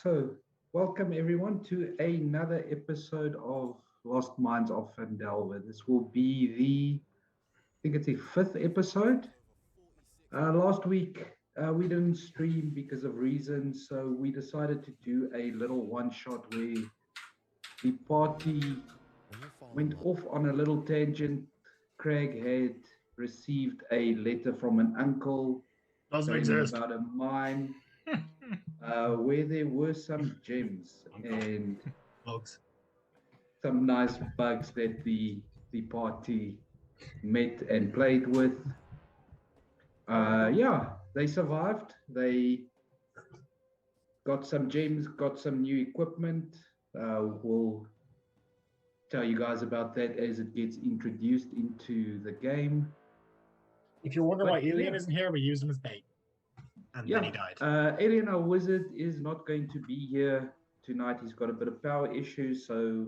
So, welcome everyone to another episode of Lost Minds of Fandelver. This will be I think it's the fifth episode. Last week we didn't stream because of reasons, so we decided to do a little one shot where the party went off on a little tangent. Craig had received a letter from an uncle Doesn't telling him exist. about a mine where there were some gems and Bugs. some nice bugs that the party met and played with. Yeah, they survived. They got some gems, got some new equipment. We'll tell you guys about that as it gets introduced into the game. If you're wondering But, why Alien yeah. isn't here, we used him as bait. And then he died. Alien, our wizard, is not going to be here tonight. He's got a bit of power issues, so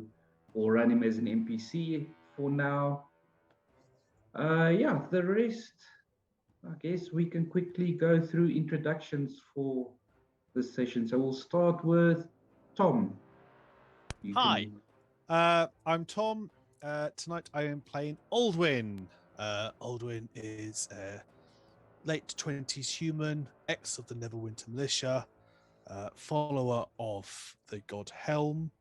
we'll run him as an NPC for now. The rest, I guess we can quickly go through introductions for this session. So we'll start with Tom. Hi, I'm Tom. Tonight I am playing Aldwin. Aldwin is a late 20s human, ex of the Neverwinter Militia, follower of the god Helm,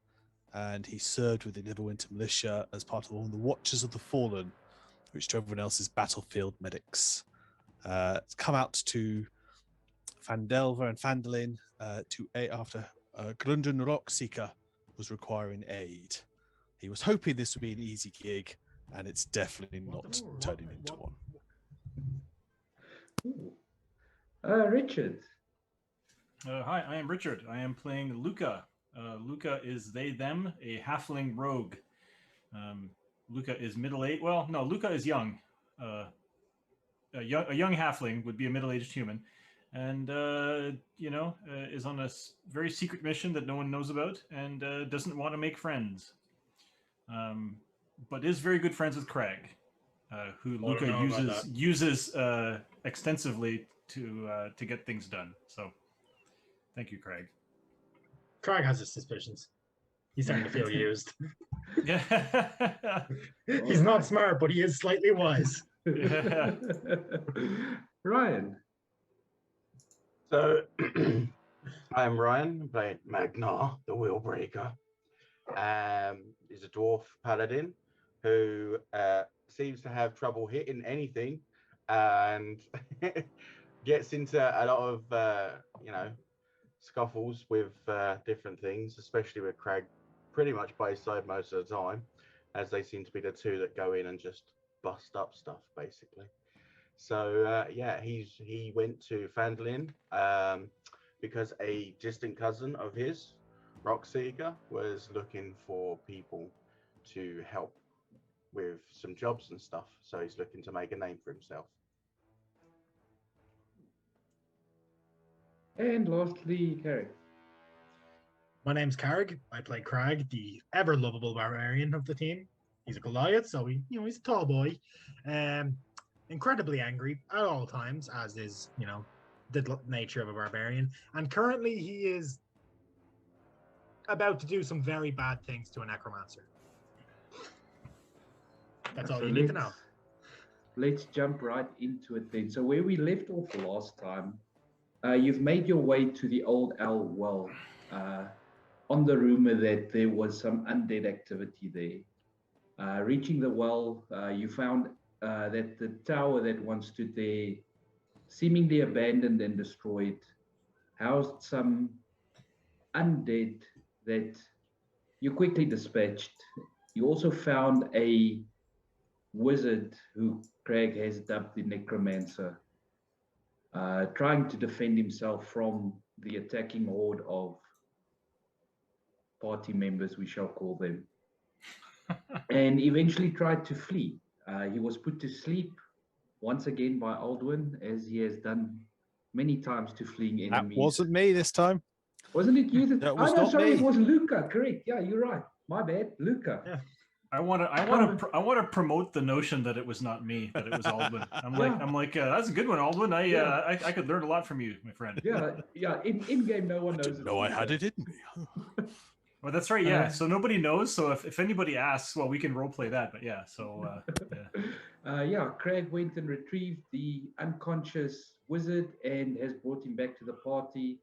and he served with the Neverwinter Militia as part of one of the Watchers of the Fallen, which to everyone else is battlefield medics. Come out to Fandelver and Fandolin after Grundon Rockseeker was requiring aid. He was hoping this would be an easy gig, and it's definitely not turning into one. Richard. Hi, I am Richard. I am playing Luca. Luca is they, them, a halfling rogue. Luca is middle-aged. Well, no, Luca is young. A young halfling would be a middle-aged human. And, is on a very secret mission that no one knows about and doesn't want to make friends. But is very good friends with Craig, who Luca uses extensively to get things done. So, thank you, Craig. Craig has his suspicions. He's starting to feel used. Yeah. He's not smart, but he is slightly wise. Yeah. Ryan. So, I'm Ryan, playing Magnar, the Wheelbreaker. He's a dwarf paladin who seems to have trouble hitting anything and gets into a lot of, scuffles with different things, especially with Craig pretty much by his side most of the time, as they seem to be the two that go in and just bust up stuff, basically. So, he went to Fandolin because a distant cousin of his, Rockseeker, was looking for people to help with some jobs and stuff. So he's looking to make a name for himself. And lastly, Carrick. My name's Carrig. I play Craig, the ever lovable barbarian of the team. He's a Goliath, so he's a tall boy. Incredibly angry at all times, as is, the nature of a barbarian. And currently he is about to do some very bad things to a necromancer. That's all you need to know. Let's jump right into it then. So where we left off last time, you've made your way to the Old Owl Well, on the rumor that there was some undead activity there. Reaching the well, you found that the tower that once stood there, seemingly abandoned and destroyed, housed some undead that you quickly dispatched. You also found a wizard who Craig has dubbed the Necromancer, trying to defend himself from the attacking horde of party members, we shall call them, and eventually tried to flee. He was put to sleep once again by Aldwin, as he has done many times to fleeing enemies. That wasn't me this time. Wasn't it you? That was not sorry, me. it was Luca. Correct. Yeah, you're right. My bad, Luca. Yeah. I want to promote the notion that it was not me, that it was Aldwin. I'm like, that's a good one, Aldwin. I could learn a lot from you, my friend. Yeah. In game, no one knows. Didn't know I had it in me. Well, that's right. Yeah. So nobody knows. So if anybody asks, well, we can role play that. But yeah. So yeah. Craig went and retrieved the unconscious wizard and has brought him back to the party.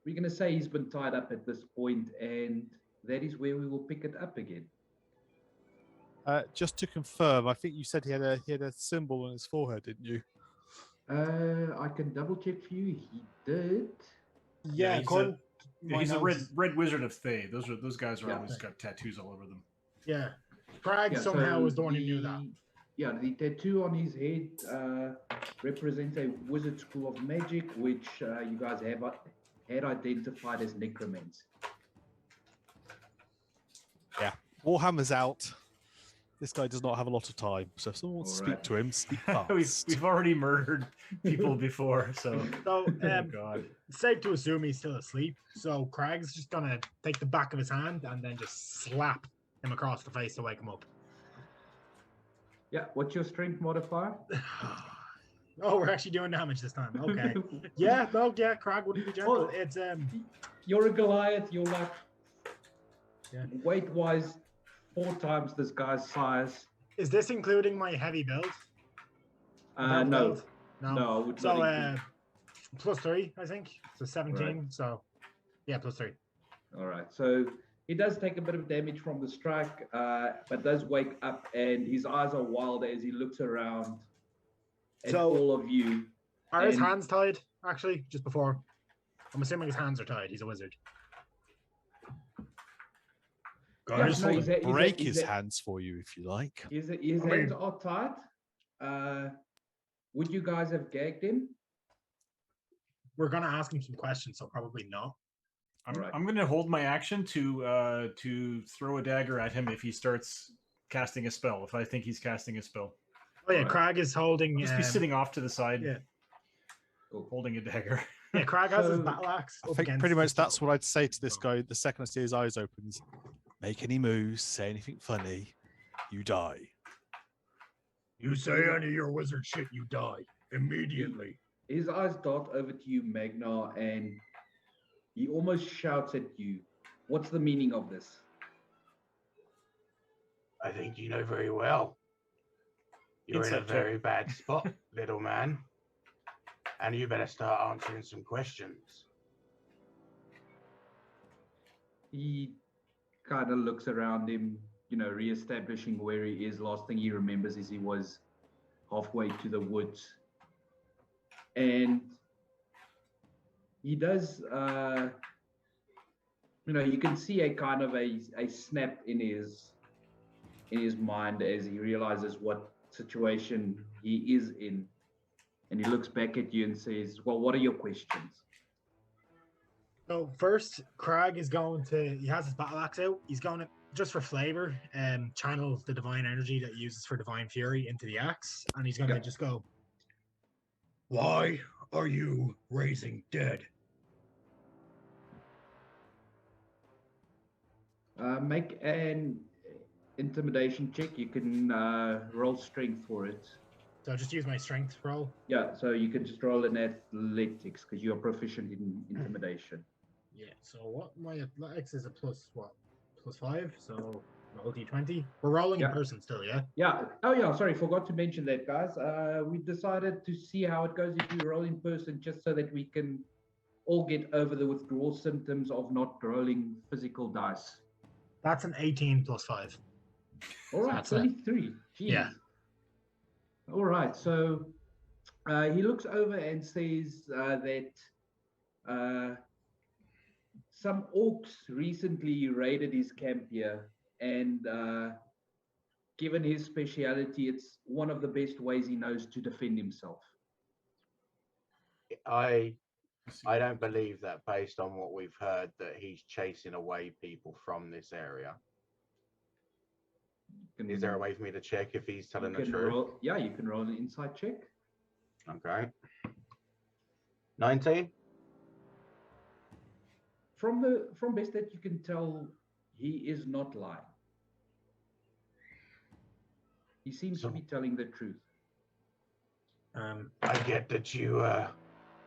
We're going to say he's been tied up at this point, and that is where we will pick it up again. Just to confirm, I think you said he had a symbol on his forehead, didn't you? I can double check for you. He did. Yeah, he's a red wizard of Thay. Those guys are always got tattoos all over them. Yeah, Craig somehow was the one who knew that. Yeah, the tattoo on his head represents a wizard school of magic, which you guys had identified as necromancy. Yeah, Warhammer's out. This guy does not have a lot of time, so if someone wants to speak to him, speak fast. We've already murdered people before, so oh God. It's safe to assume he's still asleep. So Craig's just gonna take the back of his hand and then just slap him across the face to wake him up. Yeah, what's your strength modifier? Oh, we're actually doing damage this time. Okay. Craig wouldn't be gentle. Well, it's You're a Goliath. You're like weight-wise 4 times this guy's size. Is this including my heavy build? No, I would so not +3, I think. So 17. Right. So yeah, +3. All right. So he does take a bit of damage from the strike, but does wake up, and his eyes are wild as he looks around at all of you. Are his hands tied? Actually, just before. I'm assuming his hands are tied. He's a wizard. Guys, break his hands for you if you like. His hands are tied. Would you guys have gagged him? We're gonna ask him some questions, so probably no. I'm going to hold my action to throw a dagger at him if he starts casting a spell. If I think he's casting a spell. Oh yeah, Craig is holding. Just be sitting off to the side. Yeah, holding a dagger. Yeah, Craig has his battle axe. I think pretty much that's what I'd say to this guy the second I see his eyes open. Make any moves, say anything funny, you die. You say any of your wizard shit, you die immediately. His eyes dart over to you, Magnar, and he almost shouts at you. What's the meaning of this? I think you know very well. You're in a very bad spot, little man. And you better start answering some questions. He kind of looks around him, reestablishing where he is. Last thing he remembers is he was halfway to the woods. And he does, you can see a kind of a snap in his mind as he realizes what situation he is in. And he looks back at you and says, well, what are your questions? So first, Craig is he has his battle axe out. He's going to, just for flavor, channel the divine energy that he uses for divine fury into the axe. And he's going to just go, why are you raising dead? Make an intimidation check. You can roll strength for it. So just use my strength roll? Yeah, so you can just roll an athletics because you are proficient in intimidation. Yeah, so what my athletics is a +5, so roll d20. We're rolling in person still, yeah? Yeah. Oh yeah, sorry, forgot to mention that, guys. We decided to see how it goes if we roll in person, just so that we can all get over the withdrawal symptoms of not rolling physical dice. That's an 18 +5. All right, 33. Jeez. Yeah. All right, so he looks over and says that some orcs recently raided his camp here, and given his speciality, it's one of the best ways he knows to defend himself. I don't believe that based on what we've heard, that he's chasing away people from this area. Is there a way for me to check if he's telling the truth? You can roll an insight check. Okay. 19? From best that you can tell, he is not lying. He seems to be telling the truth. I get that you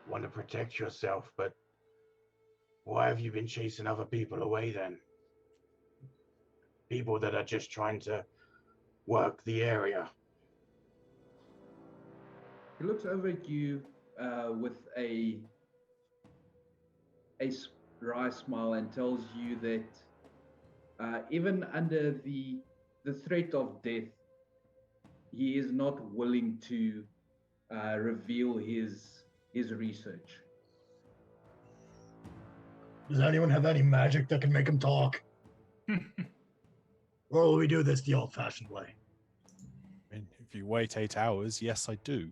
want to protect yourself, but why have you been chasing other people away then? People that are just trying to work the area. He looks over at you with a wry smile and tells you that even under the threat of death, he is not willing to reveal his research. Does anyone have any magic that can make him talk? Or will we do this the old-fashioned way? I mean, if you wait 8 hours, yes, I do.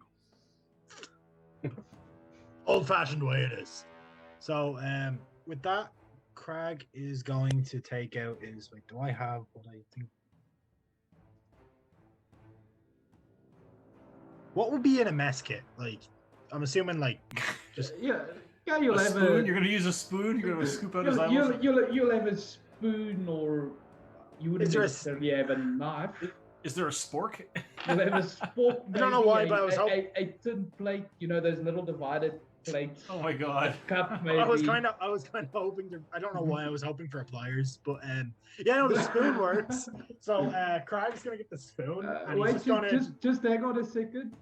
Old-fashioned way it is. So, with that, Crag is going to take out his... Wait, do I have what I think? What would be in a mess kit? Like, I'm assuming, like, just... Yeah, you'll A have spoon? You're going to use a spoon? You're going to scoop out his eyeballs? you'll have a spoon, or you wouldn't Is there a necessarily have a knife. Is there a spork? You'll have a spork. I don't know why, but I was hoping... a tin plate. You know those little divided plates. Oh my god! A cup, maybe. I was kind of hoping to. I don't know why I was hoping for pliers, but yeah, no, the spoon works. So Craig's gonna get the spoon. And Wait, he's just just hang on a second.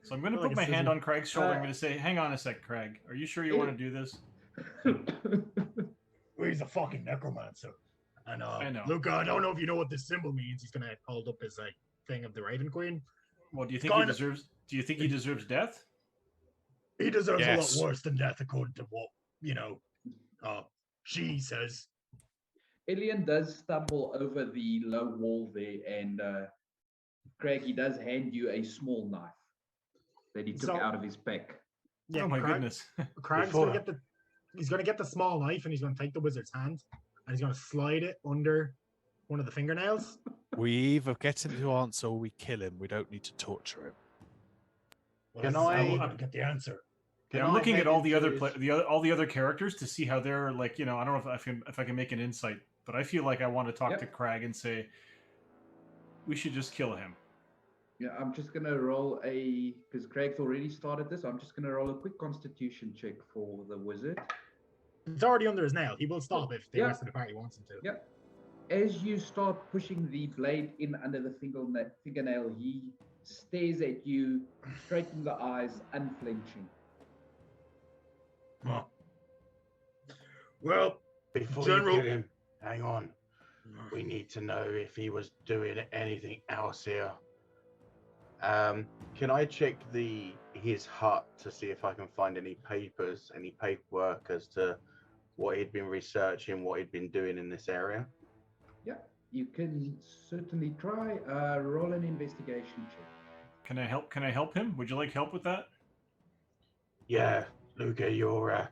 So I'm going to put my hand on Craig's shoulder. I'm going to say, "Hang on a sec, Craig. Are you sure you want to do this?" Well, he's a fucking necromancer. And I know. Luca, I don't know if you know what this symbol means. He's gonna hold up his like thing of the Raven Queen. Well, do you think he deserves? Do you think he deserves death? He deserves a Yes. lot worse than death, according to what she says. Elian does stumble over the low wall there, and Craig, he does hand you a small knife that he took out of his pack. Yeah, Oh my goodness! Craig's he's gonna get the small knife, and he's gonna take the wizard's hand, and he's gonna slide it under one of the fingernails. We either get him to answer or we kill him. We don't need to torture him. Well, Can this is how I- we're gonna get the answer? Yeah, I'm looking at all the other all the other characters to see how they're like. I don't know if I can make an insight, but I feel like I want to talk to Craig and say we should just kill him. Yeah, I'm just gonna roll because Craig's already started this. I'm just gonna roll a quick Constitution check for the wizard. It's already under his nail. He will stop if the rest of the party wants him to. Yep. As you start pushing the blade in under the fingernail, he stares at you straight in the eyes, unflinching. Huh. Well, Before General- you kill him, hang on. We need to know if he was doing anything else here. Can I check his hut to see if I can find any papers, any paperwork as to what he'd been researching, what he'd been doing in this area? Yeah, you can certainly try. Roll an investigation check. Can I help? Can I help him? Would you like help with that? Yeah, Luca, you're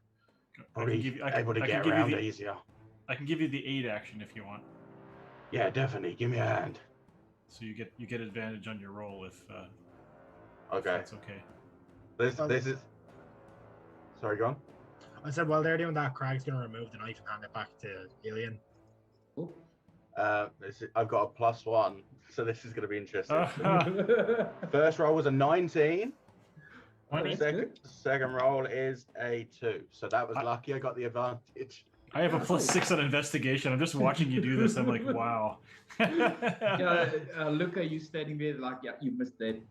probably able to get around easier. I can give you the aid action if you want. Yeah, definitely. Give me a hand. So you get advantage on your roll if Okay. that's okay. This is. Sorry, go on. I said while they're doing that, Craig's gonna remove the knife and hand it back to Alien. Oh. I've got a +1, so this is going to be interesting. First roll was a 19. Second roll is a 2. So that was lucky. I got the advantage. I have a +6 on investigation. I'm just watching you do this. I'm like, wow. Luca, you standing there like, yeah, you missed that.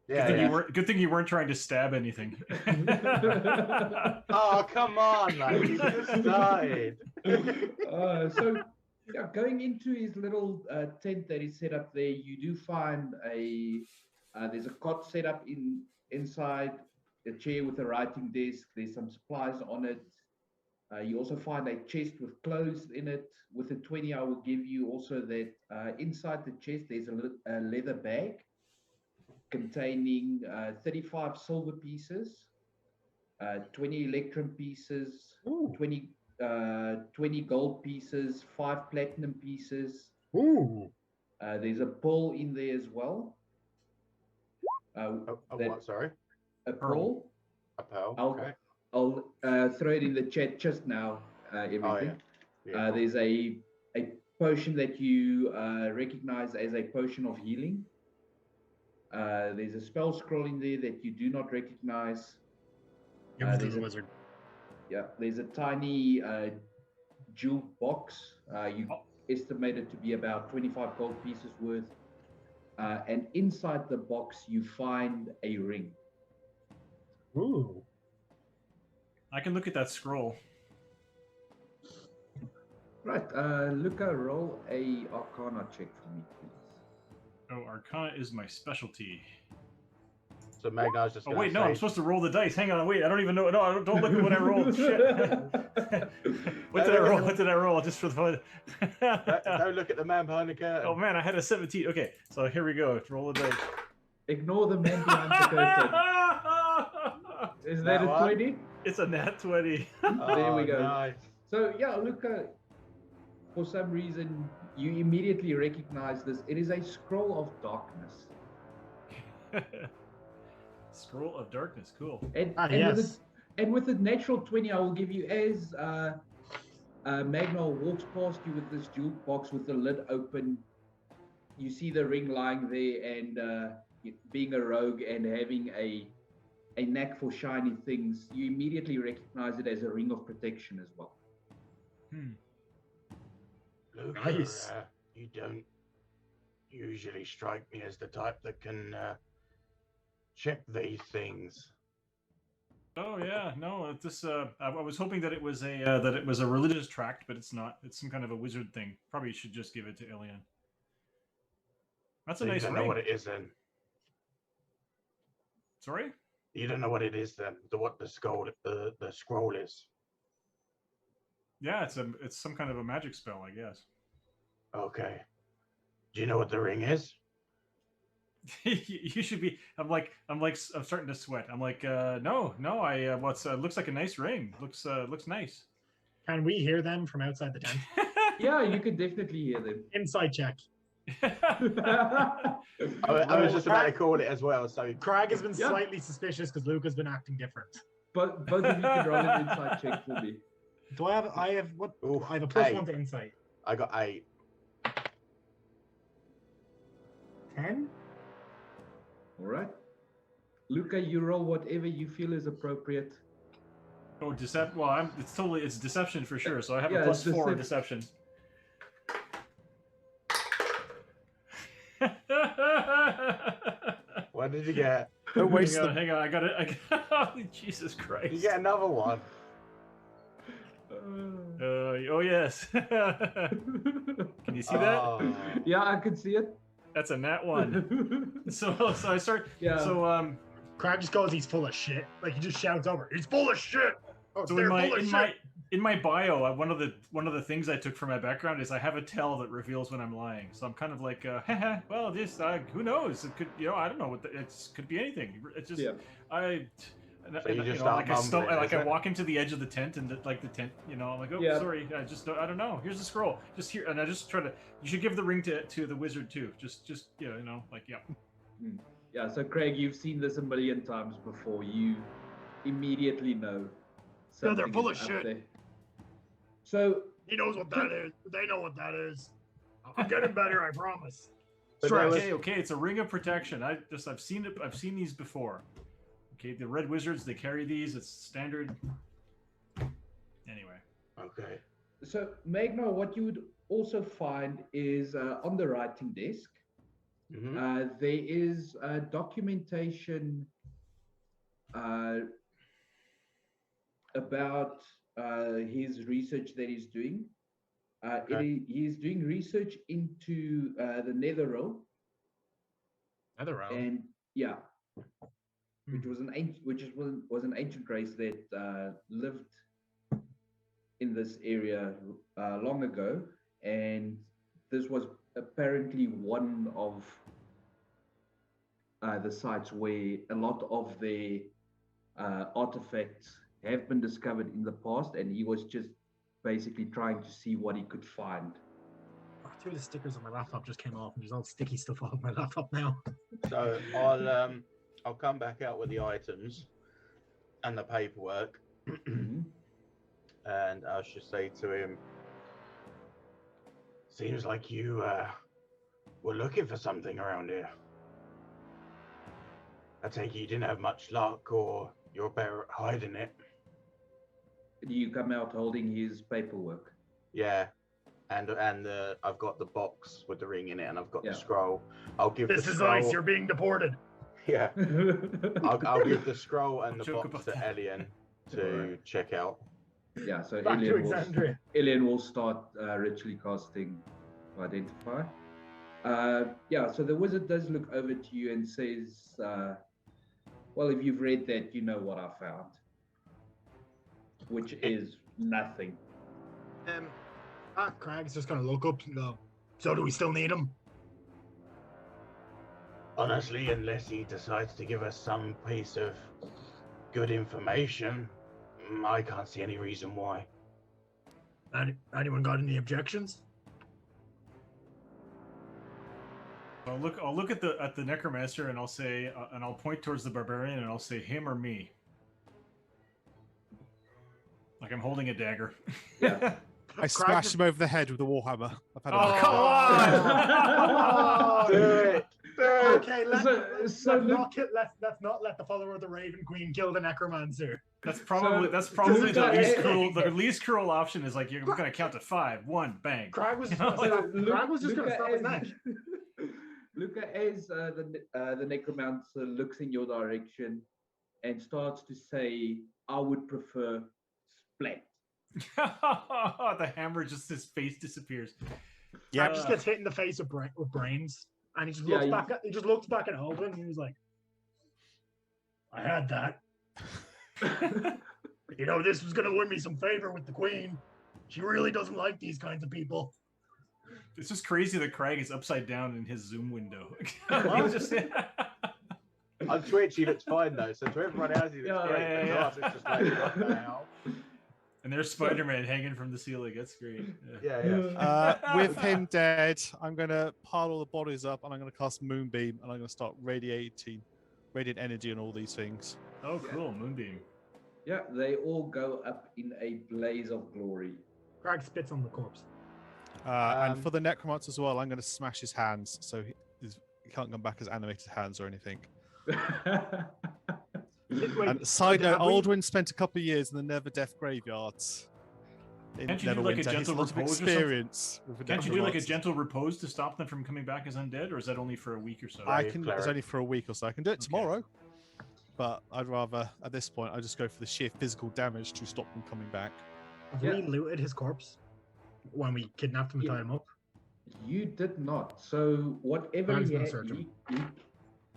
Yeah, Good thing you weren't trying to stab anything. Oh, come on, like you just started. So, yeah, going into his little tent that he set up there, you do find there's a cot set up inside, a chair with a writing desk. There's some supplies on it. You also find a chest with clothes in it. With a 20, I will give you also that inside the chest there's a leather bag containing 35 silver pieces, 20 electrum pieces, 20 gold pieces, 5 platinum pieces. Ooh. There's a pearl in there as well. What? Sorry. A pearl. A pearl. Okay. I'll throw it in the chat just now. Everything. Oh, yeah. Cool. There's a potion that you recognize as a potion of healing. There's a spell scroll in there that you do not recognize. Give it to There's the a wizard. Yeah, there's a tiny jewel box. You estimate it to be about 25 gold pieces worth. And inside the box, you find a ring. Ooh. I can look at that scroll. Right, Luca, roll a Arcana check for me, please. Oh, Arcana is my specialty. So Magnar's just. Oh wait, no, I'm supposed to roll the dice. Hang on, wait, I don't even know. No, don't look at what I rolled. Shit. What did I roll? What did I roll? Just for the fun. Don't look at the man behind the curtain. Oh man, I had a 17. Okay, so here we go. Roll the dice. Ignore the man behind the curtain. Is that a 20? It's a nat 20. There we go. Nice. So yeah, Luca, for some reason, you immediately recognize this. It is a scroll of darkness. Scroll of darkness, cool. And yes. With a natural 20, I will give you as Magnar walks past you with this jewel box with the lid open. You see the ring lying there, and being a rogue and having a knack for shiny things, you immediately recognize it as a ring of protection as well. Luca, Nice. You don't usually strike me as the type that can check these things. Oh yeah, no, this I was hoping that it was a religious tract, but it's not. It's some kind of a wizard thing. Probably should just give it to Ilian. That's a nice You don't ring. know what it is then. Sorry? You don't know what it is then. What the scroll is. Yeah, it's some kind of a magic spell, I guess. Okay. Do you know what the ring is? You should be. I'm starting to sweat. I'm like, no. Looks like a nice ring. Looks nice. Can we hear them from outside the tent? Yeah, you could definitely hear them. Inside check. I was just about to call it as well. So Crag has been slightly suspicious because Luca's been acting different. But both of you can roll an insight check for me. Do I have? I have what? Ooh, I have a plus 8. 1 to insight. I got 8. 10. All right. Luca, you roll whatever you feel is appropriate. Oh, deception. Well, it's deception for sure. So I have a Yeah, plus it's 4 deception. What did you get? Don't waste Hang on, I got it. Jesus Christ. You get another one. Oh yes. Can you see that? Oh. Yeah, I could see it. That's a nat 1. So I start. Yeah. So Crag just goes, he's full of shit. Like he just shouts over, he's full of shit. Oh, so they're full of shit. in my bio, one of the things I took from my background is I have a tell that reveals when I'm lying. So I'm kind of like, well, this who knows? It could, I don't know what it could be anything. It's just I walk into the edge of the tent and the tent, I'm like, oh, sorry, I don't know. Here's the scroll, just here, and I just try to. You should give the ring to the wizard too. Just Yeah. So Craig, you've seen this a million times before. You immediately know. Yeah, they're full of something is up shit. there. So He knows what that is. They know what that is. I'm getting better, I promise. Okay. It's a ring of protection. I've seen it. I've seen these before. Okay, the red wizards, they carry these. It's standard. Anyway. Okay. So Magnar, what you would also find is on the writing desk, there is documentation about his research that he's doing. He's doing research into the Netherrealm. Netherrealm. And which was an ancient race that lived in this area long ago, and this was apparently one of the sites where a lot of their artifacts have been discovered in the past, and he was just basically trying to see what he could find. Two of the stickers on my laptop just came off, and there's all sticky stuff on my laptop now. So I'll come back out with the items and the paperwork, and I should say to him, "Seems like you were looking for something around here." I take it you didn't have much luck, or you're better at hiding it. You come out holding his paperwork. Yeah, and I've got the box with the ring in it, and I've got Yeah. the scroll. I'll give This the is scroll. ice. You're being deported. Yeah, I'll give the scroll and the Joke box about to that. Elian to Alright. check out. Yeah, so Back to Aizendore. Elian will start ritually casting to identify. Yeah, so the wizard does look over to you and says, well, if you've read that, you know what I found. Which is nothing. Crag's just gonna look up and go, so do we still need him? Honestly, unless he decides to give us some piece of good information, I can't see any reason why. Anyone got any objections? I'll look at the necromancer and I'll say, and I'll point towards the barbarian and I'll say him or me. Like I'm holding a dagger. Yeah. I smashed him over the head with a warhammer. I've had Oh, enough. come on! Do it! Okay, let's Luke- not let the follower of the Raven Queen kill the necromancer. That's probably So- the least cruel option is like you're gonna count to 5. 1, bang. Crag was No, Crag was just gonna Luca stop his as- neck. Luca, as the necromancer looks in your direction and starts to say, I would prefer splat. The hammer his face disappears. Yeah, Yeah, just gets hit in the face with brains, and he just Yeah, looks you- back. He just looks back at Alvin, and he was like, "I had that. You know, this was gonna win me some favor with the Queen. She really doesn't like these kinds of people." It's just crazy that Craig is upside down in his Zoom window. What? He's just- On Twitch, he looks fine though. So to everyone else, he looks Yeah, great. yeah, but to yeah. us, it's just like, what the hell? And there's Spider-Man hanging from the ceiling. That's great. Yeah, yeah. With him dead, I'm going to pile all the bodies up and I'm going to cast Moonbeam and I'm going to start radiant energy and all these things. Oh, cool. Moonbeam. Yeah, they all go up in a blaze of glory. Crag spits on the corpse. And for the necromancer as well, I'm going to smash his hands so he can't come back as animated hands or anything. Wait, And side note, have we- Aldwin spent a couple of years in the Never Death graveyards. In Can't you do like a Neverwinter. He's gentle a lot of repose or something? experience. With the Can't you do like a necromancers. gentle repose to stop them from coming back as undead, or is that only for a week or so? I Brave can. cleric. It's only for a week or so. I can do it Okay. tomorrow, but I'd rather at this point I just go for the sheer physical damage to stop them coming back. Have Yeah. we looted his corpse when we kidnapped him and Yeah. tied him up? You did not. So whatever Crag's he, gonna had, search him.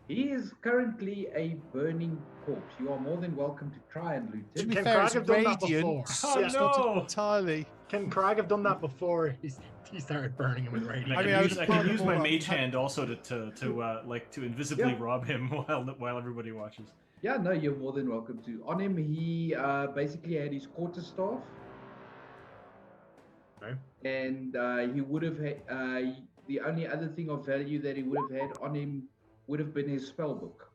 he is currently a burning corpse. You are more than welcome to try and loot To him. be Can fair, Crag it's have done that radiant, before? so Oh, it's not no! entirely. Can Crag have done that before he started burning him with And radiant? I mean, I was I part can of use all my that. mage hand also to invisibly Yeah. rob him while everybody watches. Yeah, no, you're more than welcome to. On him, he basically had his quarterstaff. Okay. And he would have had the only other thing of value that he would have had on him would have been his spell book.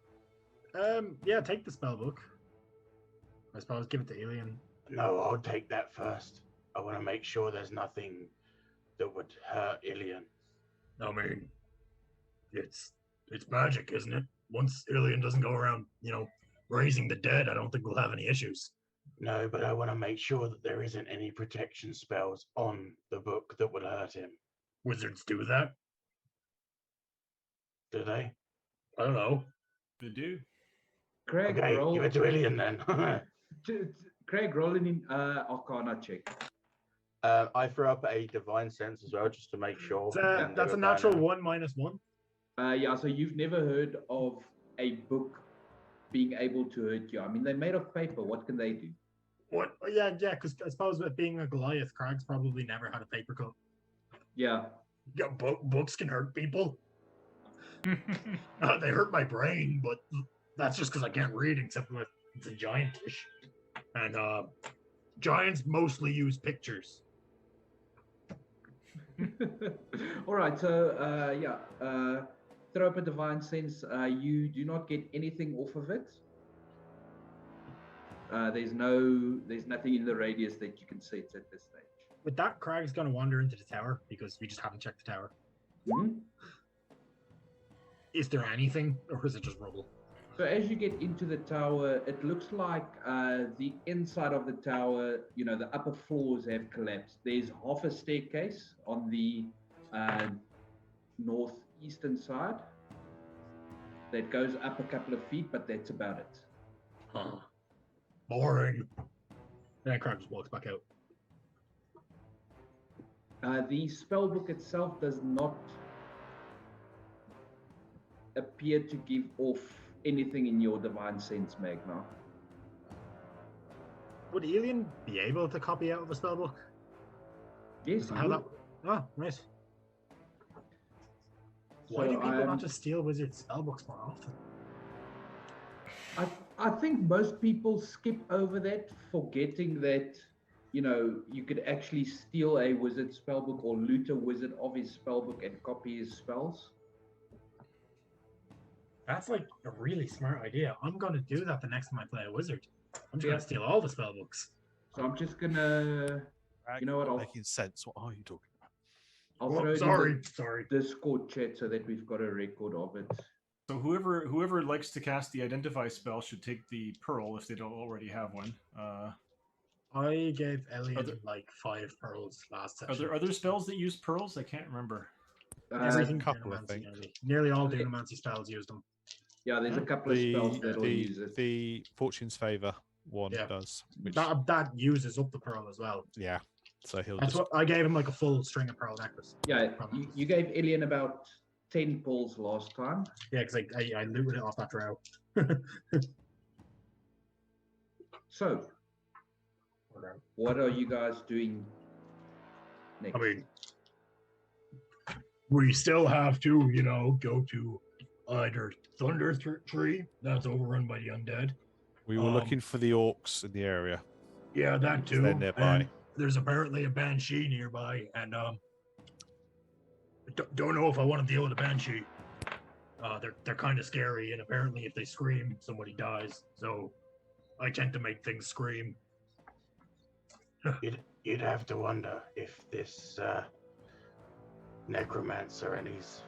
Yeah, take the spell book. I suppose give it to Alien. No, I'll take that first. I want to make sure there's nothing that would hurt Ilian. I mean, it's magic, isn't it? Once Alien doesn't go around, raising the dead, I don't think we'll have any issues. No, but I want to make sure that there isn't any protection spells on the book that would hurt him. Wizards do that. Do they? I don't know. They do. Craig, Okay, roll. give it to Ilian then. Craig, rolling in Arcana check. I threw up a divine sense as well, just to make sure. It's, and that's they a were natural burning. 1 -1. Yeah, so you've never heard of a book being able to hurt you. I mean, they're made of paper. What can they do? What? Yeah, because I suppose with being a Goliath, Crag's probably never had a paper cut. Yeah. Yeah, books can hurt people. They hurt my brain, but that's just because I can't read except when it's a giantish. And giants mostly use pictures. All right, so throw up a divine sense. You do not get anything off of it. There's nothing in the radius that you can set at this stage. With that, Crag's going to wander into the tower because we just haven't checked the tower. Hmm? Is there anything, or is it just rubble? So as you get into the tower, it looks like the inside of the tower, the upper floors have collapsed. There's half a staircase on the northeastern side that goes up a couple of feet, but that's about it. Huh. Boring. And Crab just walks back out. The spellbook itself does not appear to give off anything in your divine sense, Magna. Would Alien be able to copy out of a spellbook? Yes, How that? Oh, nice. Why do people not just steal wizards' spellbooks more often? I think most people skip over that, forgetting that you could actually steal a wizard spellbook or loot a wizard of his spellbook and copy his spells. That's like a really smart idea. I'm going to do that the next time I play a wizard. I'm just going to steal all the spellbooks. So I'm just going to, you know what? Making sense. What are you talking about? I'll throw it in sorry. the Discord chat so that we've got a record of it. So whoever likes to cast the Identify spell should take the Pearl if they don't already have one. I gave Elian like 5 pearls last session. Are there other spells that use pearls? I can't remember. There's a couple, I think. Nearly all Dunamancy spells use them. Yeah, there's a couple of spells that will use it. The Fortune's Favor one does. Which... That uses up the pearl as well. Yeah. So That's what I gave him, like a full string of pearl necklace. Yeah, you gave Elian about 10 pearls last time. Yeah, because I looted it off that drow. So, what are you guys doing next? I mean, we still have to, go to either Thunder Tree, that's overrun by the undead. We were looking for the orcs in the area. Yeah, that too. They're nearby. And there's apparently a banshee nearby, and don't know if I want to deal with a banshee. They're kind of scary, and apparently if they scream, somebody dies. So I tend to make things scream. You'd have to wonder if this necromancer and his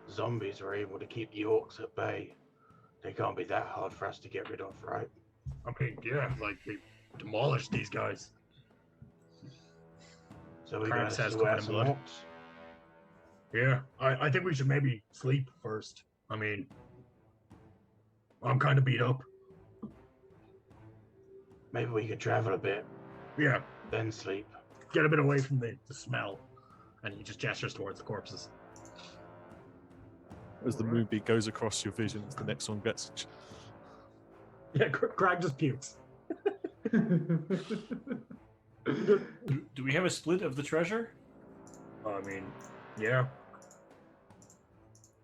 zombies were able to keep the orcs at bay. They can't be that hard for us to get rid of, right? I mean, yeah, like we demolished these guys. So we got to sweat some orcs. Yeah, I think we should maybe sleep first. I mean, I'm kind of beat up. Maybe we could travel a bit. Yeah. Then sleep. Get a bit away from the smell. And he just gestures towards the corpses. As the moonbeam goes across your vision, the next one gets... Yeah, Crag just pukes. Do we have a split of the treasure? I mean, yeah.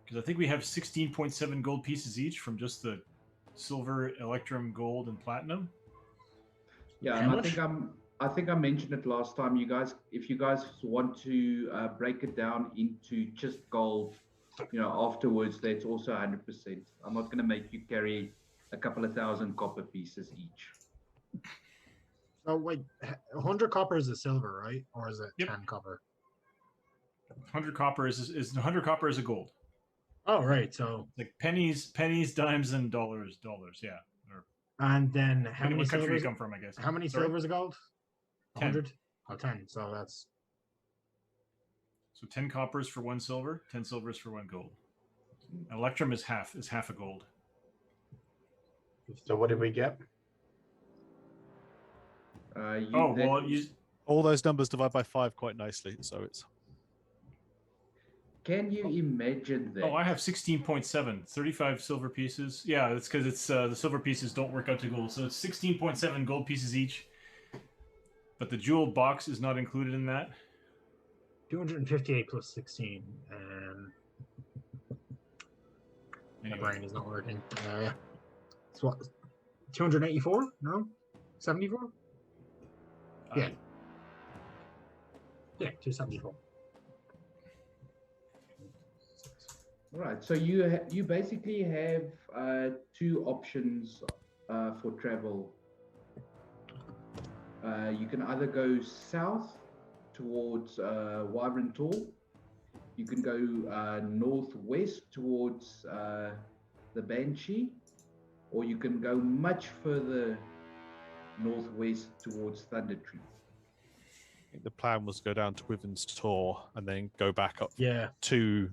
Because I think we have 16.7 gold pieces each from just the silver, electrum, gold, and platinum. Yeah, and I think I mentioned it last time. You guys, if you guys want to break it down into just gold, afterwards, that's also 100%. I'm not going to make you carry a couple of thousand copper pieces each. So wait, 100 copper is a silver, right? Or is it 10 copper? 100 copper is 100 copper is a gold. Oh, right. So like pennies, dimes, and dollars. Yeah. And then how many country silvers you come from? I guess. How many silvers a gold? 100. 10. So that's 10 coppers for 1 silver, 10 silvers for 1 gold. Electrum is half a gold. So what did we get? All those numbers divide by 5 quite nicely, so it's... Can you imagine that? Oh, I have 16.7, 35 silver pieces. Yeah, that's because it's the silver pieces don't work out to gold. So it's 16.7 gold pieces each. But the jeweled box is not included in that. 258 plus 16. Anyway. My brain is not working. It's what? 284? No? 74? Yeah. Yeah, 274. All right, so you basically have 2 options for travel. You can either go south towards Wyvern Tor. You can go northwest towards the Banshee, or you can go much further northwest towards Thunder Tree. I think the plan was to go down to Wyvern's Tor and then go back up Yeah. to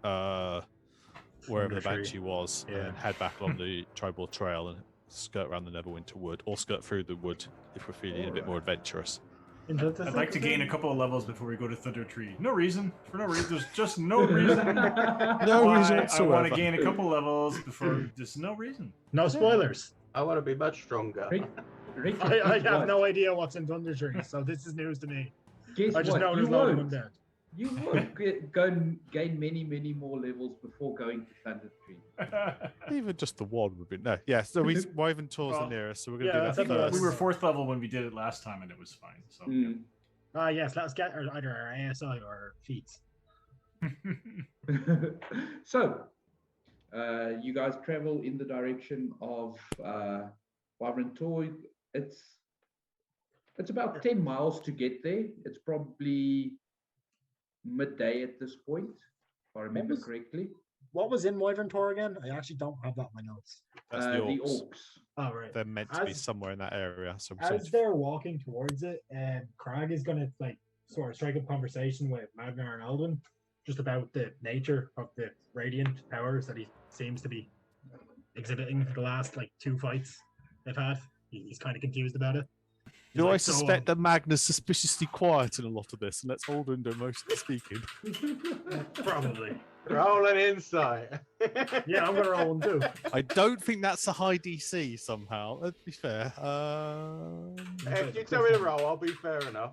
wherever the Thunder Tree. Banshee was, Yeah. and then head back along the Tribal Trail and skirt around the Neverwinter Wood, or skirt through the wood if we're feeling a bit more adventurous. I'd like to gain a couple of levels before we go to Thunder Tree. No reason. For no reason. There's just no reason. No reason I whatsoever. want to gain a couple levels before. There's no reason. No spoilers. I want to be much stronger. I have no idea what's in Thunder Tree, so this is news to me. Guess I just what? know there's You loads of won't. them dead. You won't go and gain many, many more levels before going to Thunder Tree. Even just the one would be no. Yeah, so Wyvern Tor's the nearest, so we're gonna yeah, do I that think first. We were 4th level when we did it last time, and it was fine. So. Yes, let's get either our ASI or feats. So, you guys travel in the direction of Wyvern Tor. It's about 10 miles to get there. It's probably midday at this point, if I remember correctly. What was in Wyvern Tor again? I actually don't have that in my notes. That's the orcs. Oh, right. They're meant to be somewhere in that area. So as they're walking towards it, Crag is going to sort of strike up conversation with Magnar and Alwyn just about the nature of the radiant powers that he seems to be exhibiting the last 2 fights they've had. He's kind of confused about it. Do I suspect that Magnus suspiciously quiet in a lot of this, and lets Aldrin do most of the speaking? Probably. Roll an insight. Yeah, I'm gonna roll one too. I don't think that's a high DC somehow. Let's be fair. If you tell me to roll, I'll be fair enough.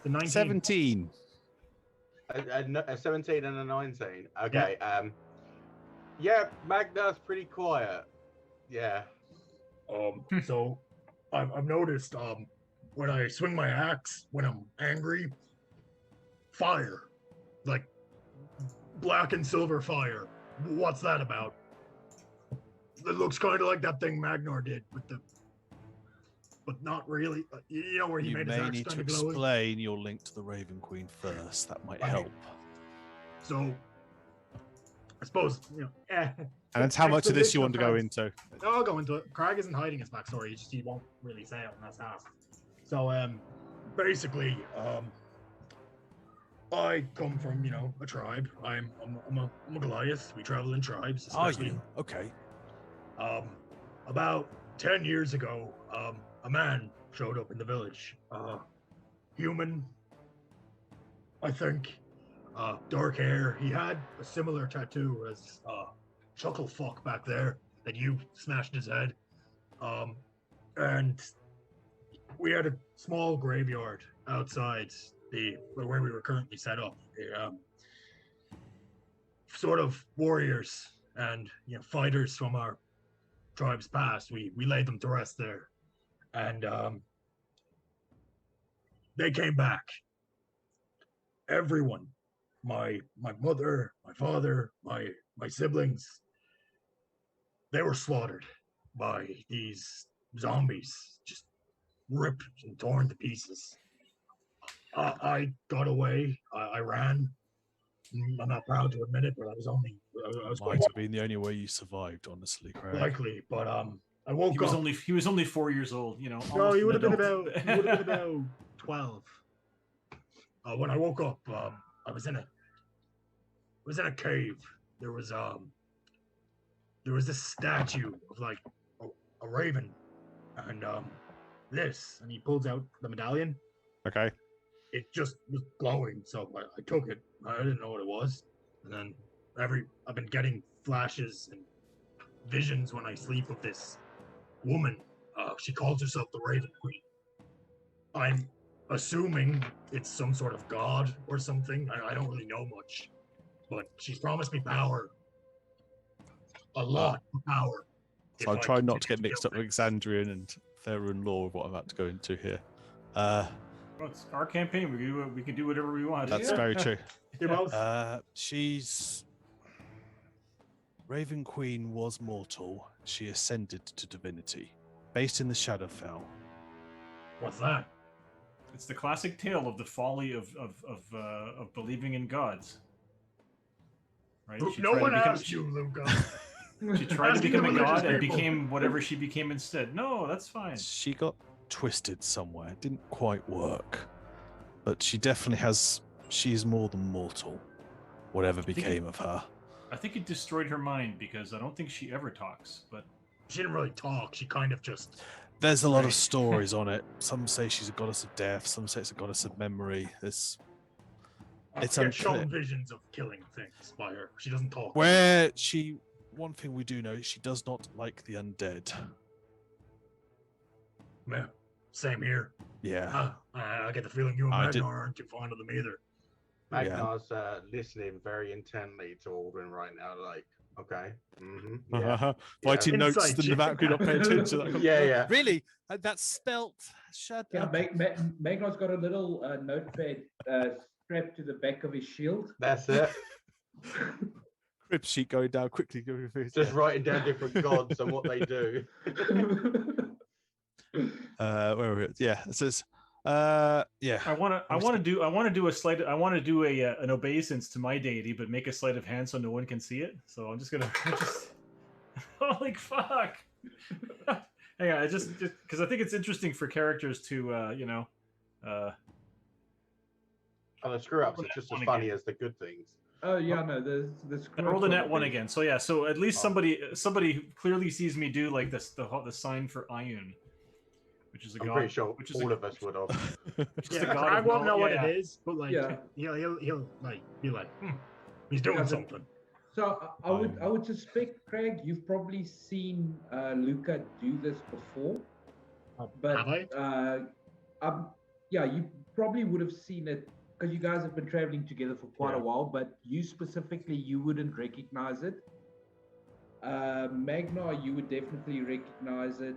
The 19. 17. A 17 and a 19. Okay. Yeah, Magnus pretty quiet. Yeah. So I've noticed when I swing my axe when I'm angry, fire, like black and silver fire. What's that about? It looks kind of like that thing Magnar did with the, but not really. You know where he You made his may axe need to kind of glowing. explain your link to the Raven Queen first. That might help. So I suppose And that's how much of this you want to go Crag's- into. I'll go into it. Crag isn't hiding his backstory. He won't really say it unless asked. So basically, I come from a tribe. I'm a Goliath. We travel in tribes. Are Especially, you? Okay. About 10 years ago, a man showed up in the village. Human, I think. Dark hair. He had a similar tattoo as Chucklefuck back there that you smashed his head. And we had a small graveyard outside where we were currently set up. Sort of warriors and fighters from our tribe's past. We laid them to rest there, and they came back. Everyone, my mother, my father, my siblings, they were slaughtered by these zombies, just ripped and torn to pieces. I got away. I ran. I'm not proud to admit it, but I was Might have been the only way you survived, honestly, Craig. likely. But I woke He was up. only he was only 4 years old. No, almost he would have an been adult. about 12. When I woke up, I was in a cave. There was this statue of like a raven, and and he pulls out the medallion. Okay. It just was glowing, so I took it. I didn't know what it was, and then I've been getting flashes and visions when I sleep of this woman. She calls herself the Raven Queen. I'm assuming it's some sort of god or something. I don't really know much, but she's promised me power, a lot of power. So I'll try not to get mixed up with Exandrian and Theron law of what I'm about to go into here. Well, it's our campaign. We can do whatever we want. That's very true. You're both. She's Raven Queen was mortal. She ascended to divinity, based in the Shadowfell. What's that? It's the classic tale of the folly of believing in gods. Right? She No tried to one become- asked you, Luca. She tried to Asking become a the god religious and people. became whatever she became instead. No, that's fine. She got twisted somewhere. It didn't quite work. But she definitely has... She's more than mortal. Whatever became of her. I think it destroyed her mind because I don't think she ever talks. But She didn't really talk. She kind of just. There's a lot of Right. stories on it. Some say she's a goddess of death. Some say it's a goddess of memory. It's Gets unclear. shown visions of killing things by her. She doesn't talk. Where she... One thing we do know is she does not like the undead. Yeah, same here. Yeah. I get the feeling you and I did- Magnar aren't too fond of them either. Magnar's listening very intently to Aldrin right now, like, okay. Yeah. Writing notes Inside in the background, not paying attention. Like, Yeah. Really? That's spelt. Shut Yeah, up. Magnar's got a little notepad strapped to the back of his shield. That's it. Crib sheet going down quickly. Just writing down different gods and what they do. Where are we? Yeah. It says. Yeah. I want to do a sleight. I want to do an obeisance to my deity, but make a sleight of hand so no one can see it. So I'm just gonna just. Holy fuck! Hang on, just because I think it's interesting for characters to Oh, the screw ups are just as funny as the good things. Oh yeah, no, the I rolled a net one again. So yeah, so at least somebody clearly sees me do like this the sign for Ayun, which is a I'm god. pretty sure which is all of us would have. which is the Yeah, god I of won't know what yeah. it is, but like, Yeah. he'll like be like, he's doing Yeah, but- something. So I would suspect, Craig, you've probably seen Luca do this before. But Have I? yeah, you probably would have seen it because you guys have been traveling together for quite a while. But you specifically, you wouldn't recognize it. Magnar, you would definitely recognize it,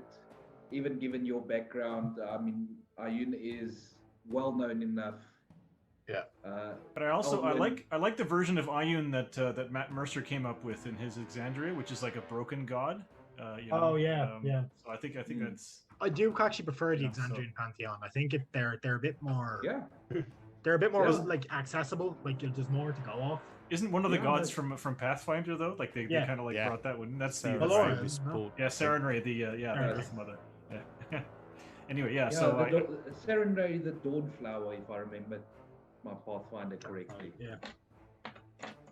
even given your background. I mean, Ayun is well known enough. Yeah. But I also I Aldrin. like the version of Ayun that Matt Mercer came up with in his Exandria, which is like a broken god. Oh, yeah. So I think that's I do actually prefer the Yeah, so- Exandrian Pantheon. I think they're a bit more. Yeah. They're a bit more Yeah. like accessible. Like there's more to go off. isn't one of the Yeah, gods but- from Pathfinder though. Like they Yeah. kind of like Yeah. brought that one. That's the Valora, This no? ball- yeah Sarenrae the the Sarenrae. Earth Mother. Yeah. Anyway, yeah. Yeah, So Sarenrae, the Dawnflower, if I remember my Pathfinder correctly. Yeah.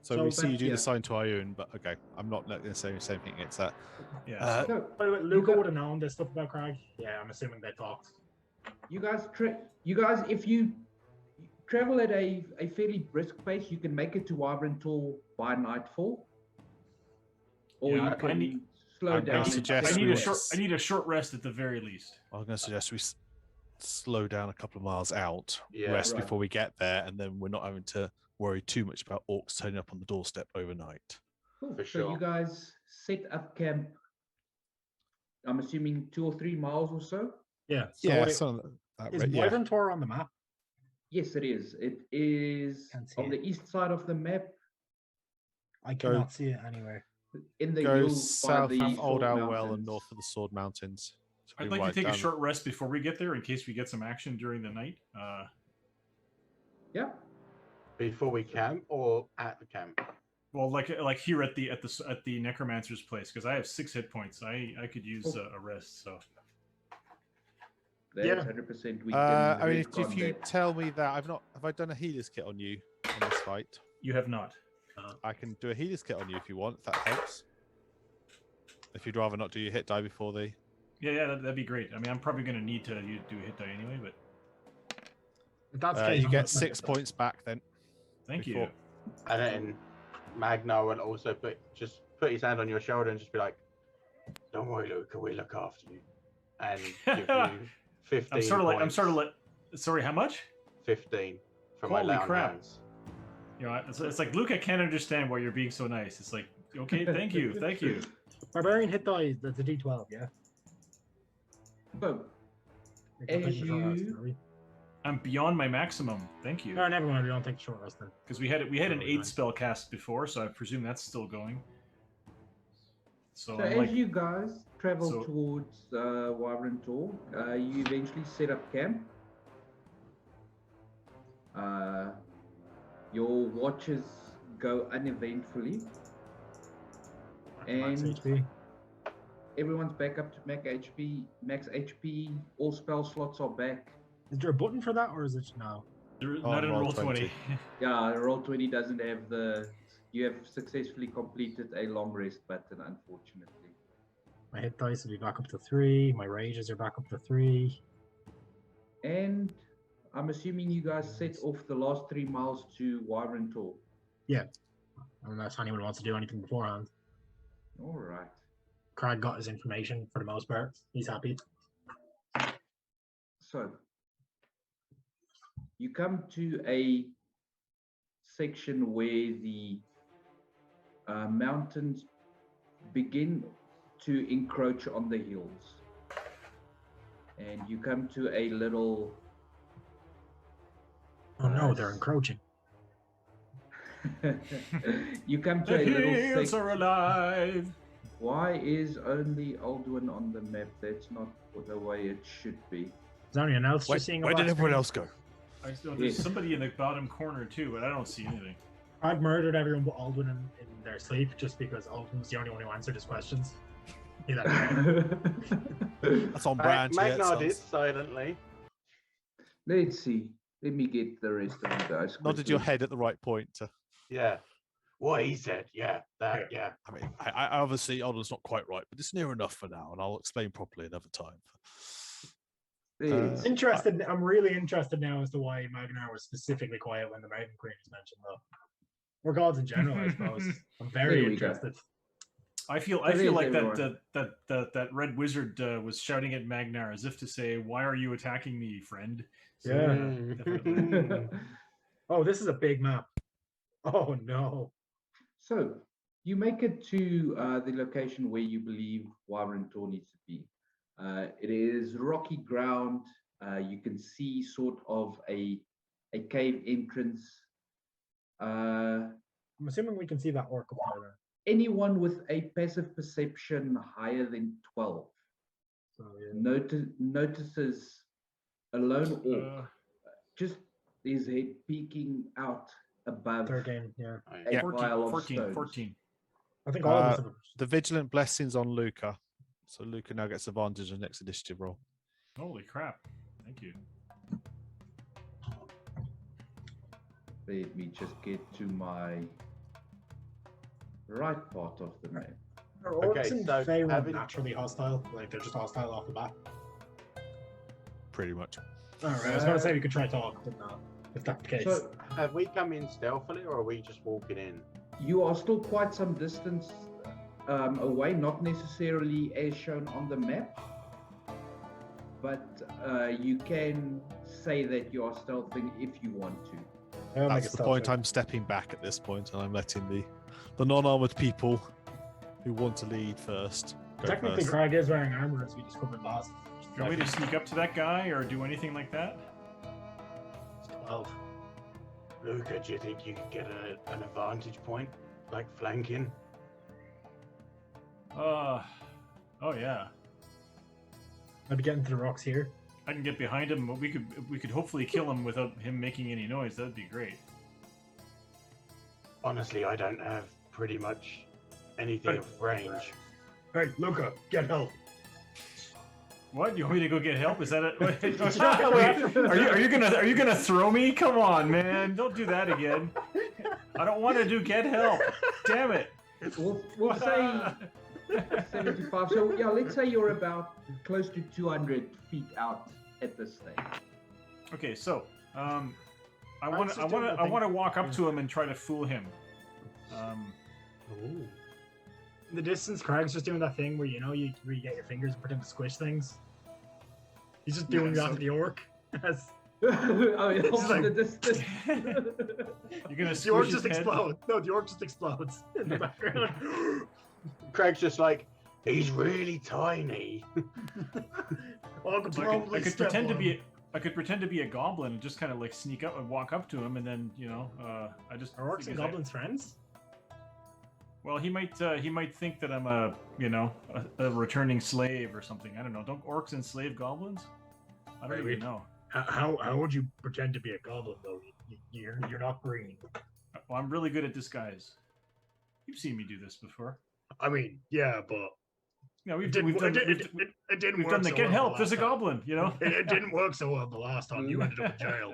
So we So, see you do yeah. the sign to Ayun, but okay, I'm not going to say the same thing. It's that. yeah. Uh, so- So By the way, Luca would have known this stuff about Craig. Yeah, I'm assuming they talked. you guys, if you travel at a fairly brisk pace, you can make it to Wyvern Tor by nightfall, or Yeah, you can I'm slow gonna down. suggest I we need a want to short. I need a short rest at the very least. I'm going to suggest we slow down a couple of miles out, Yeah, rest right. before we get there, and then we're not having to worry too much about orcs turning up on the doorstep overnight. Cool. For So sure. you guys set up camp. I'm assuming 2 or 3 miles or so. Yeah. So Yeah, it- something like that, is right? Yeah. Wyvern Tor on the map? Yes, it is. It is Can't see on it. the east side of the map, I Go- cannot see it anywhere. in the Go hills by south the of Old Sword Owl Well Mountains. and north of the Sword Mountains. So I'd we like to ride take a down- short rest before we get there in case we get some action during the night. Yeah. Before we camp or at the camp? Well, like here at the necromancer's place because I have 6 hit points. I could use a rest. So That's Yeah. 100% we I can mean, if retcon you that. tell me that have I done a healer's kit on you on this fight? you have not. I can do a healer's kit on you if you want. If that helps. If you'd rather not do your hit die before the. Yeah, that'd be great. I mean, I'm probably going to need to do a hit die anyway, but If that's the case, You I'm get gonna- 6 points back then. thank Before- you. And then Magnar will also put his hand on your shoulder and just be like, "Don't worry, Luca, we look after you," and give you 15. I'm sort of points. like, sorry, how much? 15 for my Holy loud crap. hands. You know, it's like Luca can't understand why you're being so nice. It's like, okay, thank you. Barbarian hit die. That's a D12. Yeah. So, We don't As take the short rest, you- do we? I'm beyond my maximum. Thank you. No, never mind. We don't take the short rest then. Because we had an Oh, 8 nice. spell cast before, so I presume that's still going. So so I'm as like, you guys travel So- towards Wyvern Tor, you eventually set up camp. Your watches go uneventfully. Max And HP. everyone's back up to max HP. All spell slots are back. Is there a button for that, or is it no? Not in roll 20. Yeah, roll 20 doesn't have the. You have successfully completed a long rest button, unfortunately. My hit dice will be back up to 3. My rages are back up to 3. And I'm assuming you guys set off the last 3 miles to Wyvern Tor. Yeah. Unless anyone wants to do anything beforehand. All right. Crag got his information for the most part. He's happy. So, you come to a section where the mountains begin to encroach on the hills. And you come to a little... Oh no, they're encroaching. You come to The a little hills are alive. Why is only Aldwin on the map? That's not the way it should be. Is anyone else just seeing a Where did black everyone screen? else go? There's somebody in the bottom corner too, but I don't see anything. Crag murdered everyone but Aldwin in their sleep just because Aldwin was the only one who answered his questions. He let him That's on brand. Magnar did silently. Let's see. Let me get the rest of the dice. Nodded your head at the right point. Yeah. What he said. Yeah. That. Yeah. I mean, I obviously, Alden's not quite right, but it's near enough for now, and I'll explain properly another time. Interested. I'm really interested now as to why Magnar was specifically quiet when the Maiden Queen was mentioned, though. Or gods in general, I suppose. I'm very interested. I feel like that red wizard was shouting at Magnar as if to say, "Why are you attacking me, friend?" So, Yeah. definitely. Oh, this is a big map. Oh no. So you make it to the location where you believe Wyvern Tor needs to be. It is rocky ground. You can see sort of a cave entrance. I'm assuming we can see that orc up there. Anyone with a passive perception higher than 12 So, yeah. notices a lone orc, just his head peeking out above 13, yeah. a pile of 14. stones. I think all of us have The vigilant blessings on Luca, so Luca now gets advantage on the next initiative roll. Holy crap! Thank you. Let me just get to my right part of the map. Are orcs Okay, and so Faerun having- naturally hostile? Like they're just hostile off the bat? Pretty much. Alright, I was going to say we could try talk, but no. If that's the case. So Have we come in stealthily, or are we just walking in? you are still quite some distance away, not necessarily as shown on the map, but you can say that you are stealthing if you want to. I'll make That's a the point. stealth I'm stepping back at this point, and I'm letting the non-armored people who want to lead first check. go Technically, first. Craig is wearing armor as we discovered last. Do you want me to sneak up to that guy or do anything like that? 12. Luca, do you think you could get an advantage point, like flanking? Oh yeah. Maybe getting to the rocks here. I can get behind him. But we could hopefully kill him without him making any noise. That'd be great. Honestly, I don't have pretty much anything of range. Hey, Luca, get help. What? You want me to go get help? Is that it? Are you gonna throw me? Come on, man! Don't do that again. I don't want to do get help. Damn it! We'll say 75. So yeah, let's say you're about close to 200 feet out at this stage. Okay, so I Frank's just doing the want to thing. walk up to him and try to fool him. In the distance, Craig's just doing that thing where where you get your fingers and pretend to squish things. He's just doing Yeah, that so- to the orc. Oh, yeah, It's like- the distance. You're gonna The orc squish his just head? explodes. No, the orc just explodes in the background. Craig's just like, he's really tiny. Oh, I could So probably I could step pretend to on be him. I could pretend to be a goblin and just kind of like sneak up and walk up to him, and then I just Are orcs and because I- goblins friends? Well, he might think that I'm a returning slave or something. I don't know. Don't orcs enslave goblins? I don't Maybe. even know. How would you pretend to be a goblin though? You're not green. Well, I'm really good at disguise. You've seen me do this before. I mean, yeah, but Yeah, it didn't we've done the work so get well help. the There's a last time. goblin, you know. It didn't work so well the last time. You ended up in jail.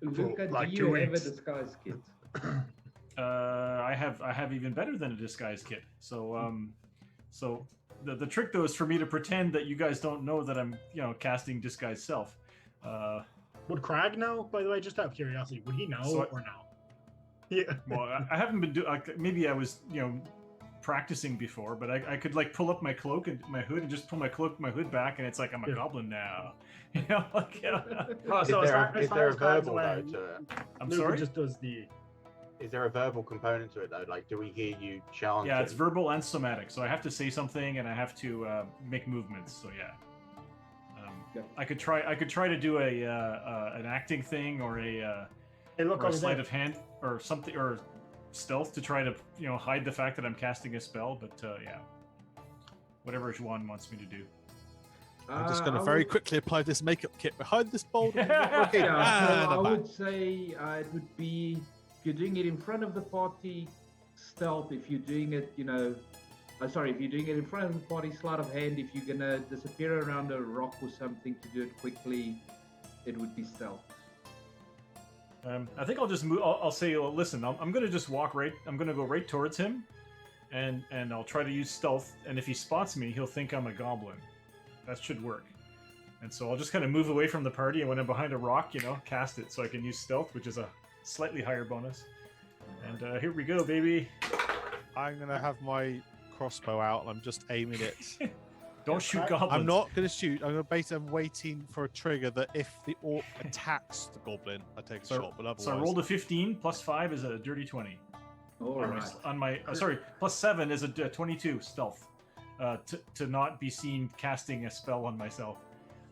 Luca, like do 2 you have a weeks. disguise kit? I have even better than a disguise kit. So the trick though is for me to pretend that you guys don't know that I'm casting disguise self. Would Crag know? By the way, just out of curiosity, would he know or no? Yeah. Well, I haven't been doing. Maybe I was practicing before, but I could like pull up my cloak and my hood and just pull my cloak, my hood back, and it's like I'm a goblin now. Like. Oh, so is there a verbal though to it? I'm Luca sorry. just does the. Is there a verbal component to it though? Like, do we hear you challenge? Yeah, it's verbal and somatic. So I have to say something and I have to make movements. So yeah. I could try to do an acting thing or a Hey, look or a over sleight there. of hand or something or stealth to try to hide the fact that I'm casting a spell. But yeah, whatever Juan wants me to do. I'm just going to I very would- quickly apply this makeup kit behind this boulder. Yeah, Okay, Yeah, and so I'm I back. would say it would be if you're doing it in front of the party, stealth. If you're doing it, if you're doing it in front of the party, sleight of hand. If you're gonna disappear around a rock or something to do it quickly, it would be stealth. I think I'll just move. I'll say, well, listen, I'm going to just walk right. I'm going to go right towards him, and I'll try to use stealth. And if he spots me, he'll think I'm a goblin. That should work. And so I'll just kind of move away from the party, and when I'm behind a rock, cast it so I can use stealth, which is a slightly higher bonus. And here we go, baby. I'm going to have my crossbow out and I'm just aiming it. Don't shoot goblins. I'm not going to shoot. I'm waiting for a trigger that if the orc attacks the goblin, I take a shot. But otherwise, So I rolled a 15. Plus 5 is a dirty 20. All right. On my sorry, plus 7 is a 22 stealth. To not be seen casting a spell on myself.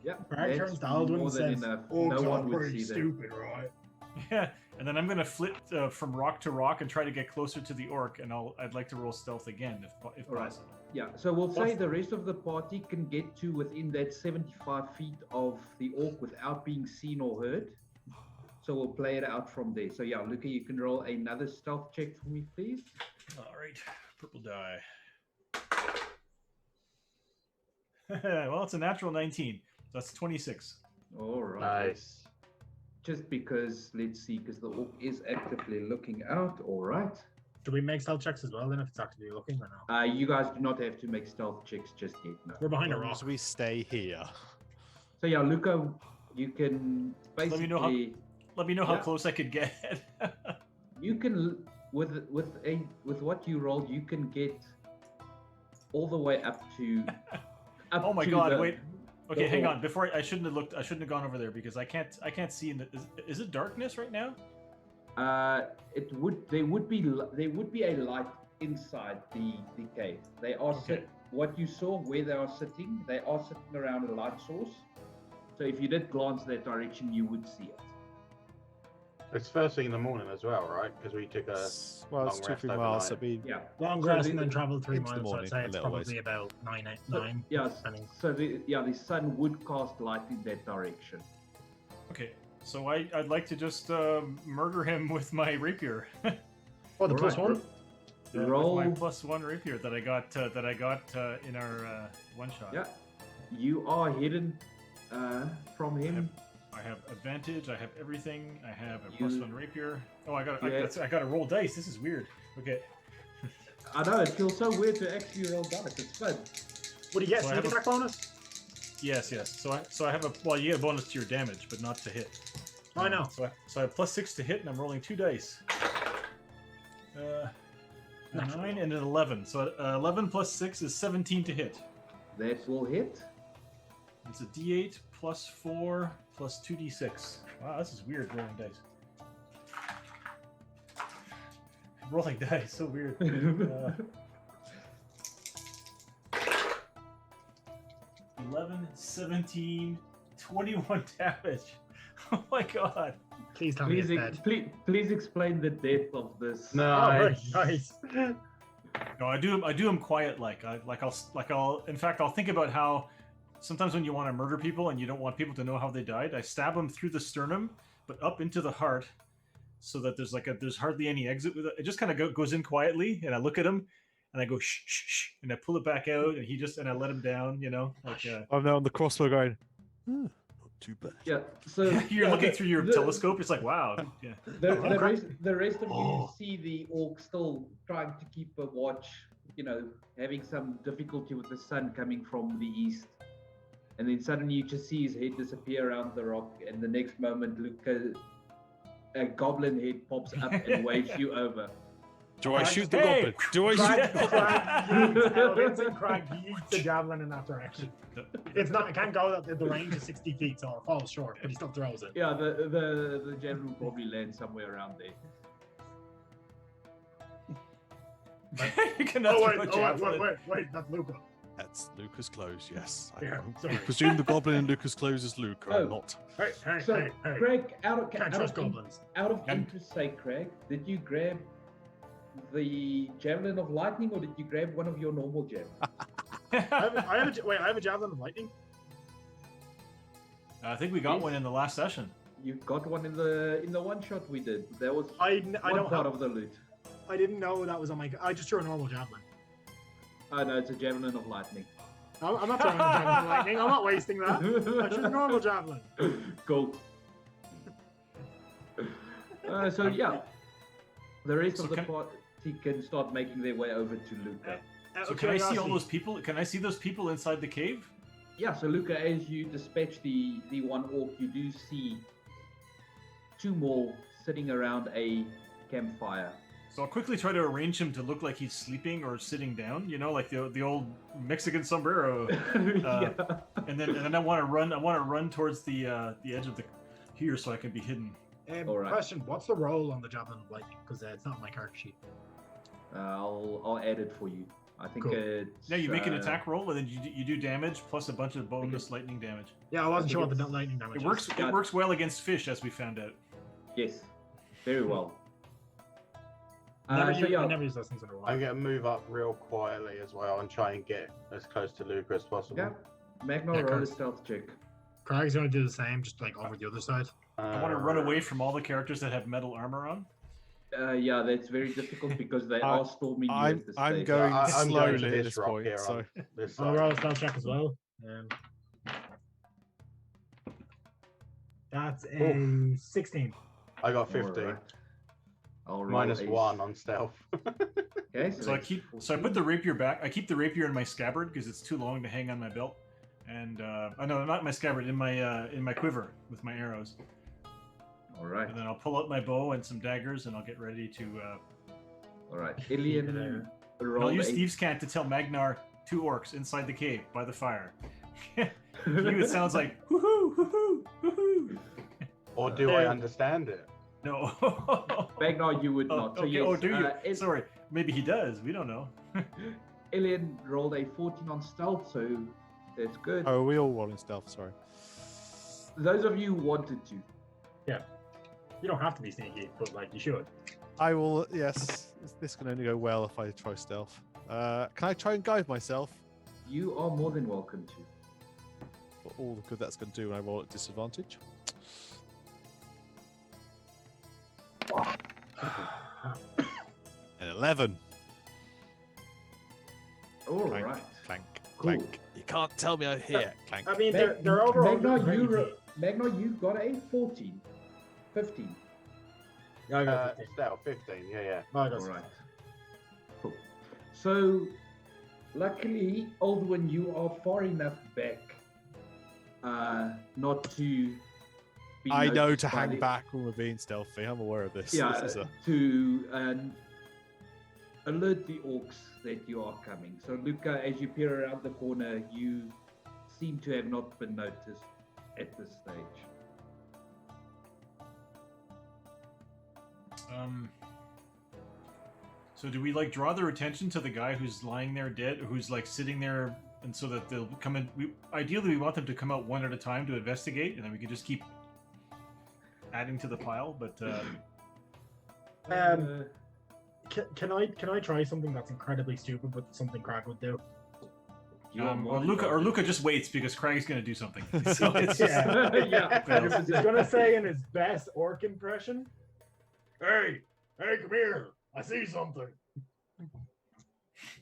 Yeah. Crag turns to Aldwin and says, enough. "Oh, No one would pretty see that. stupid, right?" Yeah, and then I'm gonna flip from rock to rock and try to get closer to the orc, and I'd like to roll stealth again if All right. possible. Yeah, so we'll say the rest of the party can get to within that 75 feet of the orc without being seen or heard. So we'll play it out from there. So yeah, Luca, you can roll another stealth check for me, please. All right, purple die. Well, it's a natural 19. That's 26. All right. Nice. Just because, let's see, because the orc is actively looking out. All right. Do we make stealth checks as well then if it's actively looking or no? You guys do not have to make stealth checks just yet. No. We're behind a as long rock. as we stay here. So yeah, Luca, you can basically. Let me know how Yeah. close I could get. You can with what you rolled, you can get all the way up to. Oh my to god! the- Wait. Okay, the hang orc. on. Before I shouldn't have looked. I shouldn't have gone over there because I can't see. Is it darkness right now? There would be a light inside the cave. They are Okay. what you saw where they are sitting. They are sitting around a light source. So if you did glance that direction, you would see it. It's first thing in the morning as well, right? Because we took a Well, long it's 2 or rest 3 miles. overnight. I mean, Yeah. Long So rest the- and then travel 3 into the miles. So morning, I'd say a it's little probably ways. about nine. Yes. depending. So the sun would cast light in that direction. Okay. So I'd like to just murder him with my rapier. Oh, the All plus right, one? With Roll. my +1 rapier that I got in our one shot. Yeah. You are hidden from him. I have advantage. I have everything. I have a You- +1 rapier. Oh, I got Yeah. I got to roll dice. This is weird. Okay. I know it feels so weird to actually roll dice. It's fun. What do you get? So I Sneak have a- attack bonus? Yes. So I have you get a bonus to your damage, but not to hit. I know. So I have +6 to hit, and I'm rolling 2 dice. A 9 and an 11. So 11 plus 6 is 17 to hit. That will hit. It's a D8 plus 4 plus 2D6. Wow, this is weird rolling dice. Rolling dice, so weird. 11, 17, 21 damage. Oh my god. Please tell me it's Please, dead. please explain the depth of this. Nice. Nice. No, I do them quiet I'll in fact I'll think about how sometimes when you want to murder people and you don't want people to know how they died, I stab them through the sternum but up into the heart so that there's hardly any exit with it. It just kind of goes in quietly and I look at them and I go shh shh shh, and I pull it back out, and I let him down. I'm now on the crossbow going. Not too bad. Yeah. So You're looking through your telescope. It's like wow. Yeah. The rest of you see the orc still trying to keep a watch. Having some difficulty with the sun coming from the east. And then suddenly you just see his head disappear around the rock, and the next moment, a goblin head pops up and waves you over. Do I shoot the goblin? Do I shoot the goblin? Crag, he eats the javelin in that direction. It's not. It can't go that the range is 60 feet, so it falls short, but he still throws it. Yeah, the javelin will probably land somewhere around there. You cannot wait, that's Luca. That's Luca's clothes, yes. Yeah, I presume the goblin in Luca's clothes is Luca, Oh. not. Hey, Craig, Can't trust goblins. out of interest, say, Craig, did you grab the javelin of lightning, or did you grab one of your normal javelins? I have a javelin of lightning. I think we got one in the last session. You got one in the one shot we did. That was I one don't part have, of the loot. I didn't know that was on my. I just threw a normal javelin. Oh no, it's a javelin of lightning. I'm not throwing a javelin of lightning. I'm not wasting that. I threw a normal javelin. Cool. So yeah, the rest of the party can start making their way over to Luca. So can I see all those people? Can I see those people inside the cave? Yeah, so Luca, as you dispatch the one orc, you do see two more sitting around a campfire. So I'll quickly try to arrange him to look like he's sleeping or sitting down. Like the old Mexican sombrero. Yeah. And then I want to run. I want to run towards the edge of here so I can be hidden. All right. Question: what's the roll on the javelin of lightning? Because it's not on my character sheet. I'll add it for you. I think Cool. it's. Yeah, you make an attack roll and then you do damage plus a bunch of bonus lightning damage. Yeah, I wasn't sure what the lightning damage It is. works. It works well against fish, as we found out. Yes, very well. I never used those things in a while. I'm going to move up real quietly as well and try and get as close to Luca as possible. Yeah, Magna, Yeah, roll a Craig. stealth check. Craig's going to do the same, just like over the other side. I want to run away from all the characters that have metal armor on. Yeah, that's very difficult because they are storming you at this I'm stage. going I'm slowly going to at this this rock point. here So on this I'll side. roll a stealth check as well. That's a 16. I got 15. Alright. I'll roll Minus a- 1 on stealth. Okay, So I put the rapier back. I keep the rapier in my scabbard because it's too long to hang on my belt. And no, not my scabbard, in my quiver with my arrows. All right, And then I'll pull out my bow and some daggers, and I'll get ready to. all right. Ilian, And roll I'll use a- thieves' cant to tell Magnar two orcs inside the cave by the fire. To you, it sounds like woohoo, woohoo, woohoo. Or do I understand it? No. Magna, you would Oh, not. So okay. yes, Oh, do you? Il- Sorry. Maybe he does. We don't know. Ilian rolled a 14 on stealth, so that's good. oh, are we all rolling stealth? Sorry. Those of you who wanted to. You don't have to be sneaky, but like you should. I will. Yes, this can only go well if I try stealth. Can I try and guide myself You are more than welcome to. for all the good that's going to do when I roll at disadvantage? An 11. All Clank, right. clank, Cool. clank. You can't tell me I'm here. Clank. I mean, they're over Magna, 120 you feet. Magna, you got a 14. 15. Yeah, I got 15. Stealth, 15, yeah. Oh, I got All right. Cool. So, luckily, Aldwin, you are far enough back not to be I know noticed to by hang the- back when we're being stealthy. I'm aware of this. Yeah, This is a... to alert the orcs that you are coming. So, Luca, as you peer around the corner, you seem to have not been noticed at this stage. So do we like draw their attention to the guy who's lying there dead, or who's like sitting there, and so that they'll come in? Ideally, we want them to come out one at a time to investigate, and then we can just keep adding to the pile. But Can I try something that's incredibly stupid, but something Crag would do? You are more or than Luca welcome. just waits because Craig's going to do something. So it's just, Yeah. Yeah. He's gonna say in his best orc impression, "Hey, come here! I see something."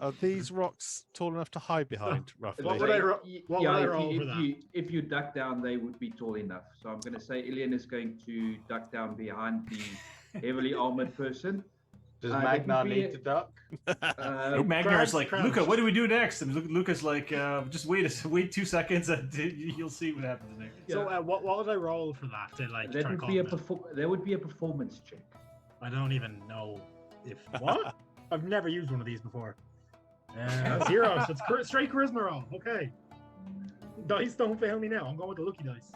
Are these rocks tall enough to hide behind, roughly? What would I roll? What would I roll for that? If you duck down, they would be tall enough. So I'm going to say Ilian is going to duck down behind the heavily armored person. Does Magnar need to duck? Magnar's like, Luca, what do we do next? And Luca's like, just wait 2 seconds, and you'll see what happens next. So what would I roll for that? To, like, that would be a performance check. I don't even know if what. I've never used one of these before. 0, so it's straight charisma roll. Okay. Dice don't fail me now. I'm going with the lucky dice.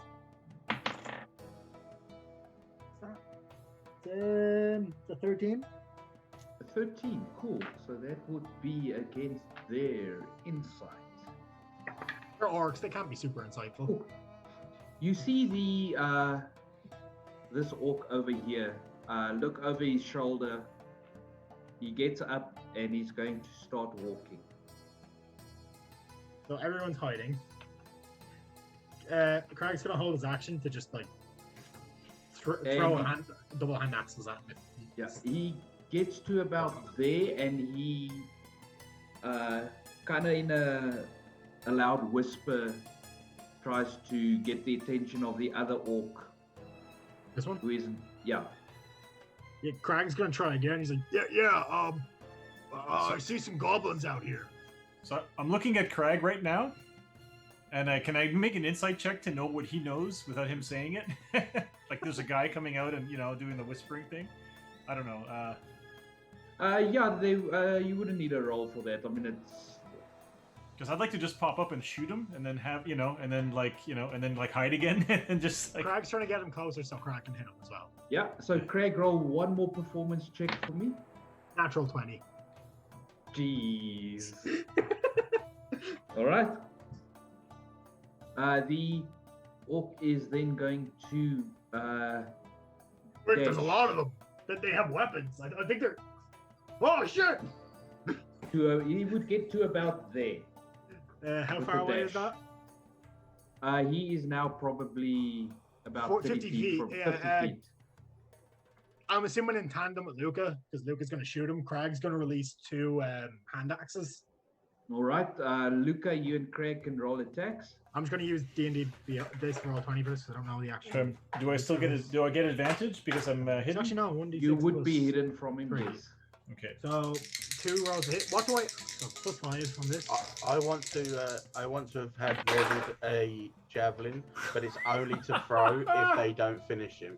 The 13. 13, cool. So that would be against their insight. They're orcs. They can't be super insightful. Cool. You see the this orc over here. Look over his shoulder. He gets up and he's going to start walking. So everyone's hiding. Craig's gonna hold his action to just like throw double hand axes at me. Yeah, he gets to about there and he kind of in a loud whisper tries to get the attention of the other orc. This one? Who isn't? Yeah. Yeah, Craig's gonna try again. He's like, I see some goblins out here. So I'm looking at Craig right now, and can I make an insight check to know what he knows without him saying it? Like there's a guy coming out and doing the whispering thing. I don't know. You wouldn't need a roll for that. I mean, it's because I'd like to just pop up and shoot him, and then have and then hide again, and just like. Craig's trying to get him closer so Craig can hit him as well. Yeah. So Craig, roll one more performance check for me. Natural 20. Jeez. All right. The orc is then going to. Wait, there's a lot of them. That they have weapons. I think they're. Oh shit! He would get to about there. How far away is that? He is now probably about 50 feet from 50 feet. I'm assuming in tandem with Luca, because Luca's going to shoot him. Craig's going to release 2 hand axes. All right, Luca, you and Craig can roll attacks. I'm just going to use D&D this for all 20 because I don't know the actual. Do I still get? Do I get advantage because I'm hidden? Actually, no. 1d6 you would be hidden from him. Yes. Okay. So 2 rolls to hit. What do I? So +5 on this. I want to have had readied a javelin, but it's only to throw if they don't finish him.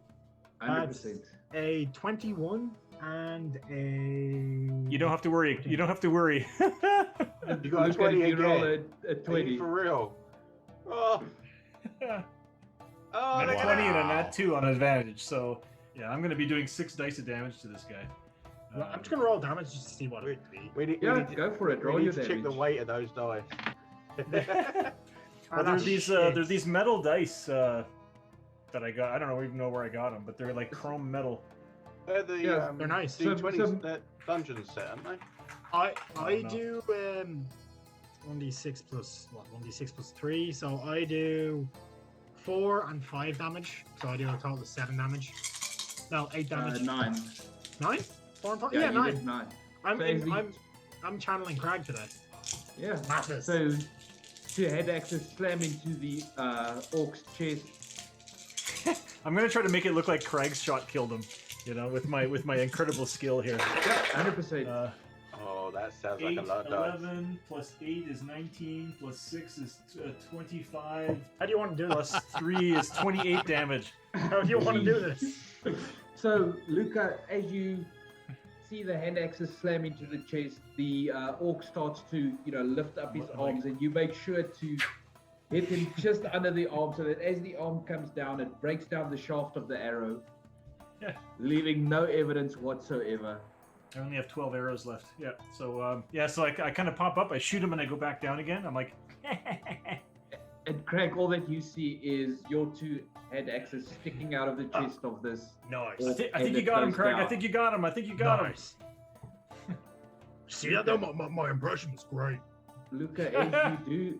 100%. A 21 and a. You don't have to worry. You don't have to worry. You got a 20 again. Roll a 20 for real. Oh. Oh, they 20 and a nat 2 on advantage. So yeah, I'm going to be doing 6 dice of damage to this guy. Well, I'm just going to roll damage just to see what it would be. Go for it. Roll we your need to damage. check the weight of those dice. Well, there's these metal dice that I got. I don't even know where I got them, but they're like chrome metal. They're they're nice. D20s, that dungeon set, aren't they? I do 1d6 plus what? 1d6 plus 3. So I do 4 and 5 damage. So I do a total of 7 damage. No, 8 damage. 9. 9? 4 and 5? Yeah, 9. 9. I'm channeling Craig today. Yeah. Matters. So to head axes slam into the orc's chest. I'm gonna try to make it look like Craig's shot killed him. With my incredible skill here. Yeah, 100%. Oh, that sounds 8, like a lot of 11 plus 8 is 19 plus 6 is 25. How do you want to do this? Plus 3 is 28 damage. How do you want to do this? So, Luca, as you see the hand axes slam into the chest, the orc starts to, lift up his arms, and you make sure to hit him just under the arm, so that as the arm comes down, it breaks down the shaft of the arrow, leaving no evidence whatsoever. I only have 12 arrows left. Yeah. So so I kind of pop up, I shoot him, and I go back down again. I'm like. And Craig, all that you see is your 2 head axes sticking out of the chest of this. Nice. I think you got him, Craig. I think you got him. Nice. See that though? My impression was great. Luca,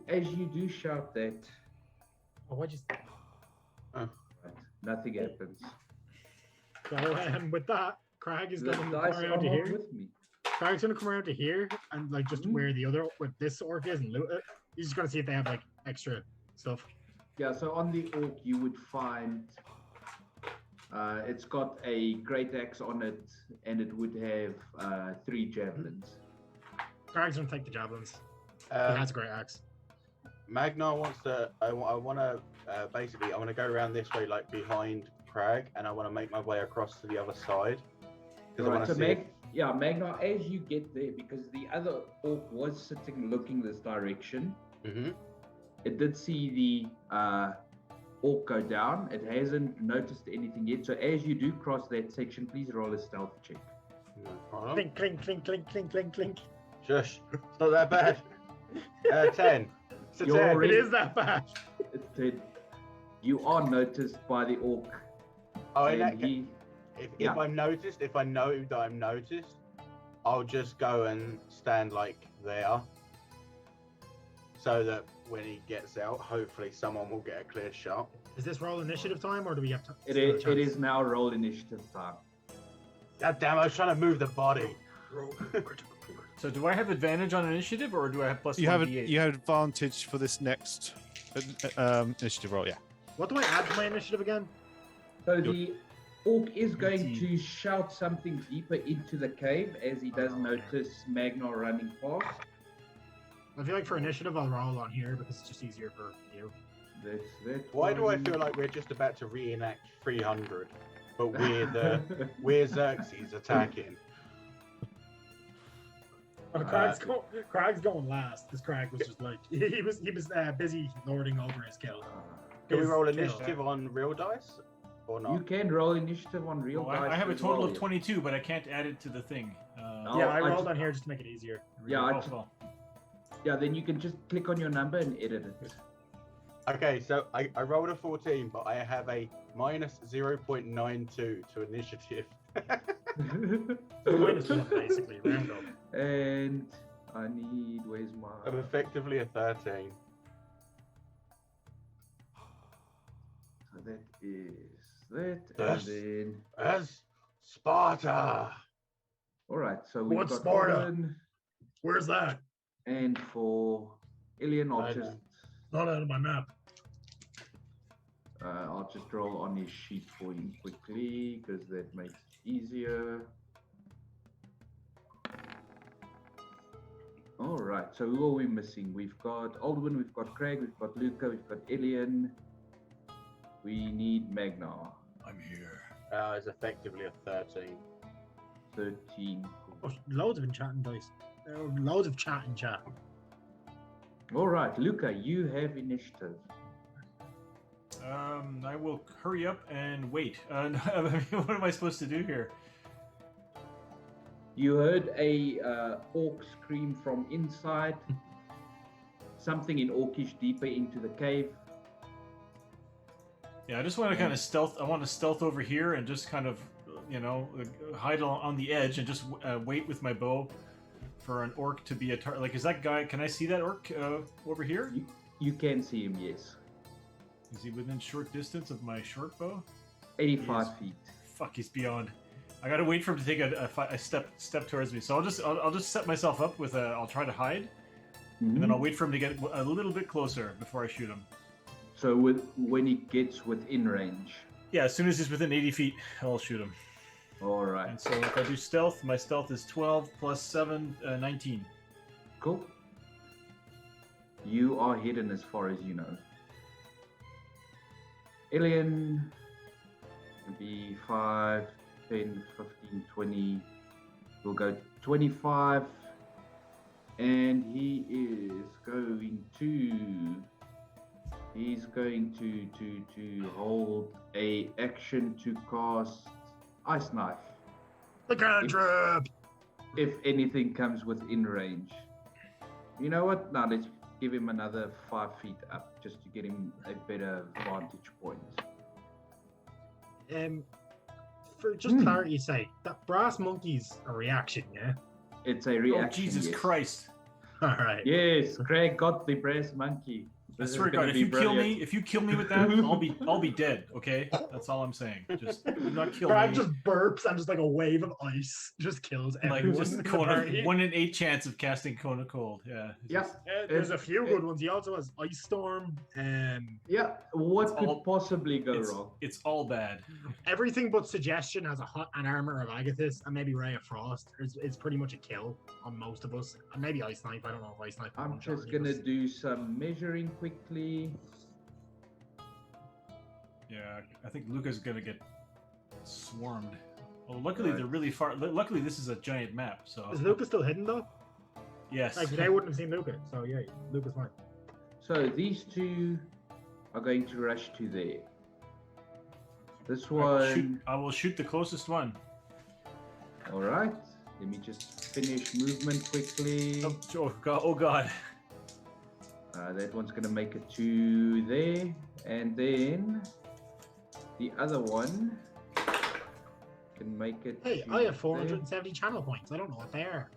as you do shout that. Oh, what just? Nothing happens. So with that, Craig is going to dice carry are on to not here. with me. Crag's gonna come around to here and like just where the other where this orc is and loot it. He's just gonna see if they have like extra stuff. Yeah, so on the orc you would find it's got a great axe on it, and it would have 3 javelins. Crag's gonna take the javelins. He has a great axe. Magnar wants to. I want to basically. I want to go around this way, like behind Crag, and I want to make my way across to the other side. Because I want to see. Magnar, as you get there, because the other orc was sitting looking this direction. Mm-hmm. It did see the orc go down. It hasn't noticed anything yet. So as you do cross that section, please roll a stealth check. No problem. Clink, clink, clink, clink, clink, clink, clink. Shush. It's not that bad. 10. It's a 10. It is that bad. It's 10. You are noticed by the orc. Oh, and if I'm noticed, if I know that I'm noticed, I'll just go and stand like there, so that when he gets out, hopefully someone will get a clear shot. Is this roll initiative time, or do we have to? It is now roll initiative time. God damn! I was trying to move the body. So do I have advantage on initiative, or do I have plus You 1 have D8? you have advantage for this next initiative roll. Yeah. What do I add to my initiative again? So the orc is going to shout something deeper into the cave as he does notice Magnar running past. I feel like for initiative, I'll roll on here because it's just easier for you. That's that. Why do I feel like we're just about to reenact 300, but we're Xerxes attacking? Crag's going last because Crag was just like he was busy lording over his kill. Can we roll initiative on real dice or not? You can roll initiative on real dice. I have a as total well, of 22, but I can't add it to the thing. Yeah, I rolled on here just to make it easier. Yeah, then you can just click on your number and edit it. Okay, so I rolled a 14, but I have a minus 0.92 to initiative. Minus one, basically, round up. And I need, where's my... I'm effectively a 13. So that is that, Yes. and then... As Sparta! Alright, so we've What's got Sparta? Alden, Where's that? and for Ilian, Not out of my map. I'll just roll on his sheet for him quickly, because that makes it easier. Alright, so who are we missing? We've got Aldwin, we've got Craig, we've got Luca, we've got Ilian. We need Magnar. I'm here. It's effectively a 13. 13. Oh, loads of chat and dice. Loads of chat and chat. Alright, Luca, you have initiative. I will hurry up and wait. What am I supposed to do here? You heard a orc scream from inside. Something in orcish deeper into the cave. Yeah, I just want to kind of stealth. I want to stealth over here and just kind of, hide on the edge and just wait with my bow for an orc to be a target. Like, is that guy? Can I see that orc over here? You can see him, yes. Is he within short distance of my short bow? 85 feet. Fuck, he's beyond. I gotta wait for him to take a step towards me. So I'll just set myself up with I'll try to hide, and then I'll wait for him to get a little bit closer before I shoot him. So when he gets within range. Yeah, as soon as he's within 80 feet, I'll shoot him. All right. And so if I do stealth, my stealth is 12 plus 7, 19. Cool. You are hidden as far as you know. Ilian will be 5, 10, 15, 20. We'll go 25. And he is going to... He's going to hold a action to cast Ice Knife. The cantrip! If anything comes within range. You know what? Now let's give him another 5 feet up just to get him a better vantage point. For just clarity's sake, that brass monkey's a reaction, yeah? It's a reaction. Oh, Jesus yes. Christ. Alright. Yes, Craig got the brass monkey. I This is swear to gonna God, be brilliant. if you kill me with that, I'll be dead. Okay, that's all I'm saying. Just do not kill Crag me. just burps and just like a wave of ice just kills Like everyone. just in the Kona, party. 1 in 8 chance of casting Kona Cold. Yeah. it's Yeah. just- There's a few good ones. He also has Ice Storm and Yeah. What It's could all- possibly go wrong? It's all bad. everything but Suggestion has an Armor of Agathis and maybe Ray of Frost. It's pretty much a kill on most of us. And maybe Ice Knife. I don't know if Ice Knife. I'm just gonna do some measuring quickly. Yeah, I think Luca's gonna get swarmed. Well, luckily Right. they're really far. Luckily, this is a giant map, so Is Luca still hidden though? yes. Like they wouldn't have seen Luca. So yeah, Luca's fine. So these two are going to rush to there. This I will shoot the closest one. All right. Let me just finish movement quickly. Oh God! Oh God! That one's gonna make it to there, and then the other one can make it. Hey, to I have there. 470 channel points. I don't know what they are.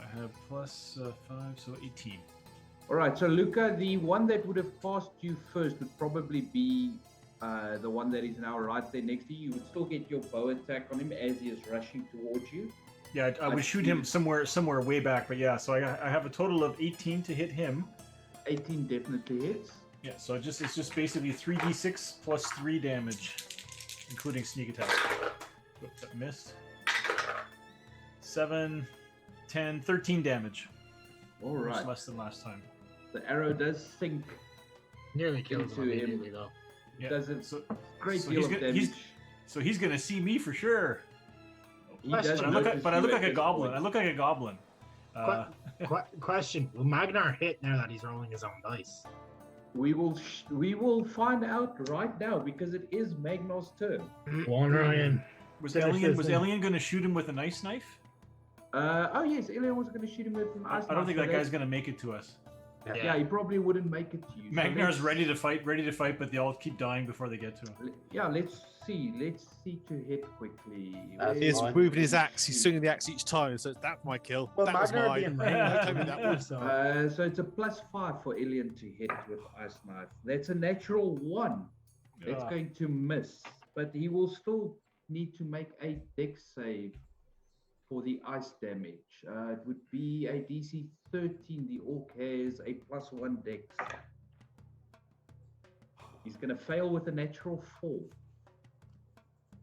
I have plus 5, so 18. All right. So Luca, the one that would have passed you first would probably be the one that is now right there next to you. You would still get your bow attack on him as he is rushing towards you. Yeah, I would shoot him somewhere way back, but yeah. So I have a total of 18 to hit him. 18 definitely hits. Yeah, so it's just basically 3d6 plus 3 damage, including sneak attack. Oops, that missed. 7, 10, 13 damage. All Much right. less than last time. The arrow does sink. Nearly kills him Into him. immediately though. Yeah. Does a So, great so deal he's of gonna- damage. so he's gonna see me for sure. He Question. does But I look notice like you at a this goblin. point. I look like a goblin. Question: will Magnar hit now that he's rolling his own dice? We will find out right now because it is Magnar's turn. One Ryan. Was Finish Alien this thing. gonna shoot him with a nice knife? Oh yes, Ilya was going to shoot him with an ice I don't knife, think so that guy's gonna make it to us. Yeah, he probably wouldn't make it to you. So Magnar's let's- ready to fight, but they all keep dying before they get to him. Yeah, let's see to hit quickly. That's He's fine. moving his axe. He's swinging the axe each time. So that's my kill. Well, that was Magnar mine. being Don't tell me that range, was. so So it's a +5 for Alien to hit with ice knife. That's a natural 1. That's Ah. going to miss, but he will still need to make a dex save for the ice damage. It would be a DC 13. The orc has a +1 dex. He's going to fail with a natural 4.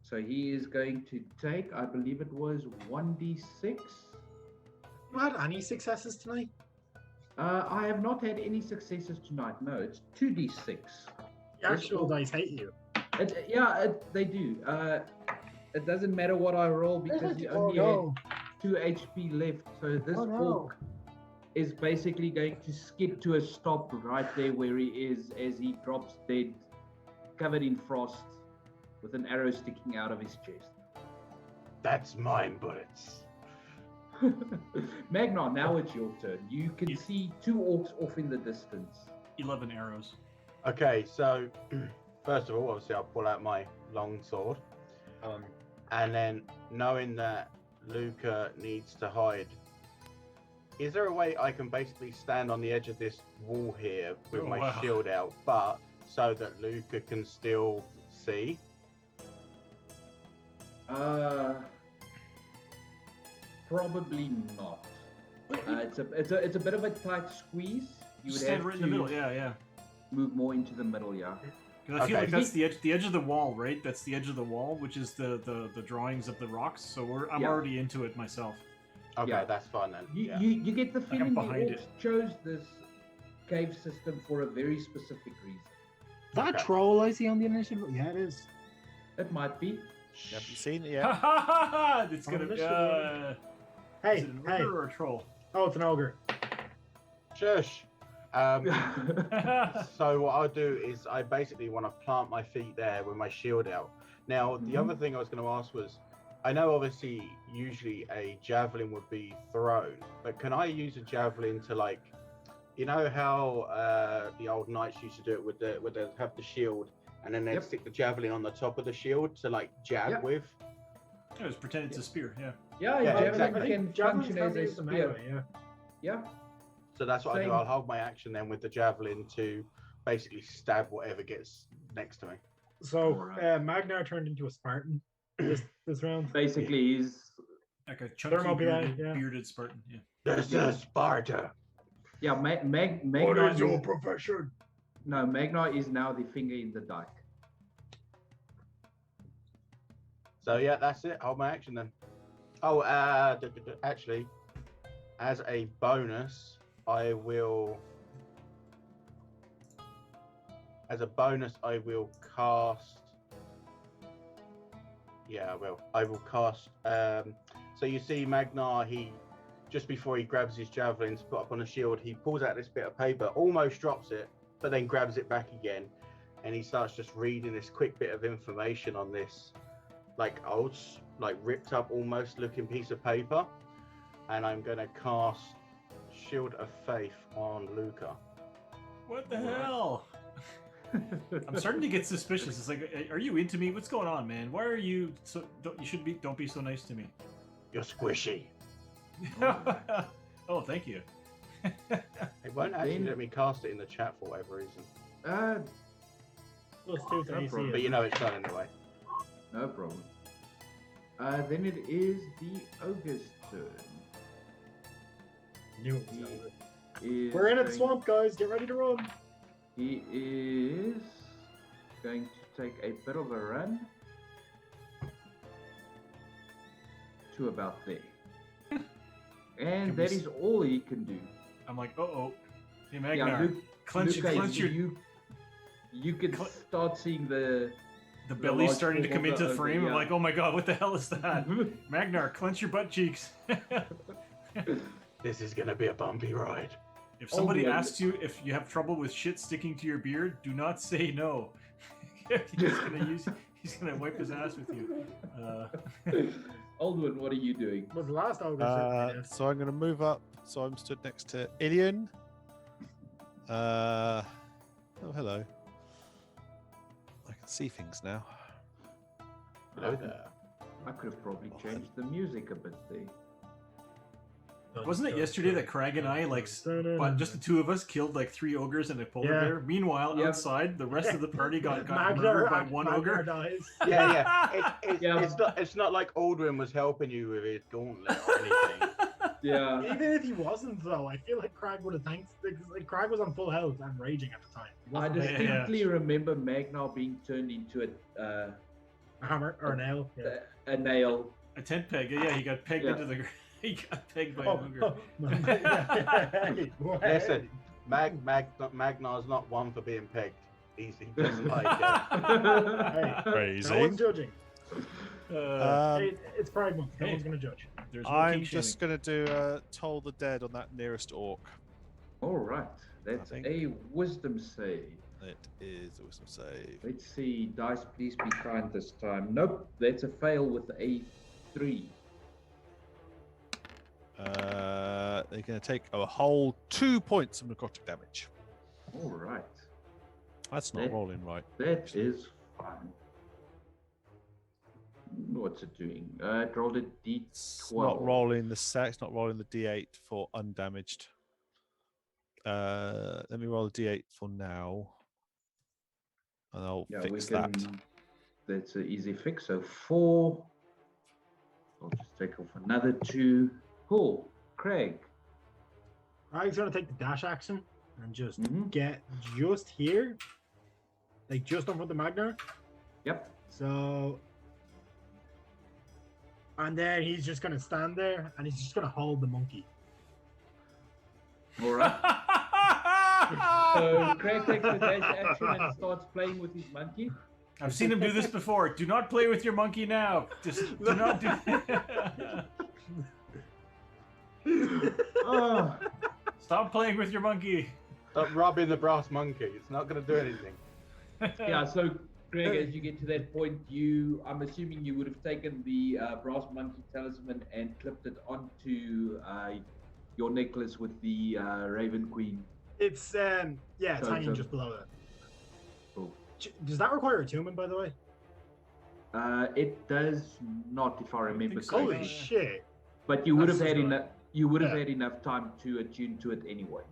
So he is going to take, I believe it was 1d6. you had any successes tonight? I have not had any successes tonight. No, it's 2d6. The actual dice hate you. They do. It doesn't matter what I roll because you only have 2 HP left. So this orc is basically going to skip to a stop right there where he is as he drops dead, covered in frost, with an arrow sticking out of his chest. That's mine bullets. Magnar, now it's your turn. You can Yeah. see 2 orcs off in the distance. 11 arrows. Okay, so first of all, obviously, I'll pull out my long sword, and then knowing that Luca needs to hide, is there a way I can basically stand on the edge of this wall here with Oh, my wow. shield out, but so that Luca can still see? Probably not. It's a bit of a tight squeeze. You would Stand have right in to the middle. Yeah. move more into the middle. Yeah. 'Cause I feel Okay. like that's the edge of the wall, right? That's the edge of the wall, which is the drawings of the rocks. So I'm Yeah. already into it myself. Okay, Yeah. that's fine then. You, Yeah. you get the I'm feeling the behind orcs chose this cave system for a very specific reason. Is that a Okay. troll I see on the initiative? Yeah, it is. It might be. Haven't you seen it Ha yet? ha ha ha! It's Oh, gonna. this Is it an ogre or a troll? Oh, it's an ogre. Shush. So what I'll do is I basically want to plant my feet there with my shield out. Now, the other thing I was going to ask was, I know obviously usually a javelin would be thrown, but can I use a javelin to, like, you know how the old knights used to do it with they have the shield and then they'd Yep. stick the javelin on the top of the shield to like jab Yep. with? Yeah, it's pretend it's a spear. Yeah. Yeah, Yeah, javelin exactly. can Javelins function can as be a used in spear. melee, yeah. Yeah. So that's what I do. Same. I'll hold my action then with the javelin to basically stab whatever gets next to me. So Alright. Magnar turned into a Spartan this round. Basically, he's Like a chunky Thermopylae, bearded Spartan. Yeah. This is Sparta. Magnar. profession? No, Magnar is now the finger in the dike. So yeah, that's it. Hold my action then. Oh, actually, as a bonus, I will. As a bonus, I will cast. Yeah, I will. I will cast. So you see, Magnar. He just before he grabs his javelin to put up on a shield, he pulls out this bit of paper, almost drops it, but then grabs it back again, and he starts just reading this quick bit of information on this, like ripped up almost looking piece of paper, and I'm gonna cast Shield of Faith on Luca. What the hell? I'm starting to get suspicious. It's like, are you into me? What's going on, man? Why are you so? Don't be so nice to me. You're squishy. Oh, thank you. It won't actually let me cast it in the chat for whatever reason. +2 to AC. But you know it's done anyway. No problem. Then it is the ogre's turn. Knew it He was over. is We're in at the going- swamp, guys. Get ready to run. He is going to take a bit of a run to about there. And Can we that is all he can do. I'm like, oh. Hey, Yeah, Magnar, clench your you can Cl- start seeing the belly large starting to form come of into the the frame. ogre, I'm yeah. like, oh my god, what the hell is that? Magnar, clench your butt cheeks. This is gonna be a bumpy ride. If somebody yeah. asks you if you have trouble with shit sticking to your beard, do not say no. He's gonna wipe his ass with you. Aldwin, what are you doing? Was the last ogre? So I'm going to move up. So I'm stood next to Ilion. Oh, hello. I can see things now. Hello there. I could have probably changed the music a bit there. Wasn't it yesterday that Crag and I, but just the two of us, killed like 3 ogres and a polar bear? Meanwhile, Yep. outside, the rest of the party got Magnar, murdered by one Magnar ogre. dies. Yeah. Yeah. It's not like Aldrin was helping you with his gauntlet or anything. Yeah. Even if he wasn't, though, I feel like Crag would have thanked. Because Crag was on full health and raging at the time. He I wasn't like distinctly remember Magnar being turned into a hammer or a nail. Yeah. a nail. A tent peg. Yeah, he got pegged Yeah. into the. He got pegged by an ogre. Listen, Magnar's not one for being pegged. He doesn't like it. Hey, Crazy. no one's judging. Um, It's Pride Month. No hey. one's going to judge. There's no I'm kink just going to do Toll the Dead on that nearest orc. All right. That's think- a wisdom save. It is a wisdom save. Let's see. Dice, please be kind this time. Nope. That's a fail with a 3. They're going to take a whole 2 points of necrotic damage. All right. That's not Yeah. rolling right. That is fine. What's it doing? It rolled a d12. It's not rolling the set. It's not rolling the d8 for undamaged. Let me roll the d8 for now, and I'll Yeah, we fix can. that. That's an easy fix. So 4. I'll just take off another 2. Cool. Craig. Crag's going to take the dash action and just Mhm. get just here. Like just in front of Magnar. Yep. So. And then he's just going to stand there and he's just going to hold the monkey. All right. So Craig takes the dash action and starts playing with his monkey. I've seen him do this before. Do not play with your monkey now. Just do not do. Oh, Stop playing with your monkey. Stop rubbing the brass monkey. It's not going to do anything. yeah. So Craig, as you get to that point, I'm assuming you would have taken the brass monkey talisman and clipped it onto your necklace with the Raven Queen. It's, it's So hanging it's a- just below that. Cool. Does that require attunement, by the way? It does not, if I remember think so, Holy correctly. yeah. shit. But you would have That's had just enough. you would have Yeah. had enough time to attune to it anyway.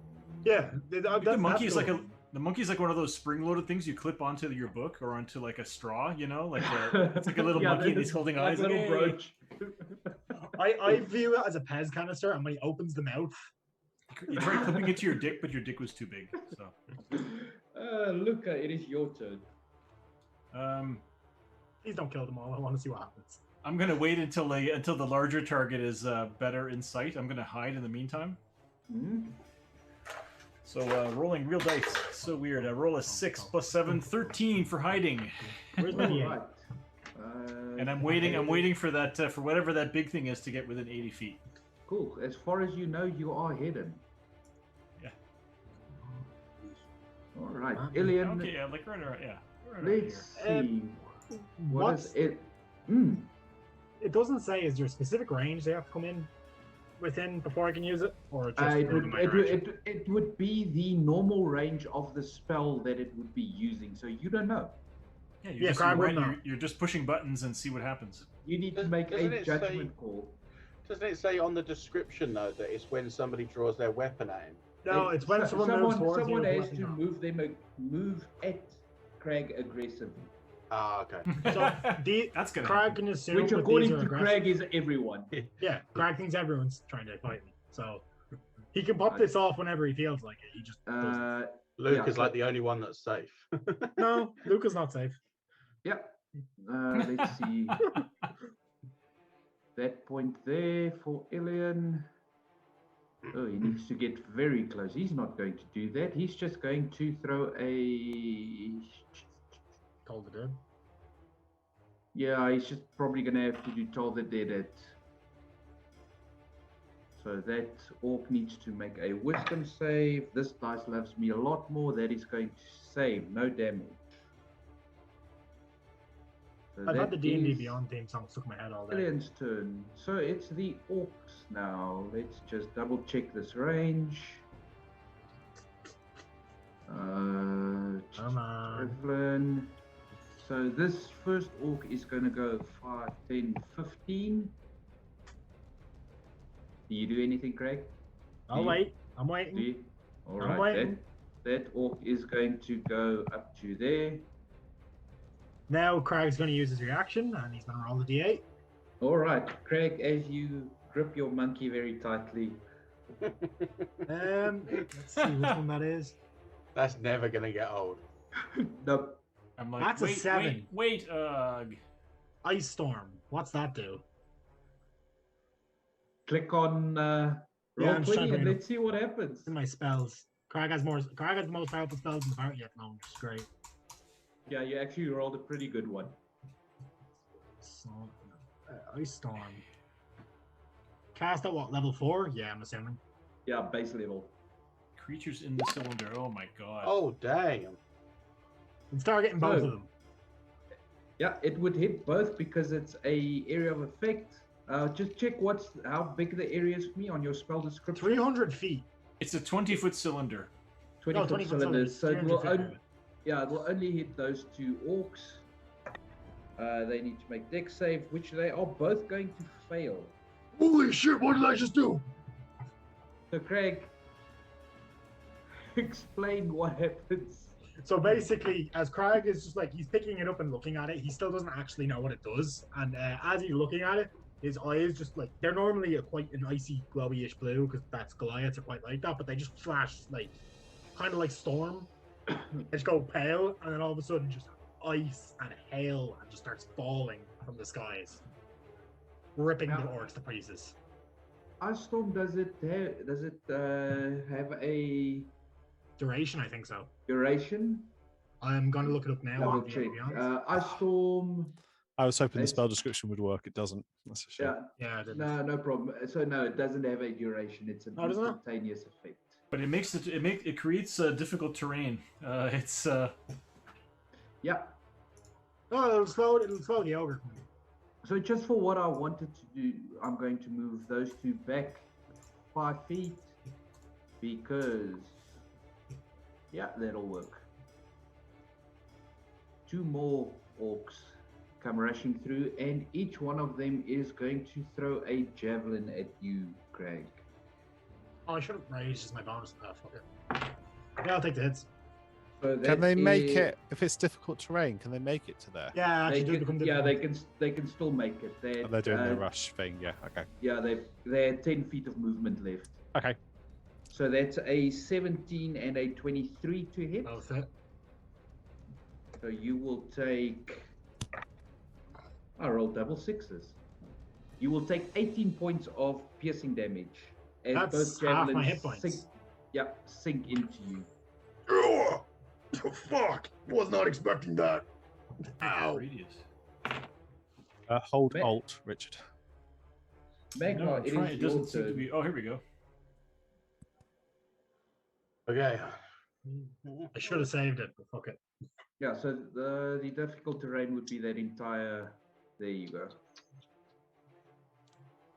Yeah, The monkey is like one of those spring-loaded things you clip onto your book or onto like a straw. You know, like it's like a little monkey and he's holding like eyes. little Hey. brooch. I view it as a Pez canister, and when he opens the mouth, You tried clipping it to your dick, but your dick was too big. So, Luca, it is your turn. please don't kill them all. I want to see what happens. I'm gonna wait until the larger target is better in sight. I'm gonna hide in the meantime. Hmm? So rolling real dice. So weird. I roll a 6 + 7, 13 for hiding. Where's my All D8? right. And I'm waiting for that for whatever that big thing is to get within 80 feet. Cool. As far as you know, you are hidden. Yeah. All right, Okay. Ilian. Okay, yeah, like right around, yeah. Right around Let's here. see. What What's is it? Hmm. it doesn't say, is there a specific range they have to come in within before I can use it, or just It move in my direction? would be the normal range of the spell that it would be using. So you don't know. Yeah, Yeah, Crab wouldn't know. you're just pushing buttons and see what happens. You need to make Doesn't a it say- judgment call. Doesn't it say on the description though that it's when somebody draws their weapon at him? No, it's when someone moves towards you. someone with a has weapon to drawn. move at Craig aggressively, Ah, okay. So That's gonna Crag happen. can assume which that according these are to aggressive. Craig is everyone. Yeah, Crag thinks everyone's trying to fight me. So he can pop this off whenever he feels like it. He just doesn't. Luke Yeah, is like but- the only one that's safe. No, Luca's not safe. Yeah. Let's see. That point there for Ilian. Oh, he needs to get very close. He's not going to do that. He's just going to throw a. Told the dead. Yeah, he's just probably going to have to do Toll the Dead at. So that orc needs to make a wisdom save. This dice loves me a lot more. That is going to save, no damage. So I've had the that D&D is Beyond theme song stuck in my head all day. Ilian's turn. So it's the orcs now. Let's just double check this range. Come on. Evelyn. So this first orc is going to go 5, 10, 15. Do you do anything, Craig? I'll wait. I'm Do waiting. you? All I'm right. waiting. That orc is going to go up to there. Now Crag's going to use his reaction, and he's going to roll the D8. All right, Craig, as you grip your monkey very tightly. Let's see which one that is. That's never gonna get old. Nope. I'm like, That's a wait, 7. wait, Ice Storm. What's that do? Click on roll I'm just trying 20 to and bring it let's see what happens. In my spells. Crag has the most powerful spells in the party at the moment, which is great. Yeah, you actually rolled a pretty good one. So, Ice Storm. Cast at what, level 4? Yeah, I'm assuming. Yeah, base level. creatures in the cylinder. Oh my god. Oh, damn. It's targeting both Oh. of them. Yeah, it would hit both because it's a area of effect. Just check how big the area is for me on your spell description. 300 feet. It's a 20-foot cylinder. 20 20 foot foot cylinders. So it will 300 feet. it will only hit those two orcs. They need to make dex save, which they are both going to fail. Holy shit, what did I just do? So Craig, explain what happens. So basically, as Craig is just like, he's picking it up and looking at it, he still doesn't actually know what it does. And as he's looking at it, his eyes just like, they're normally quite an icy, glowy-ish blue, because that's Goliaths are quite like that, but they just flash like, kind of like Storm. They just go pale, and then all of a sudden just ice and hail and just starts falling from the skies, ripping the orcs to pieces. Ice Storm, does it have a Duration, I think so. duration? I'm going to look it up now. Double to be check. honest. Ice Storm. I was hoping the It's- spell description would work. It doesn't. That's a shame. Yeah, Yeah, I didn't. no problem. So no, it doesn't have a duration. It's an Oh, doesn't it? instantaneous effect. But it creates difficult terrain. It's Yeah. Oh, it'll slow the ogre. So just for what I wanted to do, I'm going to move those two back 5 feet because, yeah, that'll work. 2 more orcs come rushing through, and each one of them is going to throw a javelin at you, Craig. Oh, I should have raised my bonus. Oh, fuck it. Yeah, I'll take the hits. So Can they that make is- it if it's difficult terrain? Can they make it to there? Yeah, They actually, do can, become yeah, difficult. they can still make it. And they're doing the rush thing. Yeah. Okay. Yeah, they have 10 feet of movement left. Okay. So that's a 17 and a 23 to hit. Both it. So you will take. I rolled double sixes. You will take 18 points of piercing damage. As That's both half my javelins hit points. sink into you. Oh, fuck! Was not expecting that. Ow. Radius. Hold Ma- Alt, Richard. Magna, No, it is it your doesn't seem to turn. be. Oh, here we go. Okay. I should have saved it, but fuck it. Yeah, so the difficult terrain would be that entire. There you go.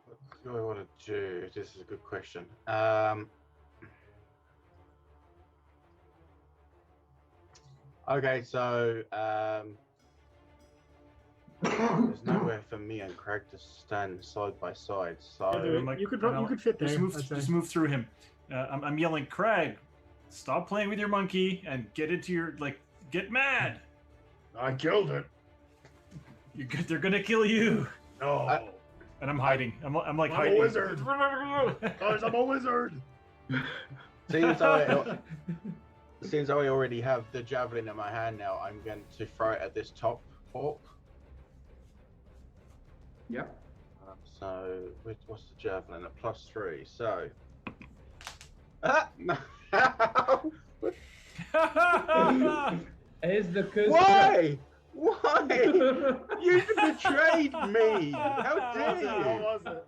What do I want to do? This is a good question. Okay, so there's nowhere for me and Craig to stand side by side. So You could fit there. Just move through him. I'm yelling, Craig, stop playing with your monkey and get into your get mad. I killed it. They're gonna kill you. No. And I'm hiding. I'm like I'm hiding. a wizard. Guys, I'm a wizard. Since I already have the javelin in my hand now, I'm going to throw it at this top orc. Yep. So, what's the javelin? A +3. So, As the curse. why? Why? You betrayed me. How dare you? was it?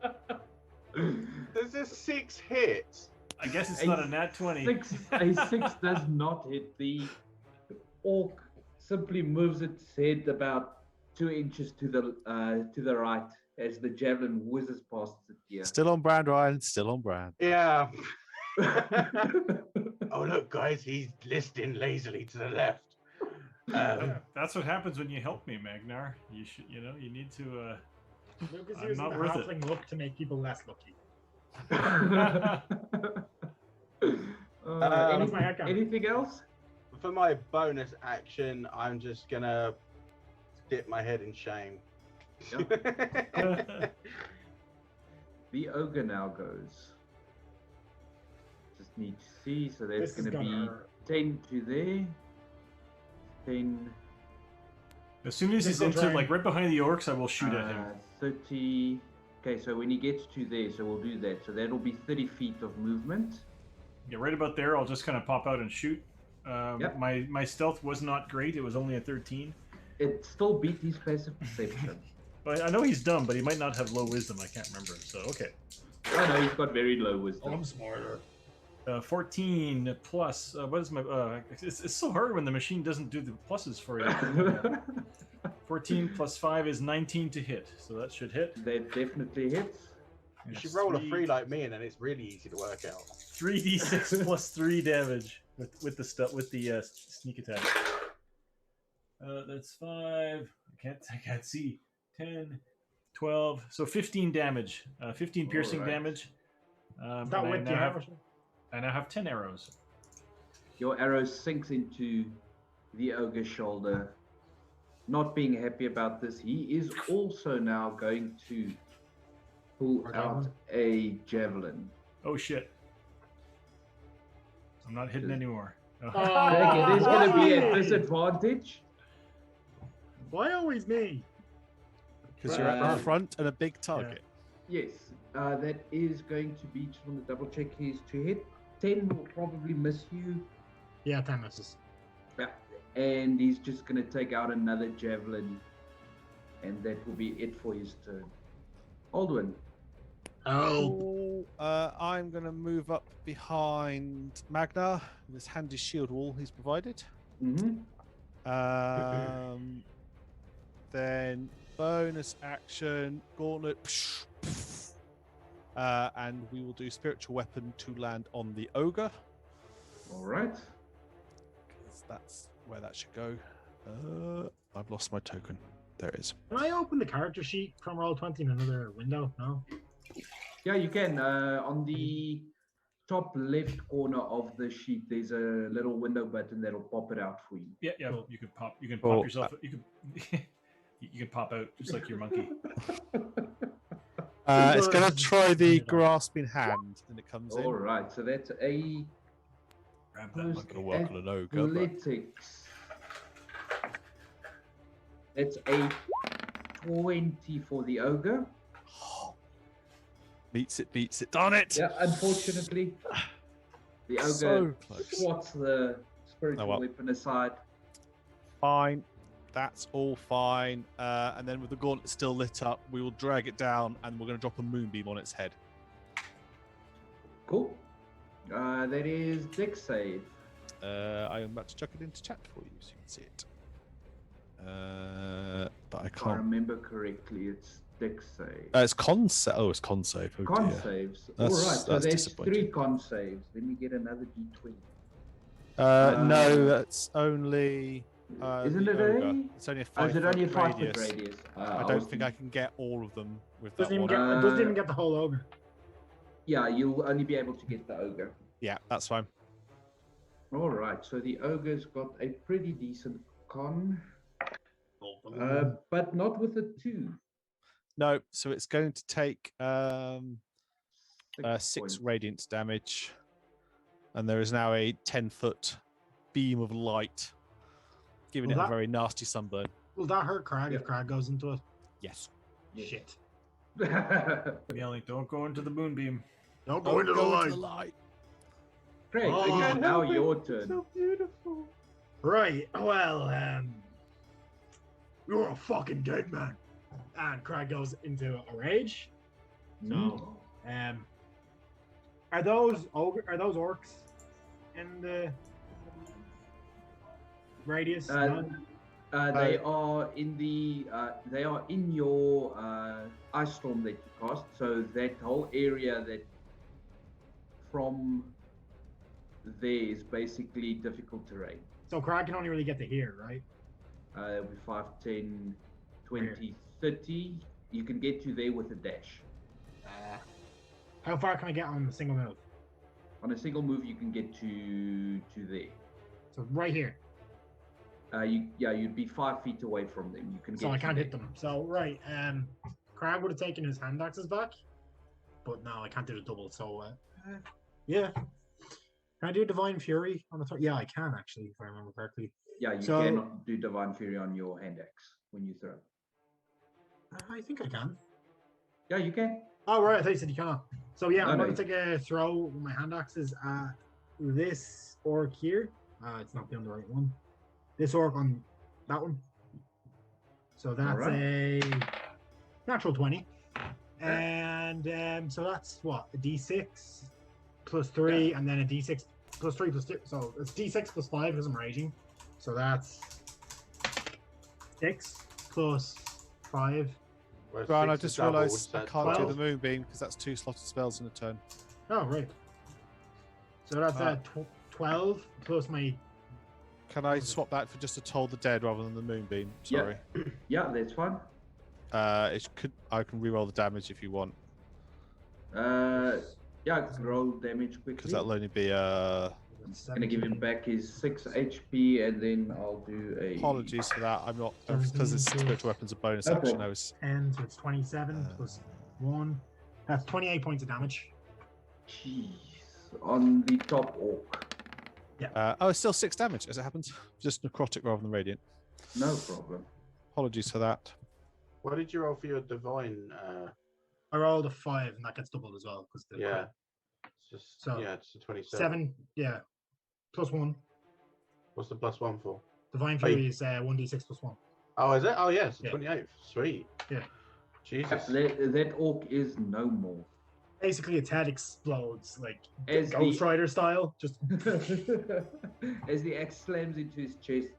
There's a 6 hits. I guess it's not a nat 20. A 6 does not hit. The orc simply moves its head about 2 inches to the right as the javelin whizzes past it here. Still on brand, Ryan. Still on brand. Yeah. Oh, look, guys, he's listing lazily to the left. That's what happens when you help me, Magnar. You should, you need to. Luke is I'm using not the worth it. halfling look to make people less lucky. Anything else? For my bonus action, I'm just gonna dip my head in shame. The ogre now goes. Just need to see. So there's This is going to be hurt. 10 to there. 10. As soon as he's into Missile right behind the orcs, I will shoot at him. 30. Okay, so when he gets to there, so we'll do that. So that'll be 30 feet of movement. Yeah, right about there. I'll just kind of pop out and shoot. Yep. My stealth was not great. It was only a 13. It still beat his passive perception. But I know he's dumb, but he might not have low wisdom. I can't remember. So okay. I know he's got very low wisdom. I'm smarter. 14 plus. What is my? It's so hard when the machine doesn't do the pluses for you. 14 plus 5 is 19 to hit, so that should hit. That definitely hits. You should roll a 3 like me, and then it's really easy to work out. 3d6 plus 3 damage with the sneak attack. That's 5. I can't see. 10, 12. So 15 damage. 15 piercing Alright. damage. Is that with the arrow? I now have 10 arrows. Your arrow sinks into the ogre's shoulder. Not being happy about this, he is also now going to pull Or out javelin? a javelin. Oh shit. I'm not hidden anymore. Okay, there's going to be a why? disadvantage. Why always me? Because you're at the front and a big target. Yes, that is going to be, just want to double check his to hit. 10 will probably miss you. Yeah, 10 misses. Yeah. And he's just going to take out another javelin. And that will be it for his turn. Aldwin. Oh. I'm going to move up behind Magna with this handy shield wall he's provided. Mm-hmm. Then bonus action, gauntlet. And we will do spiritual weapon to land on the ogre. All right. 'Cause that's where that should go. I've lost my token. There it is. Can I open the character sheet from Roll20 in another window? No. Yeah, you can. On the top left corner of the sheet, there's a little window button that'll pop it out for you. Yeah. Cool. You can pop Oh, yourself. You can you can pop out just like your monkey. It's going to Just try the turn it on. grasping hand, and it comes All in. right, so that's a Grab that monkey. Gonna work on an ogre, but athletics. That's a 20 for the ogre. beats it. Darn it! Yeah, unfortunately, the ogre So close. swats the spiritual Oh, well. weapon aside. Fine. That's all fine. And then with the gauntlet still lit up, we will drag it down and we're going to drop a moonbeam on its head. Cool. That is Dex save. I am about to chuck it into chat for you so you can see it. But I If I can't. remember correctly, it's Dex save. It's con save. Oh, it's con save. Oh, Con dear. saves. That's- All right, so that's there's disappointing. 3 con saves. Let me get another d20. No, that's only. Isn't the it ogre. a? It's only a Oh, is 5 it only a foot 5-foot radius. radius? I don't think I can get all of them with that Doesn't even one. get. It doesn't even get the whole ogre. Yeah, you'll only be able to get the ogre. Yeah, that's fine. All right, so the ogre's got a pretty decent con, but not with a 2. No, so it's going to take 6 points. radiant damage, and there is now a 10-foot beam of light, giving Well, it a that- very nasty sunburn. Will that hurt Crag Yeah. if Crag goes into it? Yes. Shit. I'm yelling, "Don't go into the moonbeam." Don't Don't go into the go light. into the light. Great, Oh. it is now your turn. So beautiful. Right. Well, you're a fucking dead man. And Crag goes into a rage. So, are those orcs in the radius? Uh, they are in the they are in your ice storm that you cast. So that whole area that from there is basically difficult terrain. So Crag can only really get to here, right? It'll be 5, 10, 20, 30. You can get to there with a dash. How far can I get on a single move? On a single move, you can get to there. So right here. You'd be 5 feet away from them. You can get. So I to can't there. hit them. So right, Crag would have taken his hand axes back, but no, I can't do the double. So yeah, can I do Divine Fury on the third? Yeah, I can actually, if I remember correctly. Yeah, you So- cannot do Divine Fury on your hand axe when you throw. I think I can. Yeah, you can. Oh right, I thought you said you cannot. So yeah, No, I'm no, going to take a throw with my hand axes at this orc here. It's not the right one. This orc on that one. So that's Alright. a natural 20. And so that's what? A d6 plus 3, and then a d6 plus 3 plus 2. So it's d6 plus 5 because I'm raging. So that's 6 plus 5. Well, Brian, I 6 is just doubled, realised so I that's can't do 12. the moonbeam because that's 2 slotted spells in a turn. Oh, right. So that's Ah. 12 plus my. Can I swap that for just a Toll the Dead rather than the moonbeam? Yeah. Sorry. Yeah, that's fine. I can reroll the damage if you want, Yeah, roll damage quickly. because that'll only be Gonna give him back his 6 HP, and then I'll do a. apologies for that. I'm not because it's spiritual weapons a bonus No action. problem. I was 10, so it's 27 plus 1. That's 28 points of damage. Jeez, on the top orc. it's still 6 damage as it happens. Just necrotic rather than radiant. No problem. Apologies for that. What did you roll for your divine? I rolled a 5, and that gets doubled as well. Because Yeah. It's just So, it's a 27. 7, yeah. Plus 1. What's the plus 1 for? Divine Oh, you- Fury is 1d6 plus 1. Oh, is it? Oh, yes, Yeah. 28. Sweet. Yeah. Jesus. That orc is no more. Basically, its head explodes, like As Ghost the- Rider style. Just As the axe slams into his chest,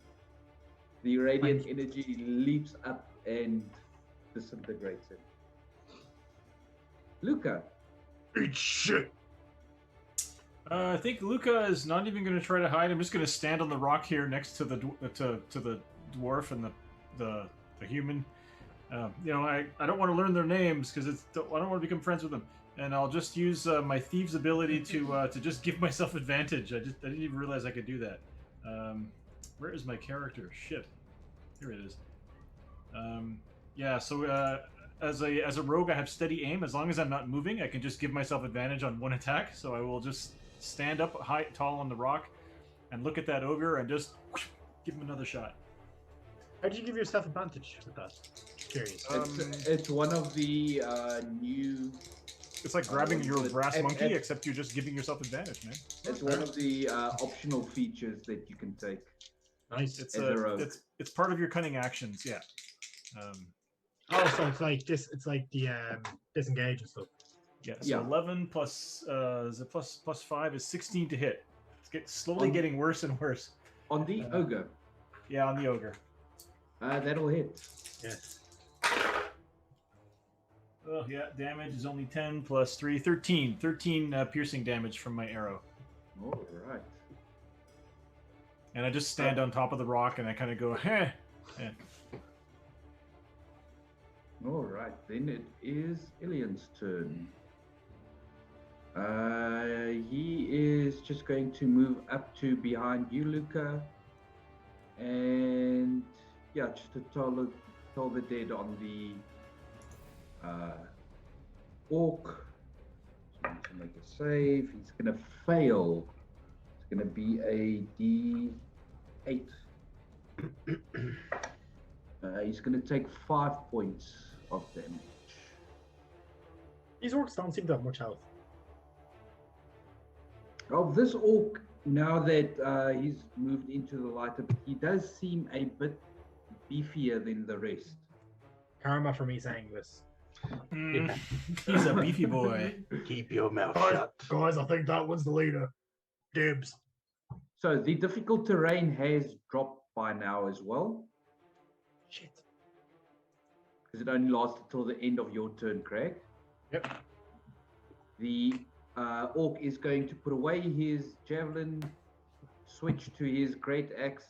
the radiant energy leaps up and disintegrates him. Luca. eat shit. I think Luca is not even going to try to hide. I'm just going to stand on the rock here next to the to the dwarf and the human. I don't want to learn their names because I don't want to become friends with them. and I'll just use my thieves' ability to just give myself advantage. I didn't even realize I could do that. Where is my character? Shit, here it is. Yeah. So as a rogue, I have steady aim. As long as I'm not moving, I can just give myself advantage on one attack. So I will just stand up tall on the rock, and look at that ogre and just give him another shot. How did you give yourself advantage with that? Curious. It's one of the new. It's like grabbing your brass monkey, except you're just giving yourself advantage, man. It's one of the optional features that you can take. Nice. It's part of your cunning actions, yeah. Oh, so it's like this. It's like the disengage and stuff. Yeah. So 11 plus plus 5 is 16 to hit. It's slowly getting worse and worse. On the ogre. Yeah, on the ogre. That'll hit. Yes. Oh yeah, damage is only 10 plus 3, 13. 13 piercing damage from my arrow. All right. And I just stand on top of the rock and I kind of go, heh. Yeah. All right, then it is Ilian's turn. He is just going to move up to behind you, Luca, and yeah, just to toll the dead on the orc. So to make a save, he's going to fail. It's going to be a D8. He's going to take 5 points of damage. These orcs don't seem to have much health. Of this orc, now that he's moved into the lighter, he does seem a bit beefier than the rest. Karma for me saying this. He's a beefy boy. Keep your mouth shut. Guys, I think that one's the leader. Dibs. So the difficult terrain has dropped by now as well. Shit. Because it only lasts until the end of your turn, Craig. Yep. The orc is going to put away his javelin, switch to his great axe,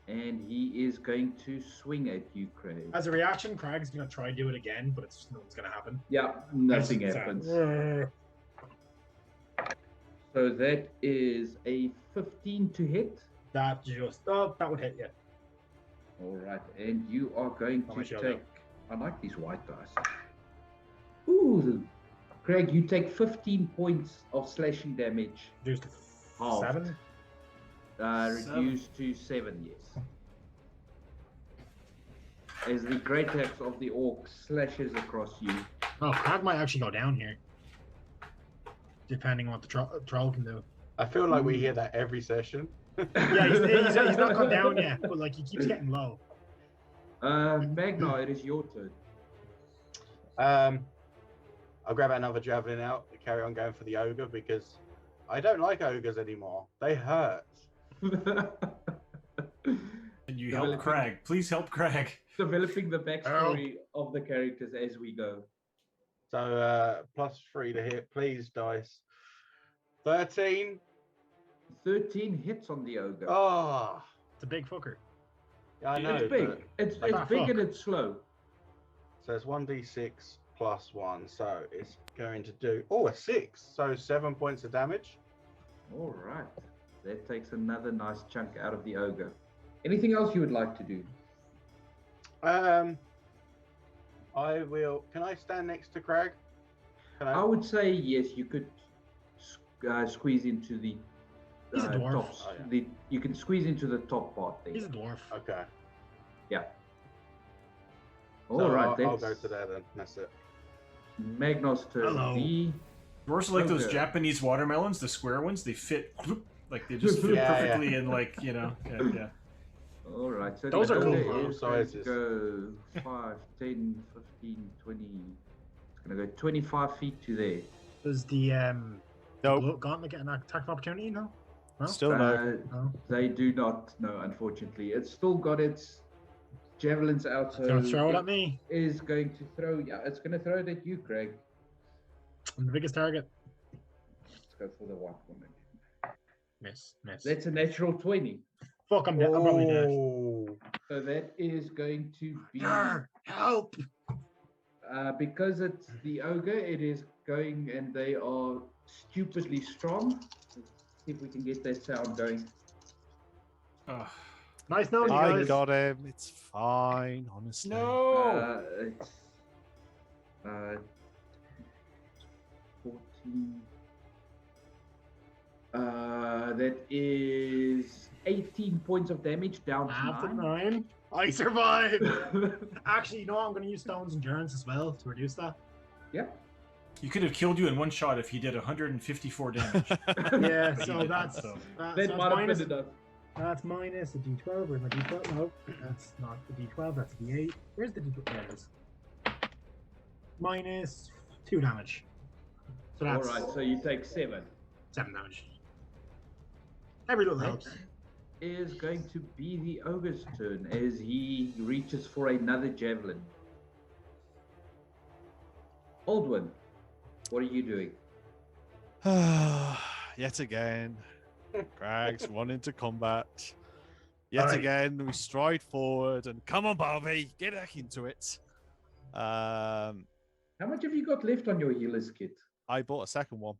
and he is going to swing at you, Craig. As a reaction, Craig's going to try and do it again, but it's nothing's going to happen. Yeah, nothing happens. So that is a 15 to hit. That would hit, yeah. All right, and you are going to show take. I like these white dice. Ooh, Craig, you take 15 points of slashing damage. Reduced to Halved. 7? Reduced to 7, yes. As the great axe of the orc slashes across you. Oh, Craig might actually go down here. Depending on what the troll can do. I feel like we hear that every session. Yeah, he's not gone down yet, but like he keeps getting low. Magna, it is your turn. I'll grab another javelin out and carry on going for the ogre because I don't like ogres anymore. They hurt. And you help Craig. Please help Craig. Developing the backstory of the characters as we go. So +3 to hit, please, dice. 13. 13 hits on the ogre. Oh, It's a big fucker. yeah, I know. It's big. but- It's Ah, big fuck. and it's slow. So it's 1d6 plus 1. So it's going to do, a 6. So 7 points of damage. All right. That takes another nice chunk out of the ogre. Anything else you would like to do? I will. Can I stand next to Craig? Can I would say yes. You could squeeze into the He's a dwarf. tops. Oh, yeah. You can squeeze into the top part there. He's a dwarf. Okay. Yeah. So All right. I'll That's go to there then. That's it. Magnos turn. Hello. They're also like those Okay. Japanese watermelons, the square ones. They fit, like they just fit Yeah, perfectly yeah. in, like, you know. Yeah. All right. So Those the are cool. ogre Cool is going to sizes. go 5, 10, 15, 20. It's going to go 25 feet to there. Does the Nope. gauntlet get an attack of opportunity? No. No. Still no. No. They do not know, unfortunately. It's still got its javelins out. So It's gonna throw it at me. is going to throw. Yeah, it's going to throw it at you, Craig. I'm the biggest target. Let's go for the white woman. Miss. That's a natural 20. Fuck, I'm dead. I'm probably dead. Oh. So that is going to be Yarr, help! because it's the ogre. It is going, and they are stupidly strong. Let's see if we can get that sound going. Ugh. Nice knowing you I guys. got him. It's fine, honestly. No. It's 14. That is 18 points of damage down to Half the 9. 9. I survived. Actually, you know what? I'm going to use Stone's Endurance as well to reduce that. Yep. He could have killed you in one shot if he did 154 damage. Yeah, But he so didn't, that's so. That might have been enough. That's minus a d12. Where's my d12? No, that's not the d12. That's a d8. Where's the d12? There it is. Minus 2 damage. So All that's right, so you take 7. 7 damage. Every little That helps. is going to be the ogre's turn as he reaches for another javelin. Aldwin, what are you doing? Yet again, Crag's run into combat. Yet Alright. again, we stride forward and come on, Barbie, get back into it. How much have you got left on your healer's kit? I bought a second one.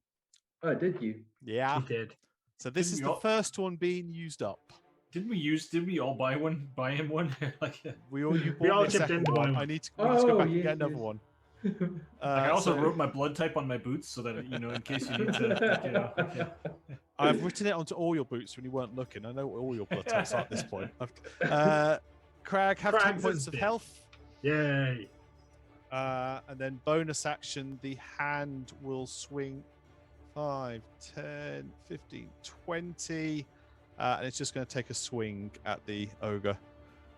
Oh, did you? Yeah. She did. So this Didn't is we the all- first one being used up. Did we all buy one? Buy him one? Like, We all you We bought all me a chipped second in to buy one. one. We need to go back and yes, get another yes. one. I also So wrote my blood type on my boots so that in case you need to, okay. I've written it onto all your boots when you weren't looking. I know what all your blood types are at this point. Crag, have 10 Crag's points is of big. health. Yay. And then bonus action, the hand will swing 5, 10, 15, 20. And it's just going to take a swing at the ogre.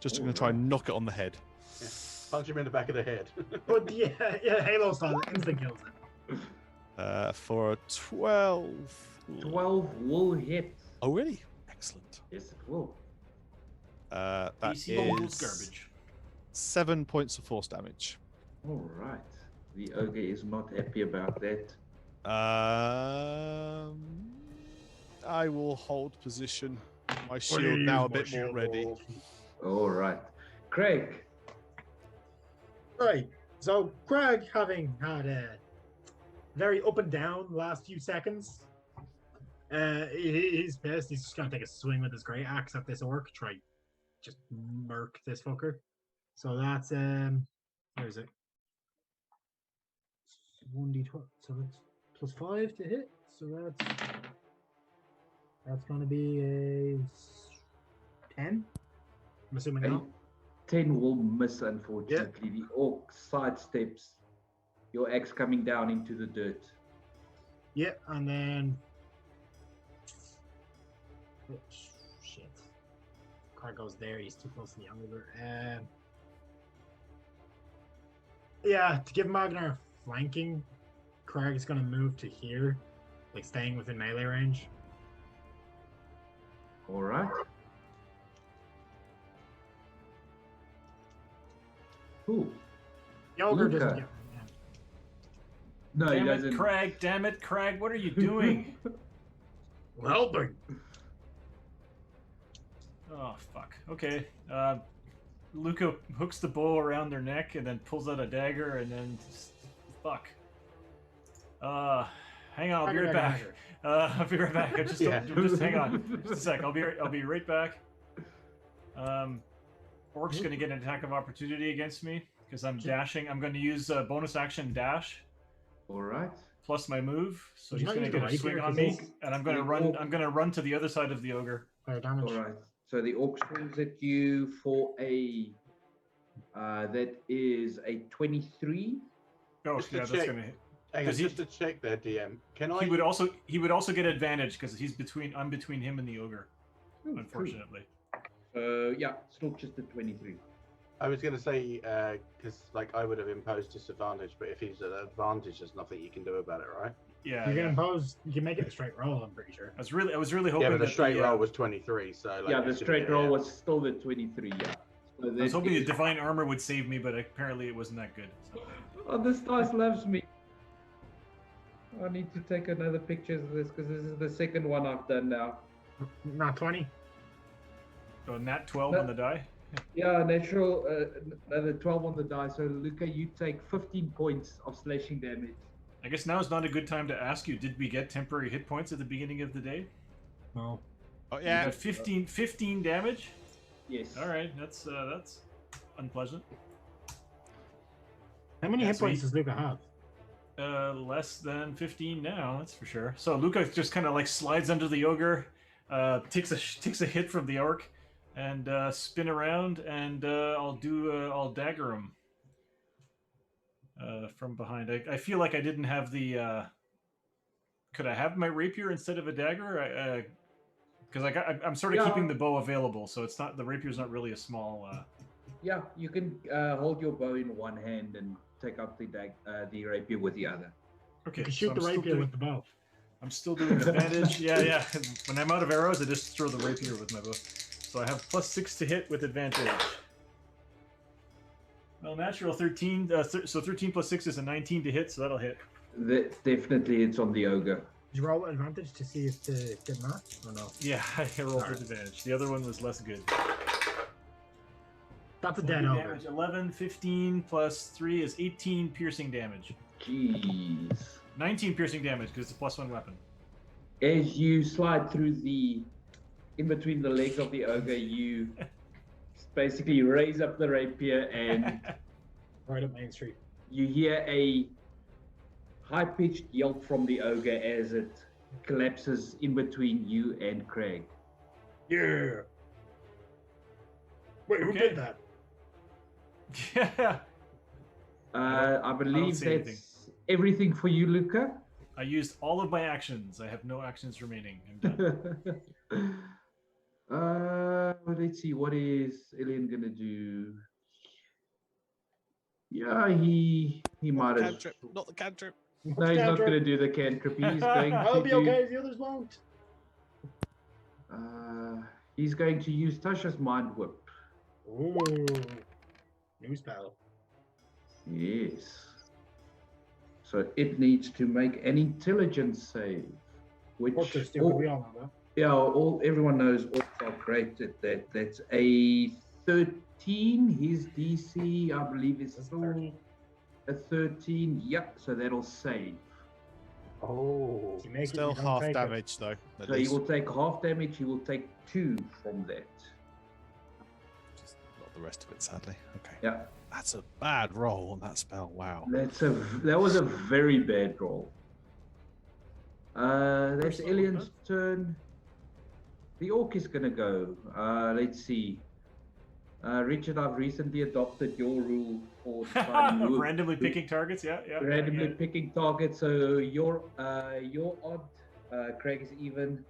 Just going to try and knock it on the head. Yeah. Punch him in the back of the head. But yeah, Halo style instant kills it. For a 12. 12 will hit. Oh, really? Excellent. Yes, it will. That DC equals is garbage. 7 points of force damage. All right. The ogre is not happy about that. I will hold position. My shield Please, now a my bit more shield ready. wall. All right. Craig. Right. So Craig, having had a very up and down last few seconds, he's pissed. He's just gonna take a swing with his great axe at this orc, try just murk this fucker. So that's where is it? 1d12. So that's +5 to hit. So that's gonna be a 10. I'm assuming A now. 10 will miss, unfortunately. The orc sidesteps your axe coming down into the dirt. Yeah, and then oh, shit. Car goes there. He's too close to the ogre. Yeah, to give Magnar flanking, Craig's gonna move to here, like staying within melee range. All right. Cool. The ogre Luca. doesn't get. No, he Damn it, doesn't. Craig! Damn it, Craig! What are you doing? Well, helping. Oh fuck. Okay. Luca hooks the bow around their neck and then pulls out a dagger and then fuck. Hang on, I'll be right back. I'll be right back. Just hang on. Just a sec. I'll be right back. Orc's gonna get an attack of opportunity against me because I'm dashing. I'm gonna use bonus action dash All right. plus my move, so Would he's you not gonna use get the a rapier swing on for me, this? and I'm gonna The run. orc- I'm gonna run to the other side of the ogre. Fire damage. All right. So the orc swings at you for a. That is a 23. Oh Just to yeah, that's check. gonna hit. Hang on, Does he- just to check there, DM. Can I? He would also get advantage because I'm between him and the ogre, Ooh, cool. unfortunately. Yeah, still just a 23. I was going to say because I would have imposed disadvantage, but if he's at advantage, there's nothing you can do about it, right? Yeah, You can yeah. impose. You can make it a straight roll. I'm pretty sure. I was really hoping Yeah, but the that straight roll was 23, so like, Yeah, it's the gonna straight be a roll hit. was still the 23. Yeah. So I was that hoping the is- divine armor would save me, but apparently it wasn't that good. So. Oh, this dice loves me. I need to take another picture of this because this is the second one I've done now. Not 20. So nat 12 No. on the die. Yeah, natural, another 12 on the die. So, Luca, you take 15 points of slashing damage. I guess now is not a good time to ask you, did we get temporary hit points at the beginning of the day? No. Oh You yeah. got 15 damage? Yes. All right, that's unpleasant. How many Yeah, hit so points does Luca have? Less than 15 now, that's for sure. So Luca just kind of like slides under the ogre, takes a hit from the orc, and spin around, and I'll dagger him from behind. I feel like I didn't have the. Could I have my rapier instead of a dagger? Because I'm sort of keeping the bow available, so it's not the rapier's not really a small. Yeah, you can hold your bow in one hand and take out the rapier with the other. Okay, You can shoot the rapier with the bow. I'm still doing advantage. Yeah. When I'm out of arrows, I just throw the rapier with my bow. So I have +6 to hit with advantage. Well, natural 13. So 13 + 6 is a 19 to hit, so that'll hit. Definitely, it's on the ogre. Did you roll with advantage to see if to get matched or no? Yeah, I rolled with advantage. The other one was less good. That's a dead ogre. Damage 11, 15 + 3 is 18 piercing damage. Jeez. 19 piercing damage because it's a +1 weapon. As you slide through in between the legs of the ogre, you basically raise up the rapier and Right up Main Street. you hear a high-pitched yelp from the ogre as it collapses in between you and Craig. Yeah. Wait, who Okay. did that? Yeah. I believe see that's anything. everything for you, Luca. I used all of my actions. I have no actions remaining. I'm done. Let's see, what is Alien gonna do? Yeah, he might as Cantrip, not the cantrip. no, he's not gonna do the cantrip. He's going I'll to be do, okay if the others won't. he's going to use Tasha's Mind Whip. Ooh. New spell. Yes. So it needs to make an intelligence save, which Orcs are stupid, we all know that. yeah, everyone knows orcs are great at that. That's a 13. His DC, I believe, is That's still 13. a 13. Yep. So that'll save. Oh. If you make it, Still you don't half take it. damage though. At So he least. will take half damage. He will take 2 from that. Just not the rest of it, sadly. Okay. Yeah. That's a bad roll on that spell. Wow. That was a very bad roll. That's First Alien's turn. The orc is gonna go. Let's see. Richard, I've recently adopted your rule for trying Randomly picking targets. Yeah. randomly picking targets. So your odd, Craig is even.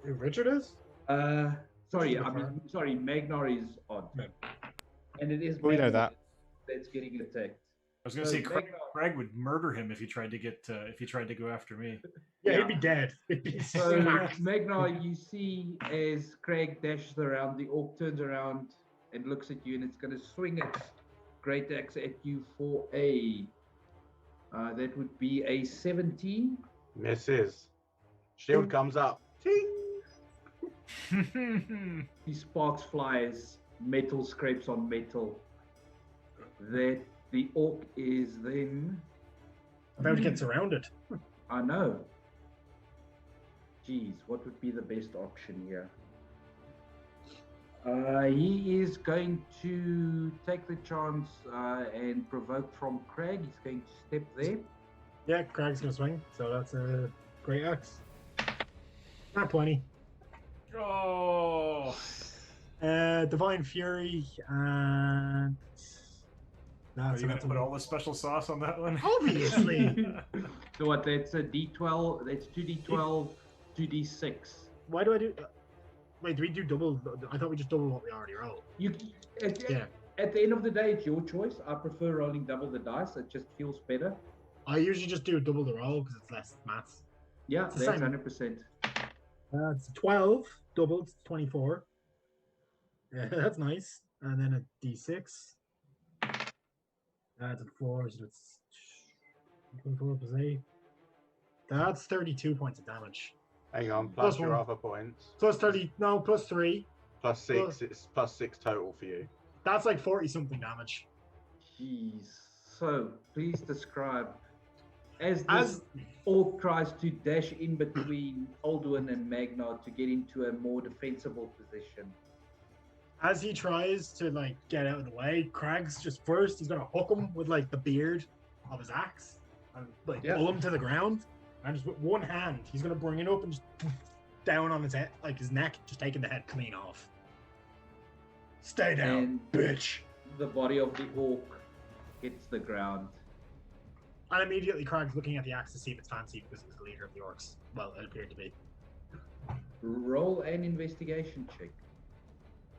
Richard is? Sorry, Prefer. Magnar is odd, No. and it is. We know Magnar that. That's getting attacked. I was gonna So say Craig, Magnar- Craig would murder him if he tried to go after me. Yeah, Yeah. he'd be dead. He'd be So smacked. Magnar, you see as Craig dashes around, the orc turns around and looks at you, and it's going to swing its great axe at you for a. That would be a 17. Misses. Shield comes up. Ting. The sparks flies, metal scrapes on metal. That the orc is then. About to get surrounded. I know. Geez, what would be the best option here? He is going to take the chance and provoke from Craig. He's going to step there. Yeah, Craig's gonna swing, so that's a great axe. Not 20. Oh. Divine Fury and Are that's you gonna put all the special sauce on that one? Obviously. So what? That's a D12. That's 2D12, 2D6. Why do I do? Wait, do we do double? I thought we just double what we already rolled. At the end of the day, it's your choice. I prefer rolling double the dice. It just feels better. I usually just do double the roll because it's less maths. Yeah, It's the that's same. 100%. It's 12 doubled, 24. Yeah, that's nice. And then a D6. That's a 4, so it's 24 plus 8. That's 32 points of damage. Hang on, Plus plus your one. other points. Plus 30, no, plus 3. Plus 6, Plus- it's plus 6 total for you. That's like 40 something damage. Jeez. So please describe as this orc tries to dash in between Aldwin and Magnar to get into a more defensible position. As he tries to like get out of the way, Crag's just first he's gonna hook him with like the beard of his axe and like pull him to the ground, and just with one hand he's gonna bring it up and just down on his head, like his neck, just taking the head clean off. Stay down, And bitch. the body of the orc hits the ground. And immediately Crag's looking at the axe to see if it's fancy because it's the leader of the orcs. Well, it appeared to be. Roll an investigation check.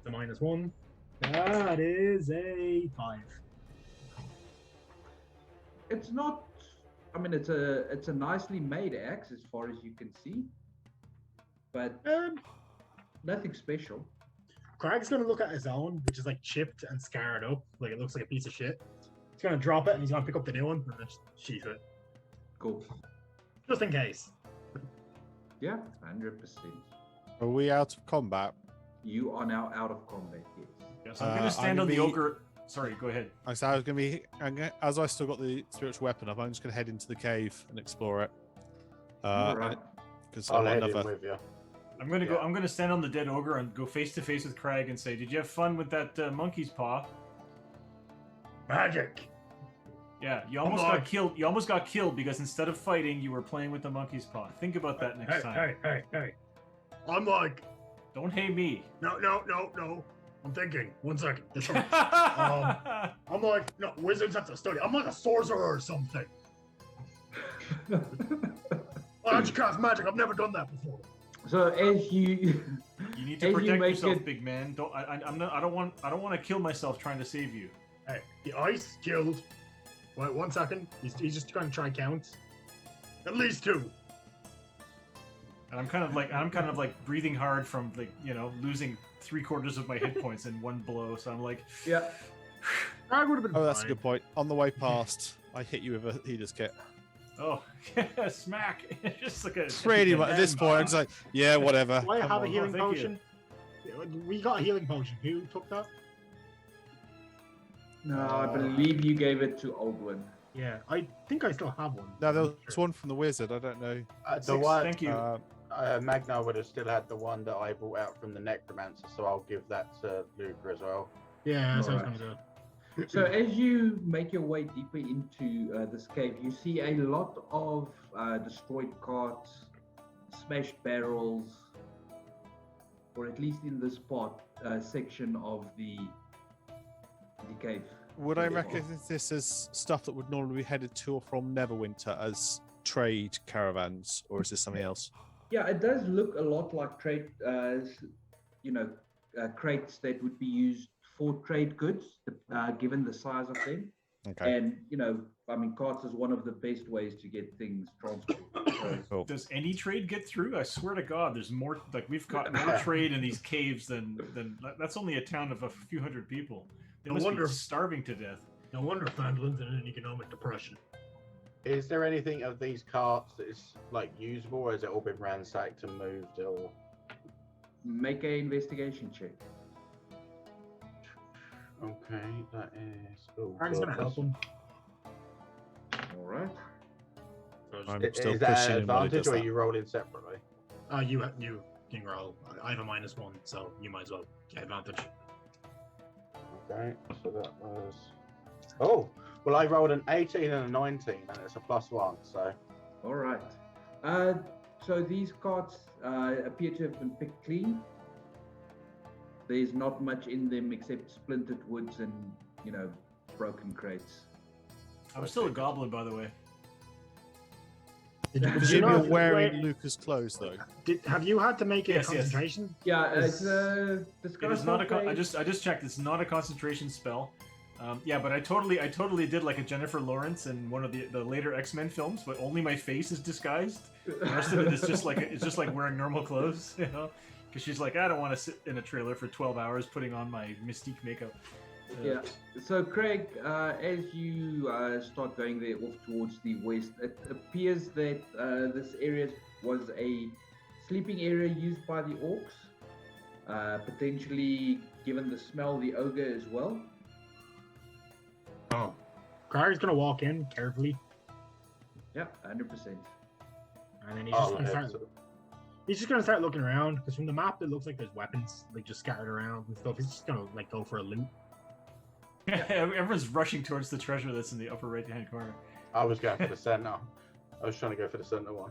The -1. That is a 5. It's not. I mean, it's a nicely made axe as far as you can see, but nothing special. Crag's gonna look at his own, which is like chipped and scarred up, like it looks like a piece of shit. He's gonna drop it and he's gonna pick up the new one and then just sheath it, Cool. just in case. Yeah, 100%. Are we out of combat? You are now out of combat. Yes. Yes, I'm gonna stand on the ogre. Sorry, go ahead. I was going to be, as I still got the spiritual weapon up, I'm just going to head into the cave and explore it. All right. Because I'll head in with you. I'm gonna go. I'm gonna stand on the dead ogre and go face to face with Crag and say, "Did you have fun with that monkey's paw?" Magic. Yeah, you almost got killed. You almost got killed because instead of fighting, you were playing with the monkey's paw. Think about that next time. Hey. I'm like, Don't hate me. no. I'm thinking. 1 second. This one. I'm like, no, wizards have to study. I'm like a sorcerer or something. Why don't you cast magic? I've never done that before. So as you You need to protect yourself, big man. Don't. I'm not. I don't want to kill myself trying to save you. Hey, the ice killed. Wait, 1 second. He's just going to try and count. At least 2. And I'm kind of like breathing hard from losing 3/4 of my hit points in one blow. So I'm like, yeah. I would have been. Oh, that's a fine. good point. On the way past, I hit you with a healer's kit. oh, smack! Just like a. Pretty much at this point, it's like, yeah, whatever. Do I have a healing thank potion? We got a healing potion. Who took that? No, I believe you gave it to Aldwin. Yeah, I think I still have one. No, there was one from the wizard. I don't know. The one, Thank you. Magnar would have still had the one that I brought out from the necromancer, so I'll give that to Luca as well. Yeah, that's what I was Alright. gonna do. So as you make your way deeper into this cave, you see a lot of destroyed carts, smashed barrels, or at least in this part section of the cave. Would I recognize this as stuff that would normally be headed to or from Neverwinter as trade caravans, or is this something else? Yeah, it does look a lot like trade, crates that would be used for trade goods, given the size of them. Okay. And, carts is one of the best ways to get things transported. So, Cool. Does any trade get through? I swear to God, there's more. Like we've got more trade in these caves than that's only a town of a few hundred people. They No must wonder- be starving to death. No wonder Fandlin's in an economic depression. Is there anything of these carts that is like usable, or has it all been ransacked and moved? Or make an investigation check. okay, that is. Oh, Frank's gonna help him. All right. I'm Is still that pushing an him while he advantage, does or are that. you rolling separately? You can roll. I have a -1, so you might as well get advantage. Okay, so that was. Oh, well, I rolled an 18 and a 19, and it's a +1. So All right. So these carts appear to have been picked clean. There's not much in them except splintered woods and, broken crates. I'm still a goblin, by the way. Did you Presume know you're if you wearing Luca's clothes though. have you had to make a Yes, yes. concentration? Yeah, it's It is not a. I I just checked. It's not a concentration spell. Yeah, but I totally did like a Jennifer Lawrence in one of the later X-Men films, but only my face is disguised. The rest of it is just like wearing normal clothes, because she's like, I don't want to sit in a trailer for 12 hours putting on my Mystique makeup. Yeah. So, Craig, as you start going there off towards the west, it appears that this area was a sleeping area used by the orcs, potentially, given the smell, the ogre as well. Oh. Crag's gonna walk in carefully, Yeah, 100%. and then I'll head he's just gonna start looking around because from the map it looks like there's weapons like just scattered around and stuff. He's just gonna like go for a loot. Everyone's rushing towards the treasure that's in the upper right-hand corner. I was going for the center. I was trying to go for the center one.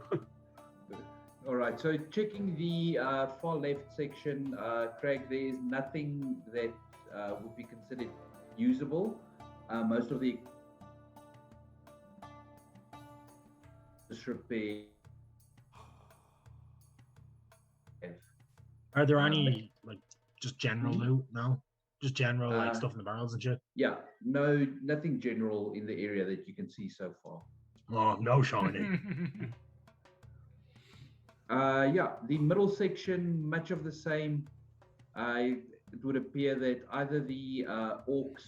All right, so checking the far left section, Craig, there is nothing that would be considered usable. Most of the disrepair. Are there any like just general loot? No, just general like Uh, stuff in the barrels and shit. Yeah, no, nothing general in the area that you can see so far. Oh, no shiny. Yeah, the middle section, much of the same. It would appear that either the orcs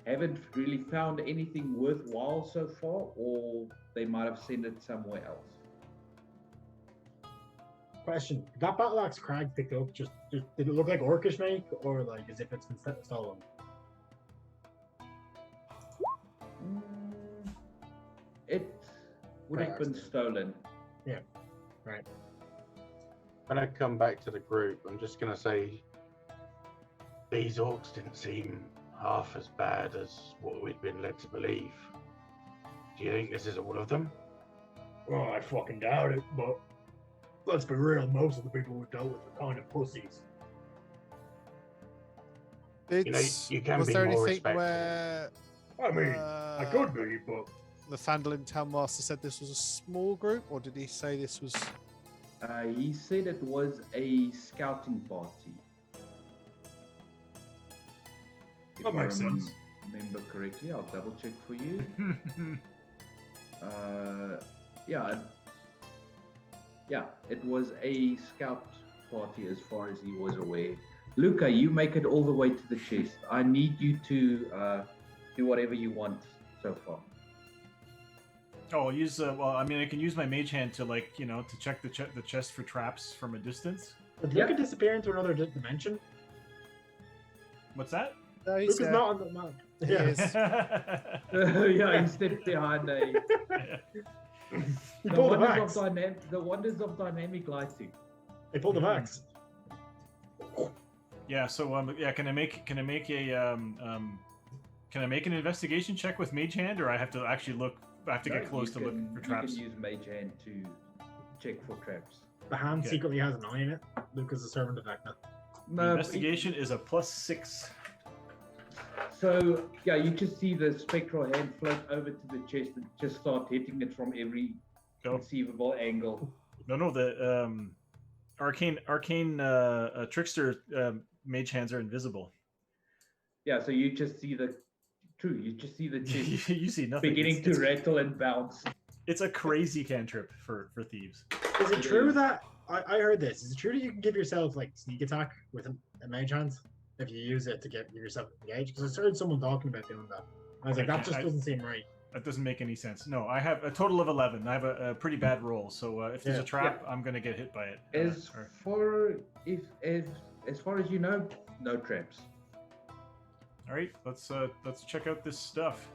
haven't really found anything worthwhile so far, or they might have sent it somewhere else. Question: that battle axe Crag picked up, just did it look like orcish make, or like as if it's been stolen? It would have been stolen. Yeah, right. When I come back to the group, I'm just going to say these orcs didn't seem half as bad as what we'd been led to believe. Do you think this is all of them? Well, I fucking doubt it, but let's be real, most of the people we dealt with are kind of pussies. You can was be there more anything respectful. where I mean, I could be, but the Fandolin Townmaster said this was a small group, or did he say this was? He said it was a scouting party. If that makes I sense. remember correctly, I'll double check for you. Yeah, it was a scout party as far as he was aware. Luca, you make it all the way to the chest. I need you to do whatever you want so far. Oh, I'll use. Well, I mean, I can use my mage hand to to check the chest for traps from a distance. did Yeah. Luca disappear into another dimension? What's that? No, Luca's not on the map. He is. Yeah, he stepped behind He the pulled the wonders max. of the wonders of dynamic lighting. They pulled the max. Yeah. So can I make an investigation check with mage hand, or I have to actually look? I have to get close to look for traps. You can use mage hand to check for traps. The hand Okay. secretly has an eye in it. Luca's a servant of Vecna. No, Investigation is a +6. So yeah, you just see the spectral hand float over to the chest and just start hitting it from every Go. conceivable angle. No, the arcane trickster mage hands are invisible. Yeah, so you just see the chest You see nothing. beginning to rattle and bounce. It's a crazy cantrip for thieves. Is it It true is. that I heard this? Is it true that you can give yourself like sneak attack with a mage hand if you use it to get yourself engaged? Because I heard someone talking about doing that. I was like, that just doesn't seem right. That doesn't make any sense. No, I have a total of 11. I have a pretty bad roll, so if there's Yeah. a trap, I'm gonna get hit by it. As far as you know, no traps. All right, let's check out this stuff.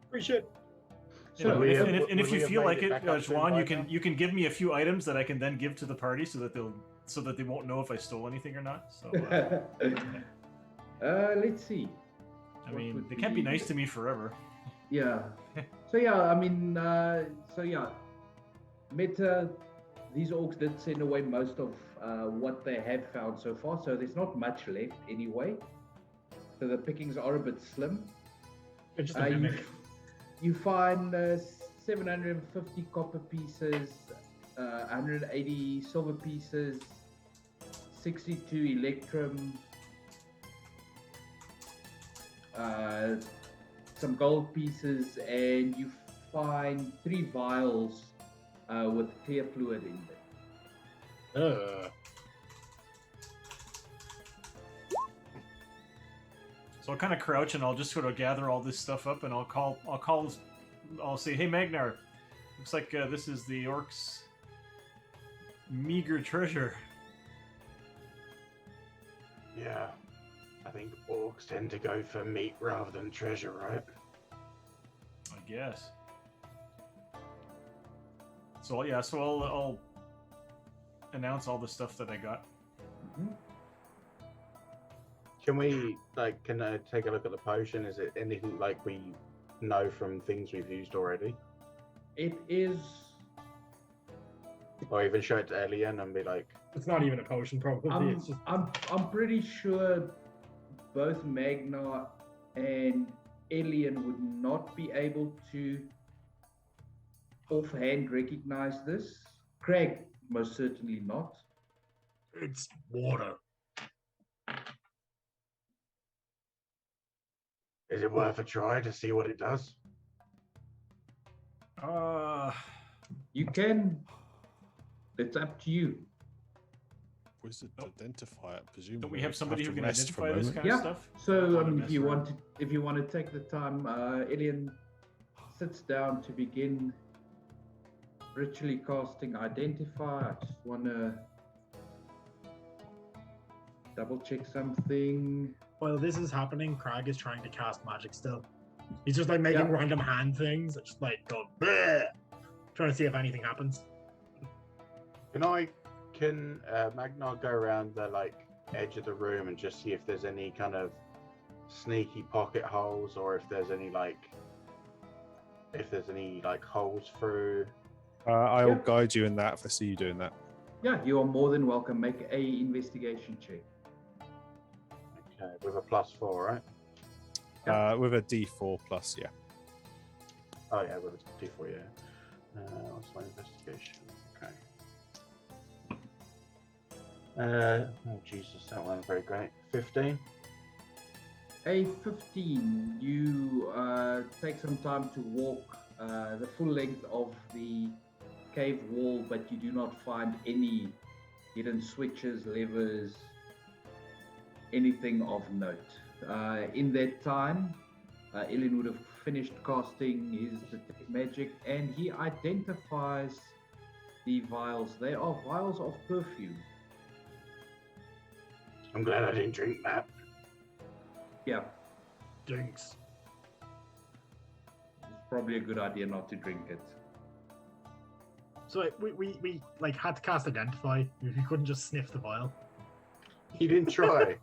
Appreciate. You know, Would we if- have- and if, and if would we you have feel made like it it, back up to Juan, by you now? can give me a few items that I can then give to the party so that they won't know if I stole anything or not. So Let's see. I What mean, would they can't be be- nice to me forever. Yeah. So yeah, I mean, Meta, these orcs did send away most of what they have found so far, so there's not much left anyway. So the pickings are a bit slim. It's just Uh, a you, mimic. you find 750 copper pieces, 180 silver pieces, 62 electrum, some gold pieces, and you find 3 vials with clear fluid in them. So I'll kind of crouch and I'll just sort of gather all this stuff up and I'll say, hey Magnar, looks like this is the orcs' meager treasure. Yeah. I think orcs tend to go for meat rather than treasure, right? I guess. So yeah, so I'll announce all the stuff that I got. Mhm. Can we, like, can I take a look at the potion? Is it anything like we know from things we've used already? It is. Or even show it to Elian and be like, It's not even a potion, probably. It's just I'm pretty sure both Magna and Elian would not be able to offhand recognize this. Craig, most certainly not. it's water. is it worth a try to see what it does? You can. It's up to you. Wizard Nope. identifier, presumably. Don't we have somebody who to can rest for a identify this moment. kind of Yeah. stuff? So Wanna if mess you around? want to take the time, Elian sits down to begin ritually casting identify. I just want to double check something. While this is happening, Crag is trying to cast magic still. He's just like making Yeah. random hand things, just like go bleh, trying to see if anything happens. Can Magnar go around the like edge of the room and just see if there's any kind of sneaky pocket holes, or if there's any holes through? I'll Yeah. guide you in that if I see you doing that. Yeah, you are more than welcome. Make a investigation check. Okay, with a +4, right? With a D4 plus, yeah. Oh yeah, with a D4, yeah. What's my investigation? Okay. Oh Jesus, that wasn't very great. 15. A 15, you take some time to walk the full length of the cave wall, but you do not find any hidden switches, levers, anything of note. In that time, Elin would have finished casting his detect magic, and he identifies the vials. They are vials of perfume. I'm glad I didn't drink that. Yeah, Dinks. it's probably a good idea not to drink it. So we like had to cast identify. You couldn't just sniff the vial. You didn't try.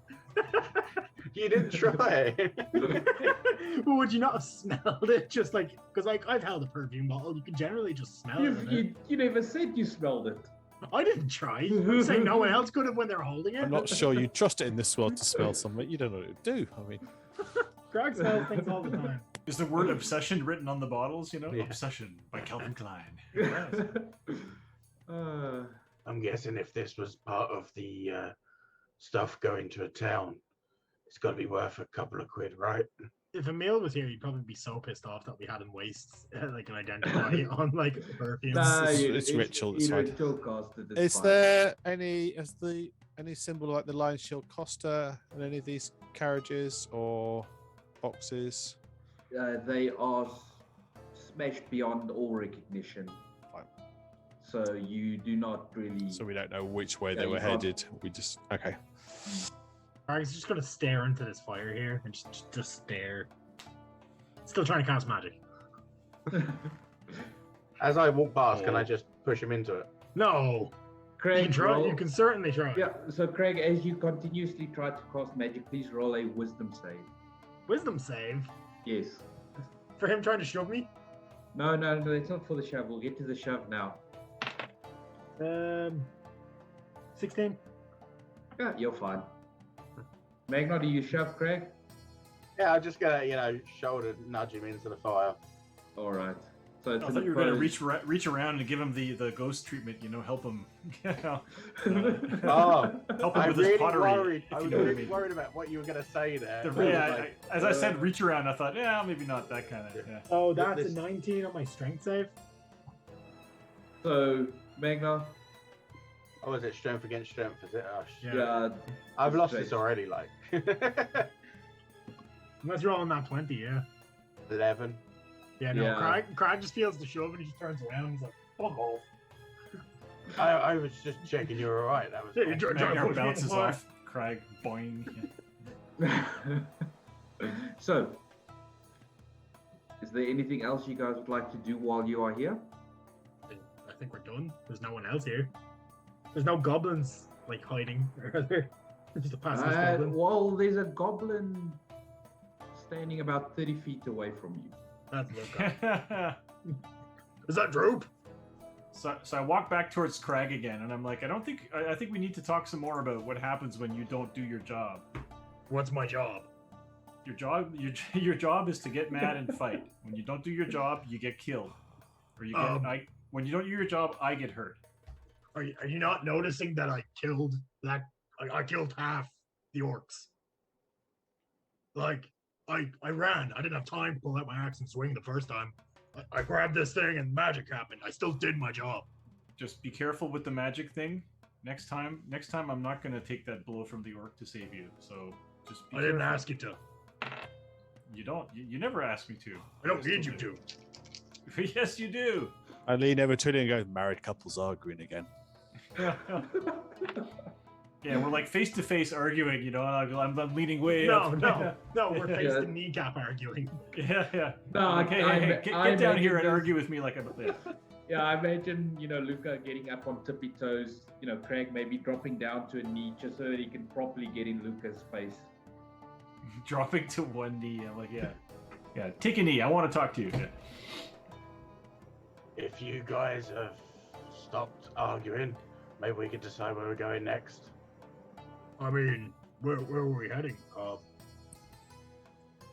You didn't try. Well, would you not have smelled it? Just like because like I've held a perfume bottle, you can generally just smell it. You never said you smelled it. I didn't try. I'm saying no one else could have when they're holding it. I'm not sure you trust it in this world to smell something. You don't know what it do. I mean, Greg smells things all the time. Is the word obsession written on the bottles? You know, Yeah. obsession by Calvin Klein. I'm guessing if this was part of the stuff going to a town, it's got to be worth a couple of quid, right? If Emil was here, he'd probably be so pissed off that we had him waste like an identify on like perfumes. Nah, It's ritual, it's fine. ritual casted, it's is fine. there any symbol like the Lion Shield Costa in any of these carriages or boxes? They are smashed beyond all recognition. Fine. So you do not really. So we don't know which way Yeah, they you were can't- headed. We just okay. Greg's just gonna stare into this fire here and just stare. Still trying to cast magic. As I walk past, can I just push him into it? No, you Craig, can try. roll- You can certainly try. Yeah. So Craig, as you continuously try to cast magic, please roll a wisdom save. Wisdom save Yes. for him trying to shove me. No, it's not for the shove. We'll get to the shove now. 16. Yeah, you're fine. Magna, do you shove Craig? Yeah, I'm just gonna, shoulder nudge him into the fire. All right. So it's I an thought you were going to opposed- reach around and give him the ghost treatment. You know, help him. Oh, Help him I'm with his really pottery. worried. if I you was know what I really mean. worried about what you were gonna say there. The- I was yeah, like, as I said, reach around. I thought, yeah, maybe not that kind of. Yeah. Oh, that's This- a 19 on my strength save. So Magna, oh, is it strength against strength? Is it? Oh, shit. Yeah. I've lost strength. this already. Like Unless you're rolling that 20, yeah. 11. Yeah, no. Yeah. Craig just feels the shove and he just turns around and he's like, fuck off. I was just checking you were alright. That was. Yeah, you're trying to Magnar push me in the bounces fire. off. Craig, boing. So, is there anything else you guys would like to do while you are here? I think we're done. There's no one else here. There's no goblins like hiding. Just a passless goblin. Well, there's a goblin standing about 30 feet away from you. That's Luca. Is that Droop? So I walk back towards Crag again, and I'm like, I think we need to talk some more about what happens when you don't do your job. What's my job? Your job is to get mad and fight. When you don't do your job, you get killed, or you get when you don't do your job, I get hurt. Are you not noticing that I killed I killed half the orcs? Like I ran. I didn't have time to pull out my axe and swing the first time. I grabbed this thing and magic happened. I still did my job. Just be careful with the magic thing. Next time I'm not going to take that blow from the orc to save you. So just be I didn't ask you to. You don't. You never ask me to. I don't need you to. Yes, you do. I lean over to him and go, married couples arguing again. Yeah, we're like face to face arguing, you know. I'm leaning way No, up. no, we're face to kneecap arguing. Yeah. No, Hey, get down here and argue with me like I'm there. Yeah, I imagine, Luca getting up on tippy toes, Craig maybe dropping down to a knee just so that he can properly get in Luca's face. Dropping to one knee. I'm like, yeah, take a knee. I want to talk to you. Yeah. If you guys have stopped arguing, maybe we can decide where we're going next. I mean, where were we heading?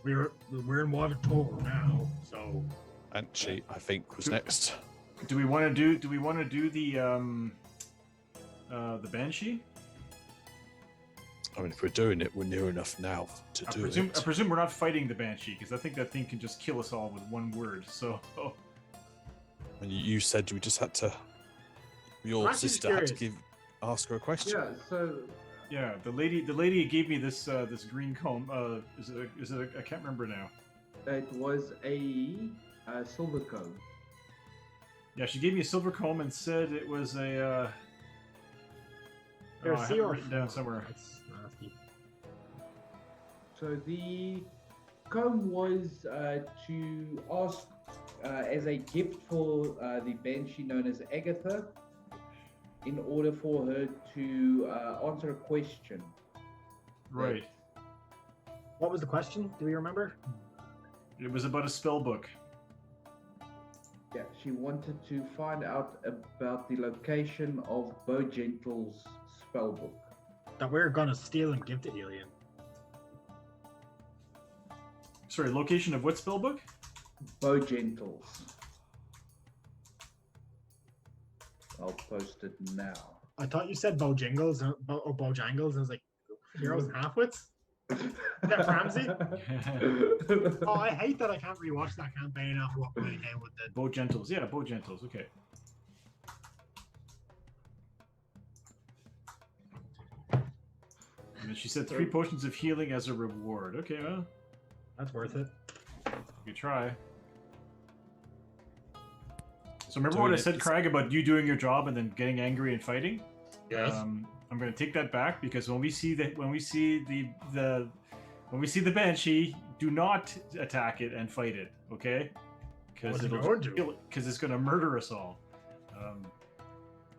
We're in Watertour now, so. Banshee, I think, was next. Do we want to do the Banshee? I mean, if we're doing it, we're near enough now to do it. I presume we're not fighting the Banshee, because I think that thing can just kill us all with one word. So. And you said we just had to. Your sister had to ask her a question. Yeah. So. Yeah, the lady gave me this green comb. Is it? I can't remember now. It was a silver comb. Yeah, she gave me a silver comb and said it was a. I have it written down somewhere. That's nasty. So the comb was to ask as a gift for the Banshee known as Agatha, in order for her to answer a question. Right. What was the question? Do we remember? It was about a spell book. Yeah, she wanted to find out about the location of Bowgentle's spell book. That we're gonna steal and give to Alien. Sorry, location of what spell book? Bowgentle's. I'll post it now. I thought you said Bojangles or Bojangles. I was like, Heroes and Halfwits? Is that Ramsey? Oh, I hate that I can't rewatch that campaign after what we came with the Bojangles. Yeah, Bojangles. Okay. And then she said 3 potions of healing as a reward. Okay, well. That's worth it. You try. So remember what I said, Craig, about you doing your job and then getting angry and fighting? Yes. I'm going to take that back, because when we see the Banshee, do not attack it and fight it, okay? Because it's going to murder us all.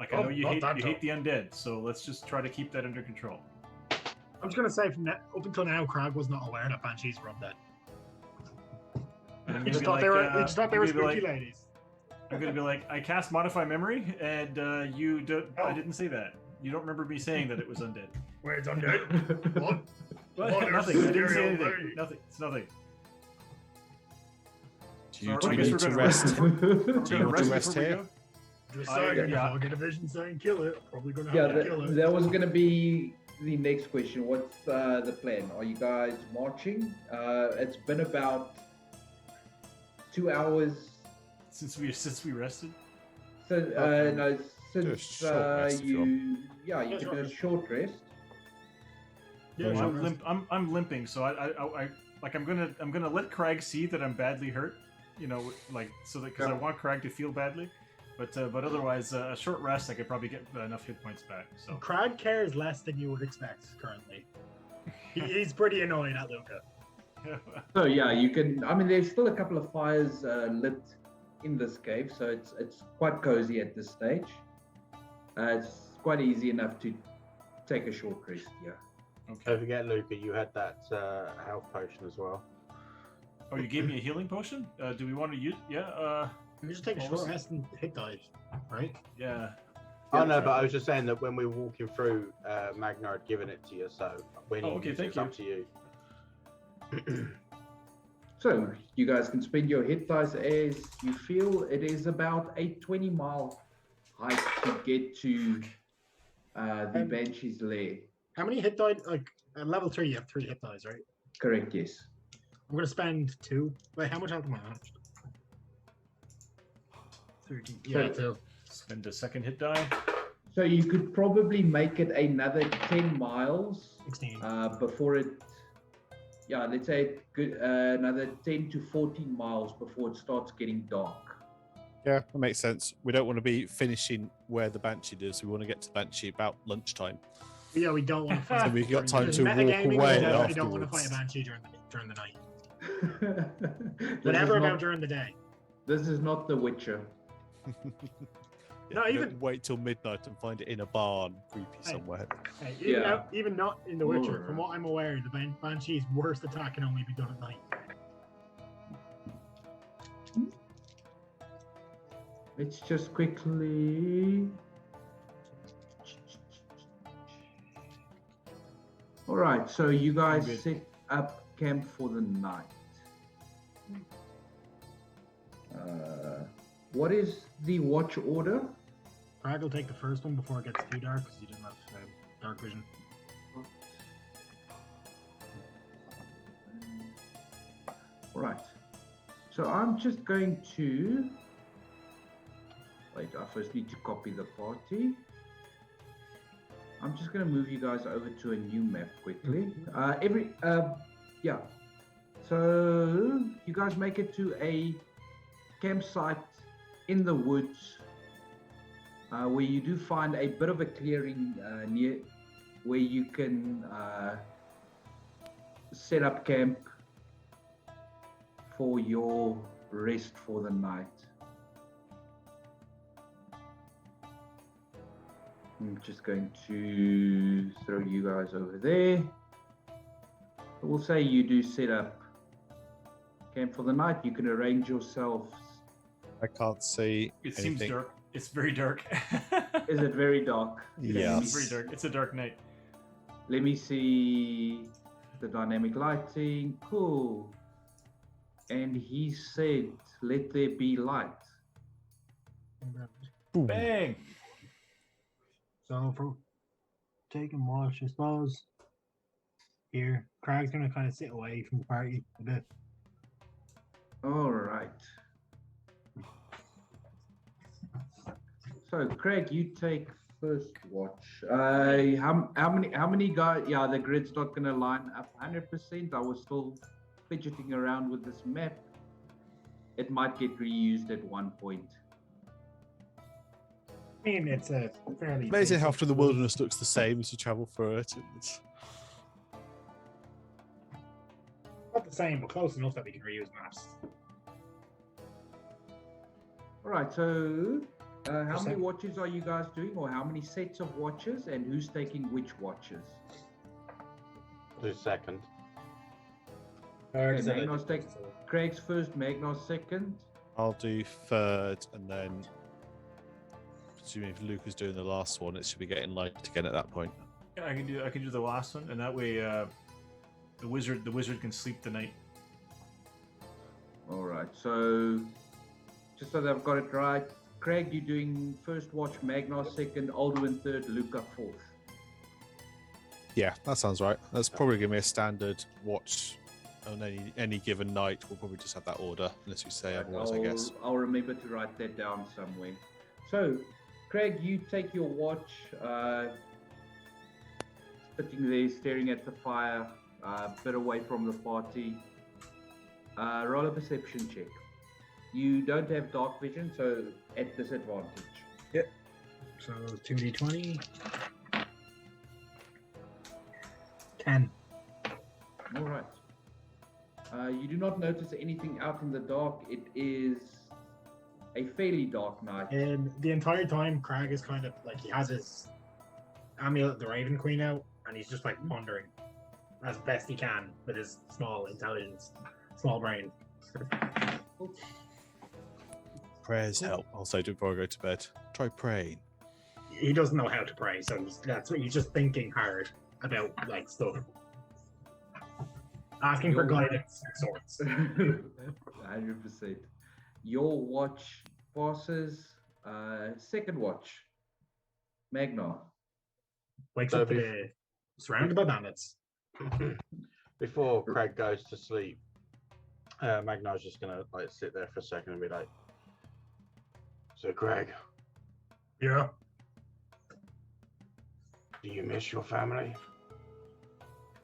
I know you hate the undead, so let's just try to keep that under control. I'm just gonna say, up until now, Krag was not aware that Banshees were undead. He just thought they were spooky ladies. I'm gonna be like, I cast Modify Memory, and I didn't say that. You don't remember me saying that it was undead. Wait, it's undead? What? What? Nothing. I didn't say anything. Nothing. It's nothing. Do you need to rest? Do you want to rest here? Just saying, I'll get a vision saying kill it. Probably gonna have to kill it. That was gonna be the next question. What's the plan? Are you guys marching? It's been about 2 hours since we rested. So no, since you can do a short rest. Yeah, I'm limping, so I'm gonna let Craig see that I'm badly hurt, because I want Craig to feel badly, but otherwise a short rest I could probably get enough hit points back. So Craig cares less than you would expect currently. He's pretty annoyed at Luca. So yeah, you can. I mean, there's still a couple of fires lit in this cave, so it's quite cozy at this stage. It's quite easy enough to take a short rest. Yeah. Okay. Don't forget, Luca, you had that health potion as well. Oh, you gave me a healing potion? Do we want to use? Yeah. You just take a What short was it? rest and hit dives, right? Yeah. Oh Yeah, no, sure. but I was just saying that when we were walking through, Magna had given it to you, so when Oh, you okay, use it, thank it's you. up to you. So you guys can spend your hit dice as you feel. It is about a 20-mile hike to get to the Banshee's lair. How many hit dice? Like at level 3, you have 3 hit dice, right? Correct, yes. I'm gonna spend 2. Wait, how much health am I on? 13. Yeah, 2. Spend a second hit die. So you could probably make it another 10 miles 16. before it. Yeah, let's say another 10 to 14 miles before it starts getting dark. Yeah, that makes sense. We don't want to be finishing where the Banshee is. We want to get to the Banshee about lunchtime. Yeah, we don't want to fight. So we've got time to walk Metagaming, away we definitely don't want to fight a afterwards. Banshee during the night. This Whatever is about not- during the day. This is not The Witcher. Yeah, No, we even- don't wait till midnight and find it in a barn, creepy Hey. somewhere. Hey, even, Yeah. even not in The Witcher, Or- from what I'm aware, the Banshee's worst attack can only be done at night. Let's just quickly. All right, so you guys good. set up camp for the night. What is the watch order? Crag will take the first one before it gets too dark because he doesn't have dark vision. All right. So I'm just going to wait. I first need to copy the party. I'm just going to move you guys over to a new map quickly. Yeah. So you guys make it to a campsite in the woods, where you do find a bit of a clearing near where you can set up camp for your rest for the night. I'm just going to throw you guys over there. We'll say you do set up camp for the night. You can arrange yourselves. I can't see It anything. seems dark. It's very dark. Is it very dark? Yes. It's very dark. It's a dark night. Let me see the dynamic lighting. Cool. And he said, "Let there be light." Boom. Bang! So for taking watch, I suppose. Here, Crag's gonna kind of sit away from the party a bit. All right. So, Craig, you take first watch. How many guys? Yeah, the grid's not going to line up 100%. I was still fidgeting around with this map. It might get reused at one point. I mean, it's a fairly. Amazing how basic often the tool. wilderness looks the same as you travel through it. It's... Not the same, but close enough that we can reuse maps. All right. So, how Just many like- watches are you guys doing, or how many sets of watches, and who's taking which watches? Do second. Okay, Magnus take Craig's first, Magnus second. I'll do third, and then presuming if Luke is doing the last one, it should be getting light again at that point. Yeah, I can do the last one, and that way the wizard can sleep the night. All right. So, just so that I've got it right, Craig, you're doing first watch, Magnus second, Alduin third, Luca fourth. Yeah, that sounds right. That's probably going to be a standard watch on any given night. We'll probably just have that order, unless we say otherwise, I guess. I'll remember to write that down somewhere. So, Craig, you take your watch, sitting there staring at the fire, a bit away from the party. Roll a perception check. You don't have dark vision, so at disadvantage. So 2d20. 10. All right. You do not notice anything out in the dark. It is a fairly dark night. And the entire time, Crag is kind of like he has his amulet, the Raven Queen, out, and he's just like wandering as best he can with his small intelligence, small brain. Prayers help. I'll say before I go to bed. Try praying. He doesn't know how to pray, so that's what he's just thinking hard about like stuff. Asking for guidance of sorts. 100%. Your watch passes. Second watch. Magna. Wakes So up to the surrounded by bandits. Before Craig goes to sleep, Magnar's just gonna like sit there for a second and be like, "So, Craig, Yeah. do you miss your family?"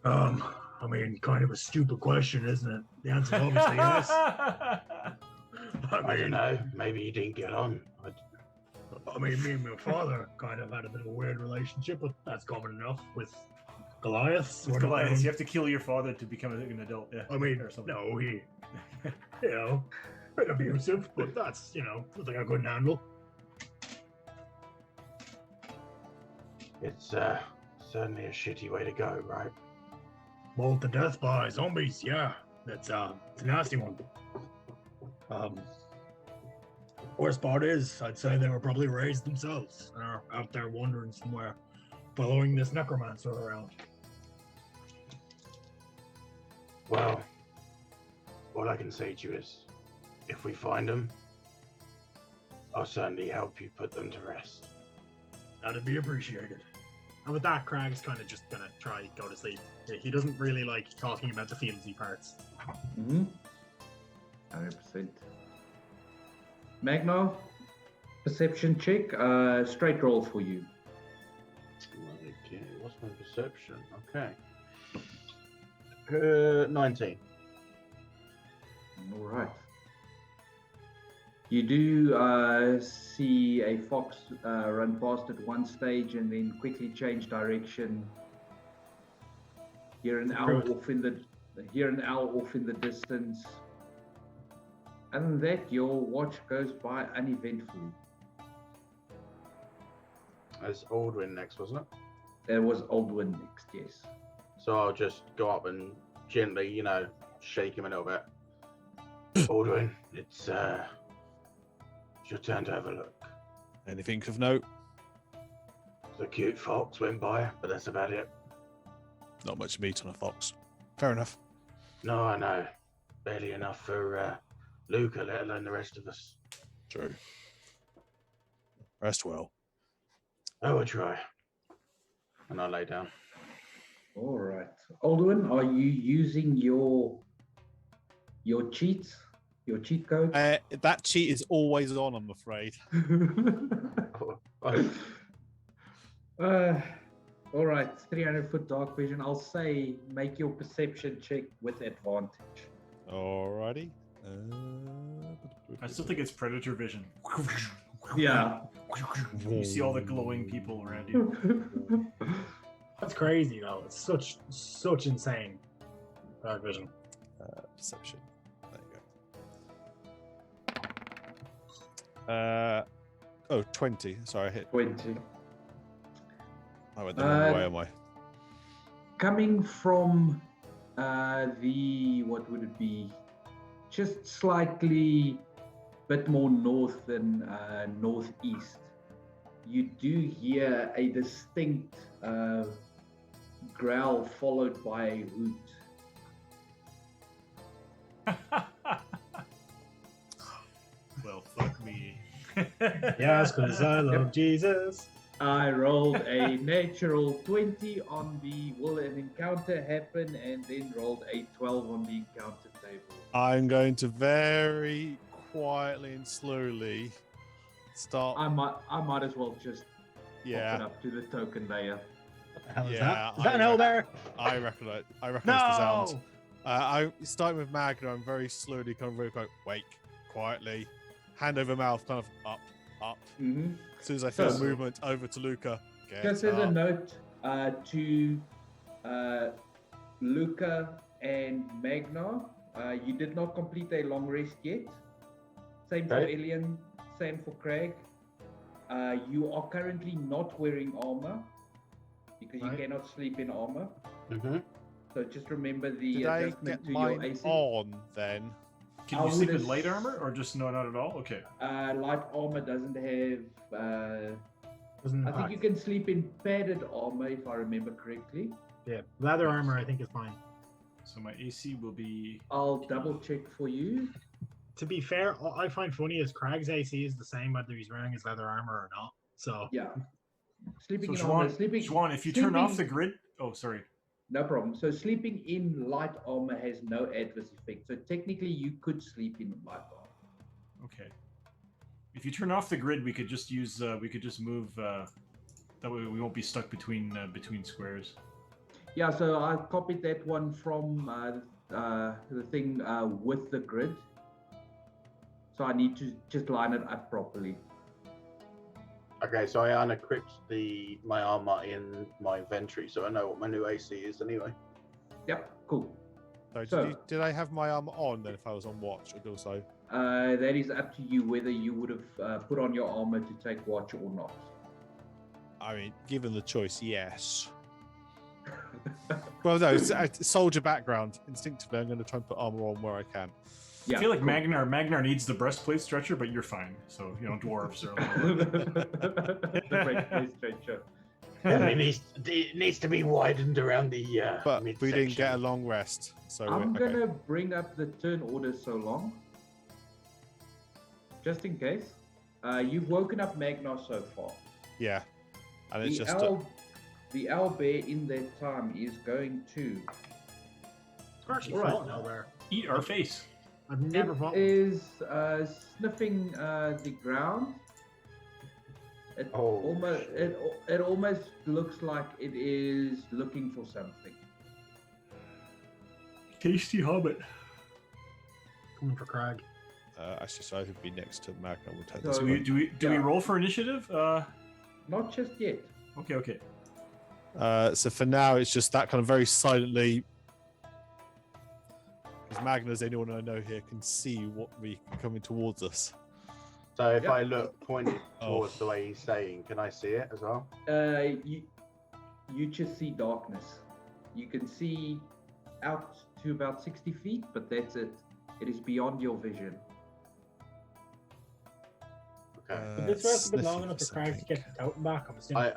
I mean, kind of a stupid question, isn't it? The answer is obviously yes. I don't know. Maybe you didn't get on. I mean, me and my father kind of had a bit of a weird relationship, but that's common enough with Goliath. With Goliath, you have to kill your father to become an adult. Yeah. I mean, or something. no, he, you know, a bit abusive, but that's, you know, something I couldn't handle. It's certainly a shitty way to go, right? Mauled to death by zombies, yeah. It's a nasty one. Worst part is, I'd say they were probably raised themselves and are out there wandering somewhere, following this necromancer around. Well, all I can say to you is, if we find them, I'll certainly help you put them to rest. That'd be appreciated. And with that, Crag's kind of just gonna try go to sleep. He doesn't really like talking about the feelsy parts. 100%. Magna, perception check. Straight roll for you. Okay, what's my perception? Okay. 19. All right. You do see a fox run past at one stage and then quickly change direction. Hear an owl off in the distance. Other than that, your watch goes by uneventfully. That's Aldwin next, wasn't it? There was Aldwin next, yes. So I'll just go up and gently, shake him a little bit. Aldwin, it's your turn to have a look. Anything of note? The cute fox went by, but that's about it. Not much meat on a fox. Fair enough. No, I know. Barely enough for Luca, let alone the rest of us. True. Rest well. I will try. And I lay down. All right. Aldwin, are you using your cheats? Your cheat code? That cheat is always on, I'm afraid. All right, 300-foot dark vision. I'll say make your perception check with advantage. Alrighty. I still think it's predator vision. Yeah. You see all the glowing people around you. That's crazy, though. It's such insane dark vision. Perception. There you go. 20. Sorry, I hit 20. I went the wrong way, am I? Coming from what would it be? Just slightly bit more north than northeast. You do hear a distinct growl followed by a hoot. Well, fuck me. Yes, because I love Jesus. I rolled a natural 20 on the will an encounter happen, and then rolled a 12 on the encounter table. I'm going to very quietly and slowly start. I might as well just pop it Yeah, up to the token layer. What the hell is Yeah, that? Is that an owlbear? I recognize the No! sound. I starting with Magna. I'm very slowly, kind of very quick. Wake quietly, hand over mouth, kind of up. Mm-hmm. As soon as I feel So- movement, over to Luca. Get Just as a up. note to Luca, and Magna, you did not complete a long rest yet. Same for Okay. Alien, same for Craig. You are currently not wearing armor because you Right. cannot sleep in armor. Mm-hmm. So just remember the Did I adjustment get to your mine AC. on then? Can I you sleep would in light ass- armor or just no, not at all? Okay. Light armor doesn't have. Doesn't I think you impact. can sleep in padded armor if I remember correctly. Yeah, leather armor I think is fine. So my AC will be. I'll double check for you. To be fair, all I find funny is Craig's AC is the same whether he's wearing his leather armor or not. So Yeah. Sleeping So in armor. Juan, if you turn off the sleeping- grid. Oh, sorry. No problem. So sleeping in light armor has no adverse effect. So technically, you could sleep in light armor. Okay. If you turn off the grid, we could just use. We could just move. That way, we won't be stuck between squares. Yeah. So I copied that one from the thing with the grid. So I need to just line it up properly. Okay, so I unequipped my armor in my inventory, so I know what my new AC is anyway. Yep. Cool. So, did I have my armor on then if I was on watch or also? That is up to you whether you would have put on your armor to take watch or not. I mean, given the choice, yes. Well, no, it's a soldier background. Instinctively, I'm going to try and put armor on where I can. Yeah, I feel like cool. Magnar needs the breastplate stretcher, but you're fine. So dwarves are. The breastplate stretcher. It needs to be widened around the But we didn't get a midsection. long rest, so I'm okay. gonna bring up the turn order so long, just in case. You've woken up Magnar so far. Yeah, and it's The just owl, the owlbear in that time is going to. I've actually Right. fought an owlbear. Eat our face. I've never It fought one. is sniffing the ground. It Oh, almost shit. it almost looks like it is looking for something. Tasty hobbit. Coming for Craig. actually, so I would be next to Magna. We'll take So this Do one. we do we Yeah. roll for initiative? Not just yet. Okay. So for now, it's just that kind of very silently. Because Magna's the only one I know here can see what we coming towards us. So if Yeah. I look pointed Oh. towards the way he's saying, can I see it as well? You just see darkness. You can see out to about 60 feet, but that's it. It is beyond your vision. Okay. But this rest been long sniffing enough for for Craig to something. get the totem back. I'm assuming.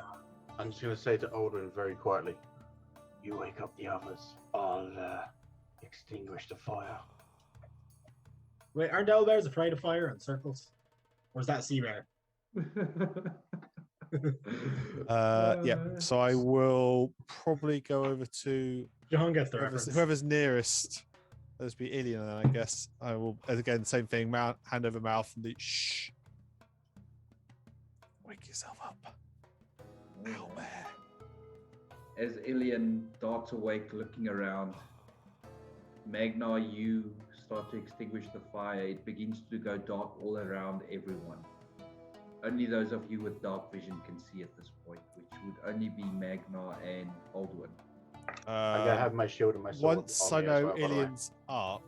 I'm just going to say to Aldrin very quietly, you wake up the others. I'll extinguish the fire. Wait, aren't owlbears afraid of fire and circles? Or is that a sea bear? Yeah, so I will probably go over to John gets the reference. whoever's nearest. Let's be Alien, then I guess. I will, again, same thing, hand over mouth, and the shh. Wake yourself up. Owlbear. As Ilian darts awake, looking around, Magnar, you start to extinguish the fire. It begins to go dark all around everyone. Only those of you with dark vision can see at this point, which would only be Magnar and Aldwin. I'm going to have my shield and my sword. Once on I me as know well, by the way. Ilian's up,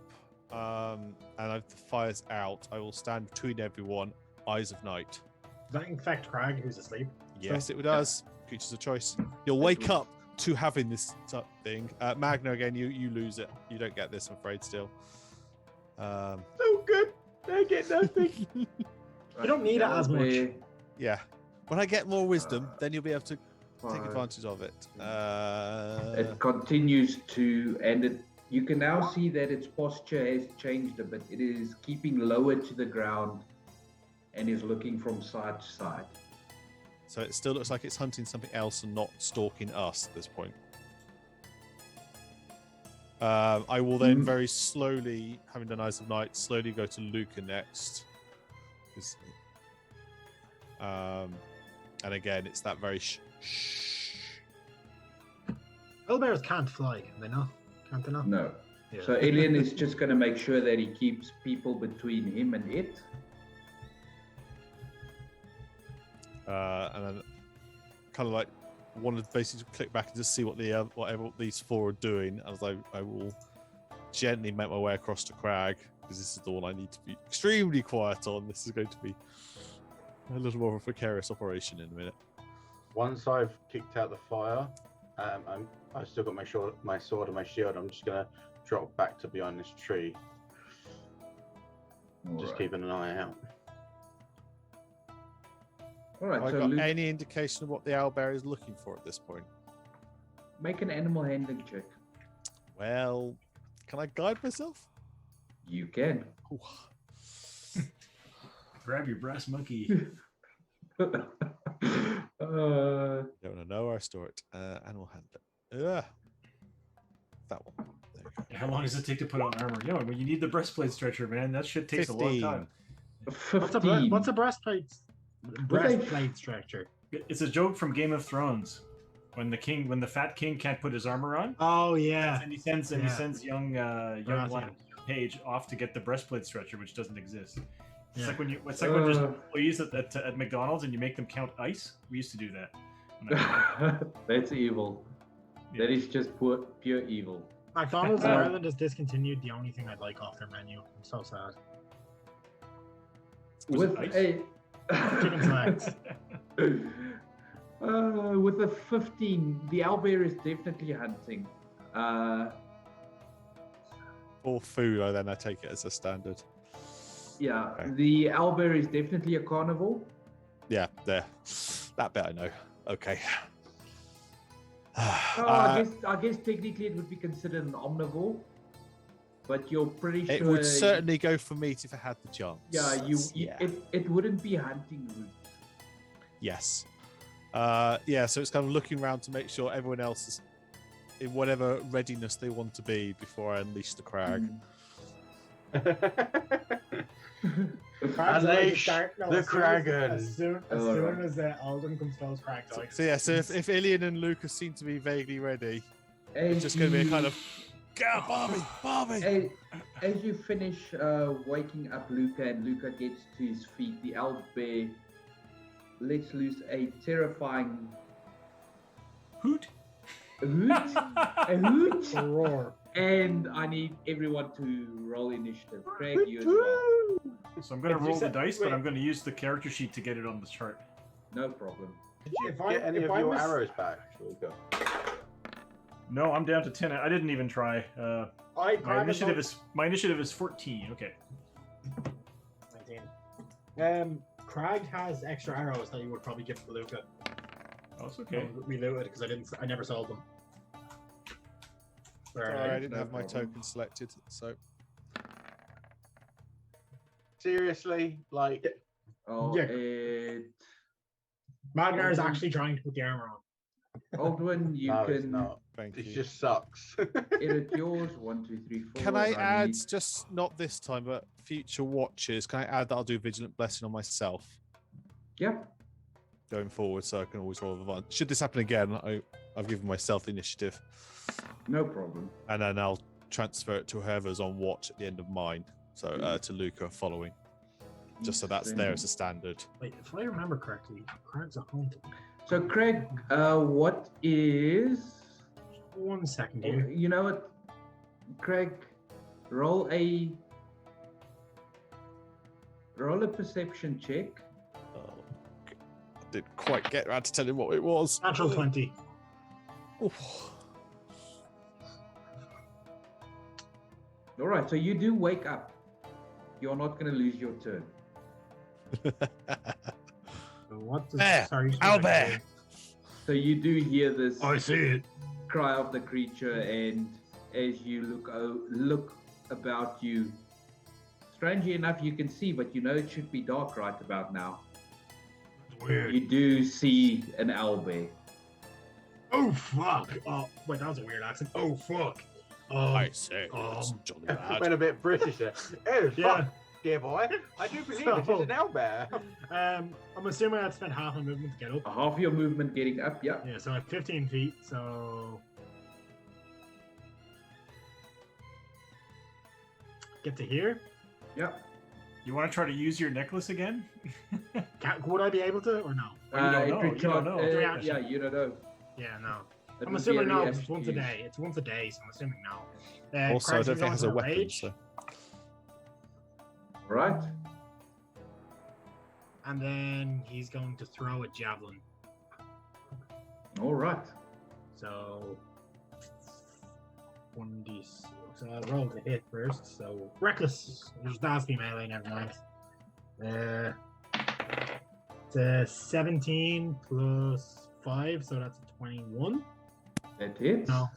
and the fire's out, I will stand between everyone, eyes of night. Does that infect Craig, who's asleep? Yes, it does. Creatures of choice. You'll wake up to having this thing. Magna, again, you lose it. You don't get this, I'm afraid, still. So good. They get nothing. You don't need it as much. Yeah. When I get more wisdom, then you'll be able to take Five. advantage of it. It continues to, and you can now see that its posture has changed a bit. It is keeping lower to the ground and is looking from side to side. So it still looks like it's hunting something else and not stalking us at this point. I will then very slowly, having done Eyes of Night, slowly go to Luca next. 'Cause, and again, it's that very shh. Owlbears can't fly, can they not? Can't they not? No. Yeah. So Alien is just going to make sure that he keeps people between him and it. And then kind of like want to basically click back and just see what whatever these four are doing, as I will gently make my way across to Crag, because this is the one I need to be extremely quiet on. This is going to be a little more of a precarious operation in a minute. Once I've kicked out the fire, I've still got my sword and my shield. I'm just gonna drop back to behind this tree. Just keeping an eye out. All right. Have I So got Luke, any indication of what the owlbear is looking for at this point? make an animal handling check. Well, can I guide myself? You can. Ooh. Grab your brass monkey. Don't know where I store it. Animal handler. That one. There we go. How long does it take to put on armor? Yeah, well, you need the breastplate stretcher, man. That shit takes 15. a long time. 15. What's a breastplate structure? It's a joke from Game of Thrones. When the fat king can't put his armor on, Oh yeah. and he sends young Baratheon. Lion Page off to get the breastplate stretcher, which doesn't exist. It's Yeah. like when there's employees at McDonald's and you make them count ice. We used to do that. That's evil. Yeah. That is just pure evil. McDonald's in Ireland has discontinued the only thing I'd like off their menu. I'm so sad. Was With it ice? a Chicken flags. with a 15, the owlbear is definitely hunting. For food, I take it as a standard. Yeah, Okay. the owlbear is definitely a carnivore. Yeah, there. That bit I know. Okay. I guess technically it would be considered an omnivore, but you're pretty sure It would certainly go for meat if it had the chance. Yeah, it wouldn't be hunting route. Yes. So it's kind of looking around to make sure everyone else is in whatever readiness they want to be before I unleash the crag. Unleash the Kraken. As soon as Alden comes close, Crag dies. So if Ilian and Lucas seem to be vaguely ready, As it's just going to be a you- kind of, go, Barbie! As you finish waking up Luca and Luca gets to his feet, the owlbear lets loose a terrifying Hoot. hoot, a hoot, A roar. and I need everyone to roll initiative. Craig, you as well. So I'm going to Wait, you roll the said- dice, but wait. I'm going to use the character sheet to get it on the chart. No problem. Did you If I- get any if of I your was- arrows back, Luca? No, I'm down to 10. I didn't even try. My Crag initiative is 14. Okay. 19. Crag has extra arrows that you would probably give to Luca. Oh, it's okay. We looted because I never sold them. Where are Sorry, I they? didn't No have my problem. token selected, so Seriously, like Oh, Yeah. it, Magnar is actually trying to put the armor on. Aldwin, you no, it's can not. thank It you. just sucks. edit yours. 1, 2, 3, 4. Can I add, need- just not this time, but future watches, can I add that I'll do Vigilant Blessing on myself Yeah. going forward so I can always roll the advantage? Should this happen again, I've given myself the initiative, No problem. and then I'll transfer it to whoever's on watch at the end of mine, so to Luca following, just so that's there as a standard. Wait, if I remember correctly, Crag's a hunter. So, Craig, what is? 1 second here. You know what, Craig? Roll a perception check. I didn't quite get around to telling what it was. Natural 20. Oof. All right. So you do wake up. You're not going to lose your turn. So what does There, sorry, owlbear. So you do hear this I see it. cry of the creature, and as you look about you, strangely enough, you can see, but you know it should be dark right about now. Weird. You do see an owlbear. Oh fuck! Oh wait, that was a weird accent. Oh fuck! I say, it's jolly Went bad. a bit British there. Oh, Yeah. fuck, dear boy. I do believe this is an owlbear. I'm assuming I'd spend half my movement to get up. Half your movement getting up, yeah. Yeah, so I'm 15 feet. So get to here. Yeah. You want to try to use your necklace again? Would I be able to or no? Well, you don't it know, you don't recharge- know. Reaction. yeah, you don't know. Yeah, no. It I'm would be assuming no, reaction it's once a use. day. It's once a day, so I'm assuming no. Also, I Craig's don't think it going has for a weapon. rage, So. Right. and then he's going to throw a javelin. All right. So 1d. So I'll roll to hit first. So reckless. There's nasty melee. Never mind. It's a 17 plus 5, so that's a 21. That hits. No,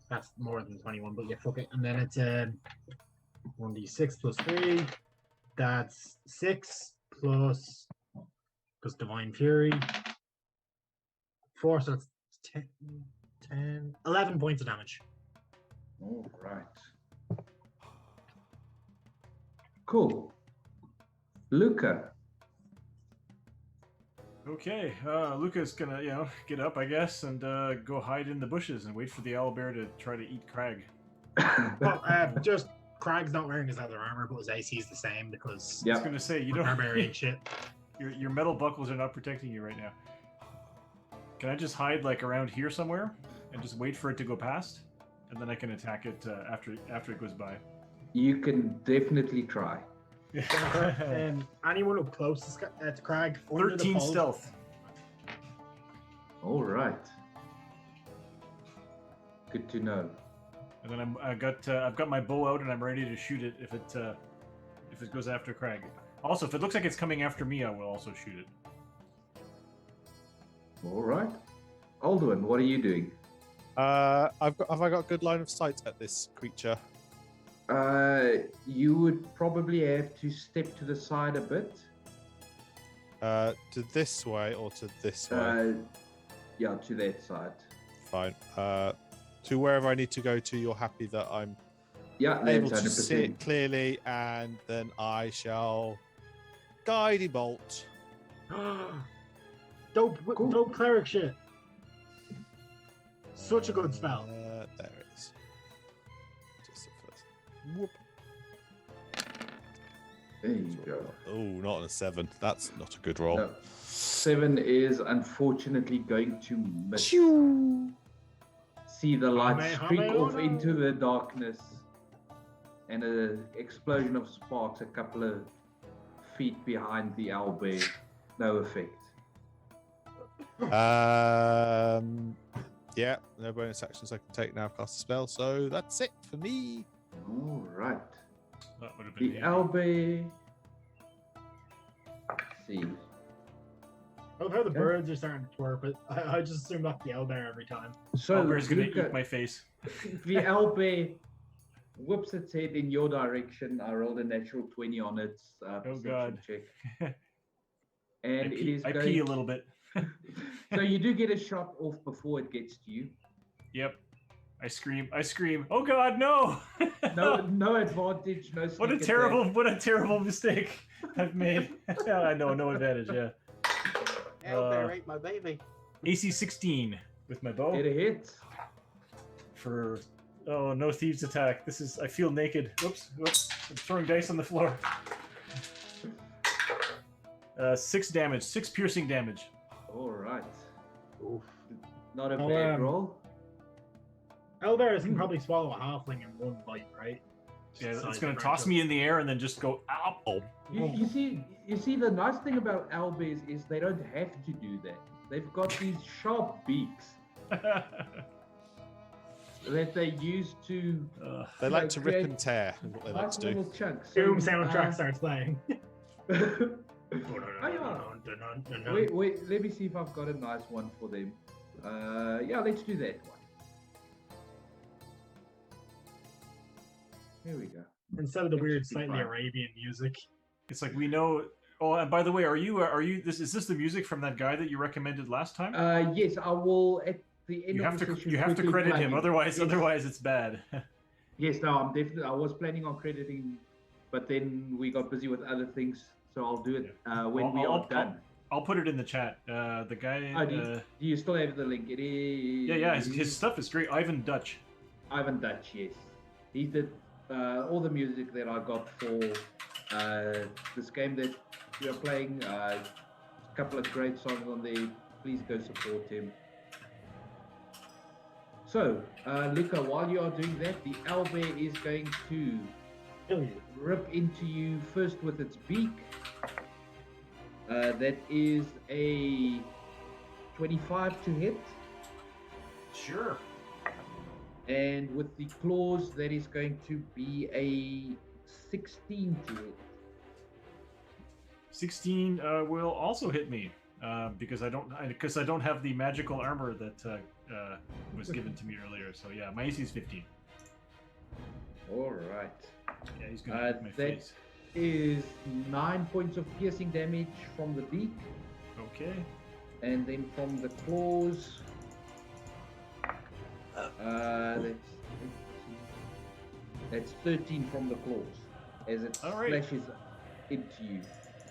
that's more than 21, but yeah, fuck it. And then it's a 1d6 plus 3. That's 6 plus Divine Fury. 4, so that's 10, 11 points of damage. All right. Cool. Luca. Okay, Luca's gonna, get up, I guess, and go hide in the bushes and wait for the owlbear to try to eat Crag. Well, just Crag's not wearing his leather armor, but his AC is the same because I was gonna say you don't. barbarian shit. Your metal buckles are not protecting you right now. Can I just hide like around here somewhere and just wait for it to go past, and then I can attack it after it goes by? You can definitely try. Anyone up close to Crag? 13 stealth. All right. Good to know. And then I've got my bow out and I'm ready to shoot it if it goes after Crag. Also, if it looks like it's coming after me, I will also shoot it. All right. Alduin, what are you doing? Have I got good line of sight at this creature? You would probably have to step to the side a bit. To this way or to this way? Yeah, to that side. Fine. To wherever I need to go to, you're happy that I'm Yeah, able that's to 100%. see it clearly, and then I shall guiding bolt. Dope cleric shit. Such a good spell. There it is. Just the first. Whoop. There you go. Oh, not on a 7. That's not a good roll. No. 7 is unfortunately going to miss. See the light streak off into the darkness, and an explosion of sparks a couple of feet behind the owlbear. No effect. Yeah, no bonus actions I can take now. Cast a spell, so that's it for me. All right. That would have been The owlbear. Let's see. I love how the birds are starting to twerp, but I just assume that's the owlbear every time. So Owlbear's gonna Luca, eat my face. the owlbear whips its head in your direction. I rolled a natural 20 on it. Oh God. Check. And I pee a little bit. So you do get a shot off before it gets to you. Yep. I scream. Oh God, no! No advantage. No. What a terrible mistake I've made. I know, no advantage. Yeah. Owlbear ate my baby. AC 16 with my bow. It hits. For no thieves attack. I feel naked. Whoops. I'm throwing dice on the floor. 6 damage, 6 piercing damage. All right. Oof. Not a bad roll. Owlbears can probably swallow a halfling in one bite, right? Yeah, it's gonna toss me in the air and then just go ow. You see, the nice thing about owlbears is they don't have to do that. They've got these sharp beaks that they use to. They like to rip and tear. Is what they like nice to do. little chunks. Doom soundtrack starts playing. Wait, let me see if I've got a nice one for them. Yeah, let's do that one. Here we go. Instead of the That weird, should be slightly fine. Arabian music. It's like we know. Oh, and by the way, are you? Is this the music from that guy that you recommended last time? Yes, I will at the end You of have the to session you have to quickly credit plug him, in. otherwise Yes. it's bad. Yes, no, I'm definitely. I was planning on crediting, but then we got busy with other things, so I'll do it when we are done. I'll put it in the chat. The guy. Oh, do you still have the link? It is. Yeah. His stuff is great. Ivan Dutch. Ivan Dutch, yes. He did all the music that I got for this game that we are playing. A couple of great songs on there. Please go support him. So, Luca, while you are doing that, the owlbear is going to Kill you. rip into you first with its beak. That is a 25 to hit. Sure. And with the claws, that is going to be a 16 to hit. 16 will also hit me because I don't have the magical armor that was given to me earlier. So yeah, my AC is 15. All right. Yeah, he's gonna hit my That face. is 9 points of piercing damage from the beak, Okay. and then from the claws, that's 13 from the claws as it All right. splashes into you.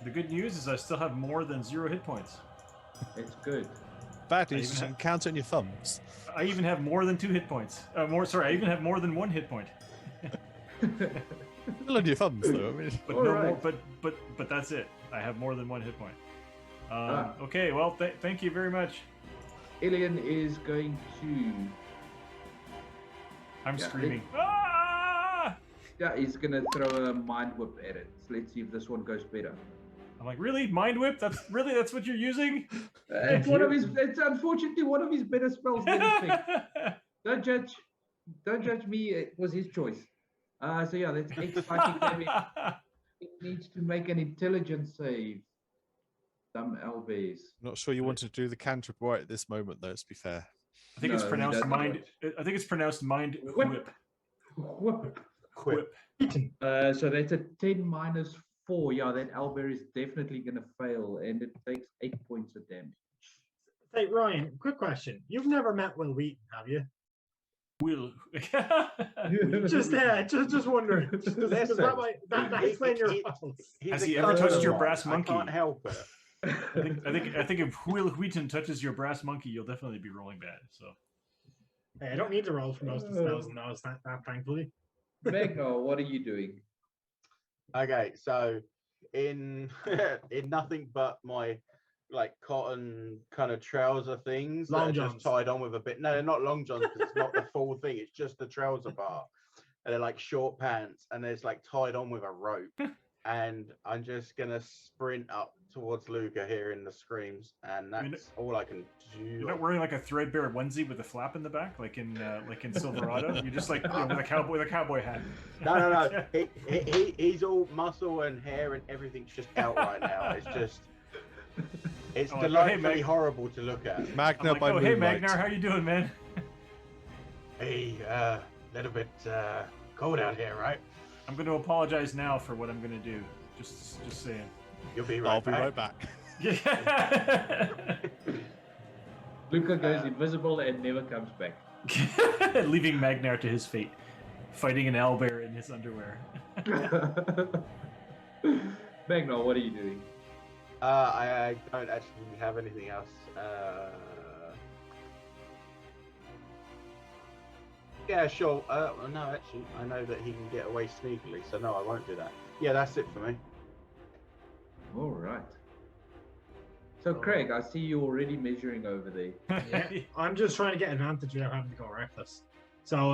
The good news is I still have more than 0 hit points. That's good. Bad I news even is you have- can count on your thumbs. I even have more than 2 hit points. I even have more than 1 hit point. Still on your thumbs, though. I mean, But All no right. more. But that's it. I have more than 1 hit point. Ah. Okay. Well, thank you very much. Alien is going to. I'm Yeah, screaming. Ah! Yeah, he's gonna throw a mind whip at it. So let's see if this one goes better. I'm like, really? Mind whip? That's what you're using? It's one of his. It's unfortunately one of his better spells. Than he picked. Don't judge. Don't judge me. It was his choice. So yeah, that's 8 psychic damage. It needs to make an intelligence save. Dumb owlbears. not sure you wanted to do the cantrip right at this moment, though. To be fair, I think No, it's he pronounced doesn't mind. watch. I think it's pronounced mind Whip. whip. Whoop. Quip. So that's a 10 minus 4. Yeah, that owlbear is definitely gonna fail, and it takes 8 points of damage. Hey Ryan, quick question. You've never met Will Wheaton, have you? Will. Just wondering. Just- Listen, that he- explain your he- house. He's Has a he ever touched cousin your of brass mine. monkey? I can't help it. I think if Will Wheaton touches your brass monkey, you'll definitely be rolling bad. So Hey, I don't need to roll for most of the spells and those, thankfully. Magno, what are you doing? Okay, so in in nothing but my like cotton kind of trouser things that Long are johns. just tied on with a bit. No, they're not long johns because it's not the full thing. It's just the trouser part. And they're like short pants, and it's like tied on with a rope. And I'm just gonna sprint up towards Luca here in the screams, and that's all I can do. you're not wearing like a threadbare onesie with a flap in the back, like in Silverado. You're just like with a cowboy hat. No. He's all muscle and hair, and everything's just out right now. It's just. It's Oh, hey, delightfully Mag- horrible to look at. I'm Magna like, by oh hey moonlight. Magnar, how you doing, man? Hey, little bit cold out here, right? I'm going to apologize now for what I'm going to do. Just saying. You'll be right I'll be back. right back. Yeah. Luca goes invisible and never comes back. Leaving Magnar to his fate, fighting an owlbear in his underwear. Magno, what are you doing? I don't actually have anything else. Yeah, sure. No, actually, I know that he can get away sneakily, so no, I won't do that. Yeah, that's it for me. All right. So, Craig, I see you already measuring over there. Yeah, I'm just trying to get advantage without having to go reckless. So,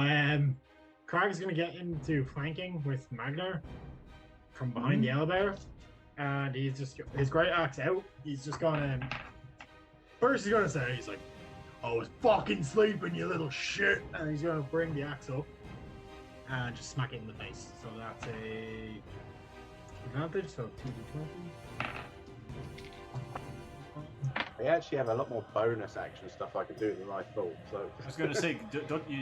Craig's going to get into flanking with Magnar from behind the owlbear, and he's just his great axe out. He's just going to first he's going to say he's like, "I was fucking sleeping, you little shit," and he's going to bring the axe up and just smack it in the face. So that's a advantage. So 2d20. I actually have a lot more bonus action stuff I can do than I thought. So I was going to say, do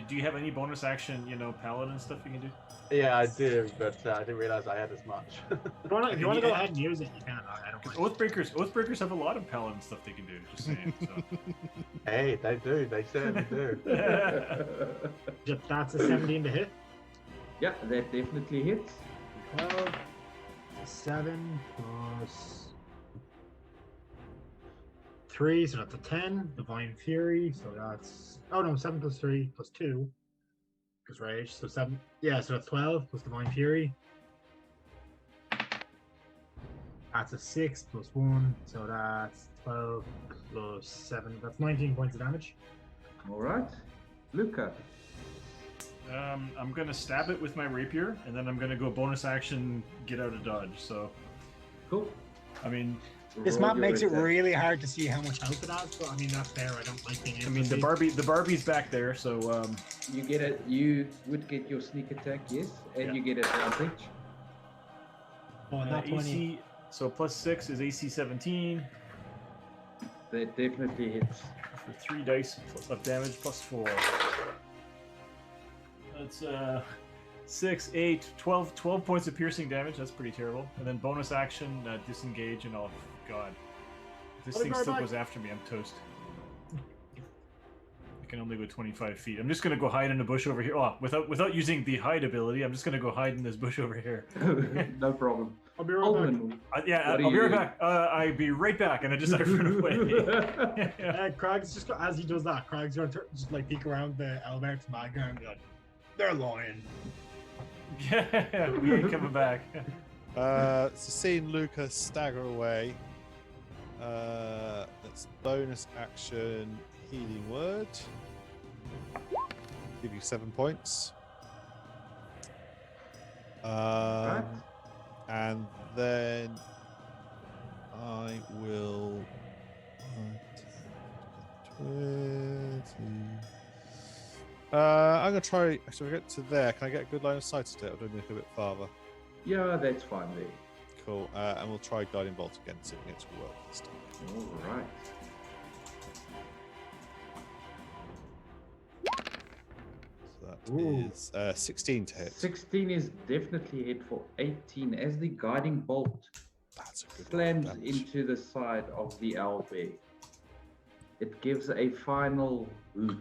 you have any bonus action, paladin stuff you can do? yeah, I do, but I didn't realize I had as much. If you want to go ahead and use it, you can. I don't mind. Oathbreakers have a lot of paladin stuff they can do. Just saying. So. Hey, they do. They certainly do. That's a 17 to hit. Yeah, that definitely hits. 12, 7 plus 3, so that's a 10. Divine Fury, so that's 7 plus 3 plus 2 plus Rage, so 7. Yeah, so that's 12 plus Divine Fury. That's a 6 plus 1, so that's 12 plus 7. That's 19 points of damage. All right. Luca. I'm gonna stab it with my rapier, and then I'm gonna go bonus action, get out of dodge. So, Cool. I mean, This Roll map your makes it attack. really hard to see how much health it has, but I mean that's fair. I don't like being able to see. the Barbie's back there, so You get it. You would get your sneak attack, yes, and Yeah. you get advantage. Oh, not 20. AC. So +6 is AC 17 That definitely hits. for 3 dice of damage +4. That's 6, 8, 12 points of piercing damage. That's pretty terrible. And then bonus action, disengage, and oh god, if this Let me thing go still back. goes after me, I'm toast. I can only go 25 feet. I'm just gonna go hide in a bush over here. Oh, without using the hide ability, I'm just gonna go hide in this bush over here. No problem. I'll be right back. Alden. Yeah, What are I'll be you right doing? back. I'll be right back, and I just run away. Craig's just as he does that, Craig's going to just like peek around the Albert's background and be like, "They're lying." Yeah, we ain't coming back. So seeing Luca stagger away, that's bonus action healing word. Give you 7 points. Right. And then I will 20. I'm gonna try. Actually, we get to there. Can I get a good line of sight at it, or do I need to go a bit farther? Yeah, that's fine there. Cool. And we'll try guiding bolt again, see if we get to work this time. All right. So that Ooh. is 16 to hit. 16 is definitely hit for 18 as the guiding bolt That's a good slams damage. into the side of the owlbear. It gives a final hoot.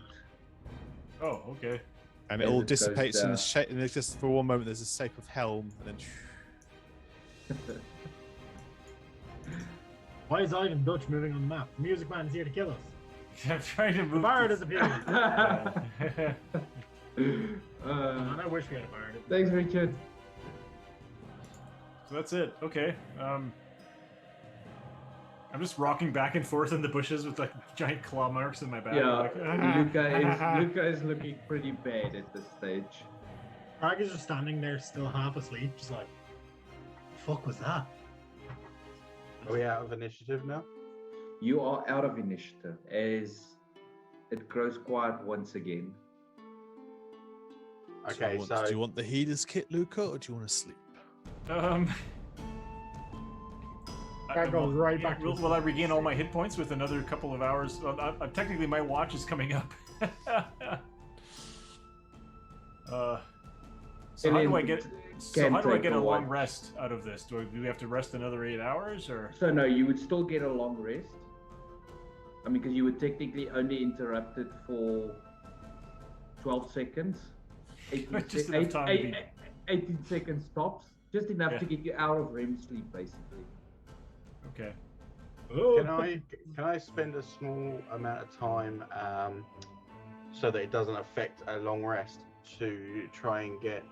Oh, okay. And as it all it goes dissipates in down. the shape. And it's just for one moment, there's a shape of helm, and then. Why is Ivan Dutch moving on the map? The Music Man's here to kill us. I'm trying to The move. bard this- has appeared. Man, Uh, I wish we had a bard. thanks, Richard. So that's it. Okay. I'm just rocking back and forth in the bushes with like giant claw marks in my back. Yeah, Like, Luca is looking pretty bad at this stage. Craig is just standing there, still half asleep, just like, "The fuck was that?" Are we out of initiative now? You are out of initiative as it grows quiet once again. Okay, do so you want the healer's kit, Luca, or do you want to sleep? That goes right back to Will I regain all my hit points with another couple of hours? Well, technically, my watch is coming up. So how do I get? So Can how do I take get a a long watch. rest out of this? Do we have to rest another 8 hours, or? So no, you would still get a long rest. I mean, because you were technically only interrupted for 12 seconds. 18, Just enough time to be- 18 seconds tops. Just enough Yeah. to get you out of REM sleep, basically. Okay. can I spend a small amount of time so that it doesn't affect a long rest to try and get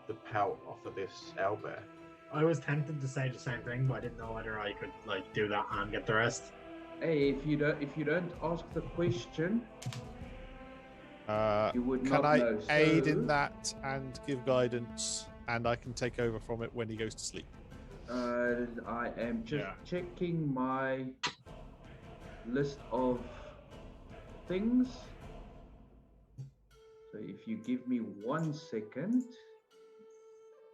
the pout off of this owlbear? I was tempted to say the same thing, but I didn't know whether I could like do that and get the rest. Hey, if you don't ask the question, you would Can not I know. aid So, in that and give guidance, and I can take over from it when he goes to sleep? I am just Yeah. checking my list of things. So if you give me 1 second,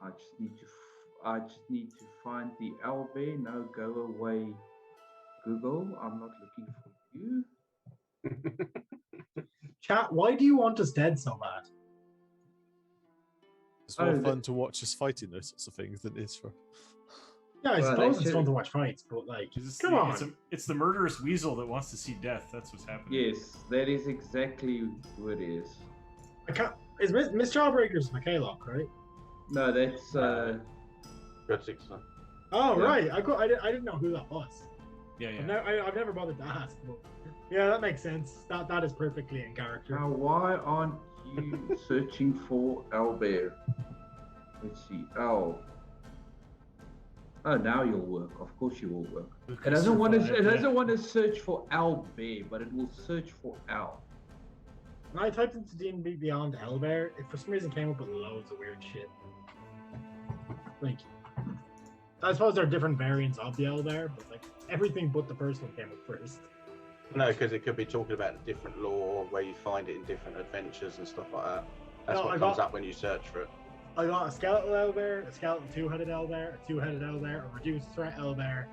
I just need to find the owlbear. No, go away, Google. I'm not looking for you. Chat, why do you want us dead so bad? It's more Oh, fun to watch us fighting those sorts of things than it is for. Yeah, I Well, suppose they it's fun should- to watch fights, but like, It's come on. It's the murderous weasel that wants to see death. That's what's happening. Yes, that is exactly who it is. I can't. Is Miss Jawbreaker's McKaylock, right? No, that's Good 6 then. Oh, Yeah. right. I didn't know who that was. Yeah, yeah. I've never bothered to ask. But yeah, that makes sense. That is perfectly in character. now. Why aren't you searching for owlbear? Let's see. Oh, now you'll work. Of course you will work. It doesn't want to. It doesn't want to search for owlbear, but it will search for owl. When I typed into D&D Beyond Owlbear, it for some reason came up with loads of weird shit. Like, I suppose there are different variants of the Owlbear, but like everything but the first one came up first. No, because it could be talking about a different lore where you find it in different adventures and stuff like that. That's what comes up when you search for it. I got a skeletal owlbear, a skeleton two-headed owlbear, a two-headed owlbear, a reduced threat owlbear,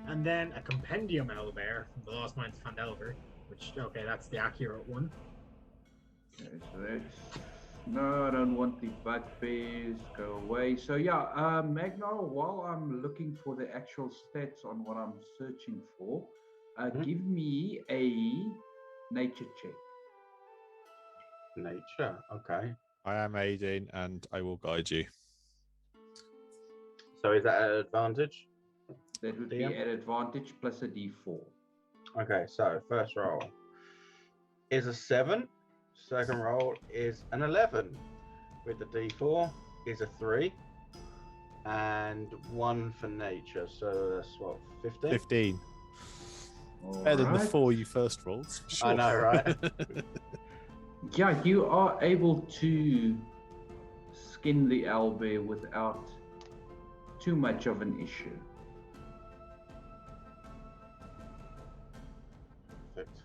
and then a compendium owlbear from the Lost Mines of Phandelver, which, okay, that's the accurate one. Okay, so that's... No, I don't want the bugbears. Go away. So yeah, Magna, while I'm looking for the actual stats on what I'm searching for, give me a nature check. Nature, okay. I am aiding and I will guide you. So is that an advantage? That would be an advantage plus a d4. Okay, so first roll is a 7. Second roll is an 11. With the d4 is a 3. And 1 for nature. So that's what, 15? 15. Better than the 4 you first rolled. Sure. I know, right? Yeah, you are able to skin the owlbear without too much of an issue. Perfect.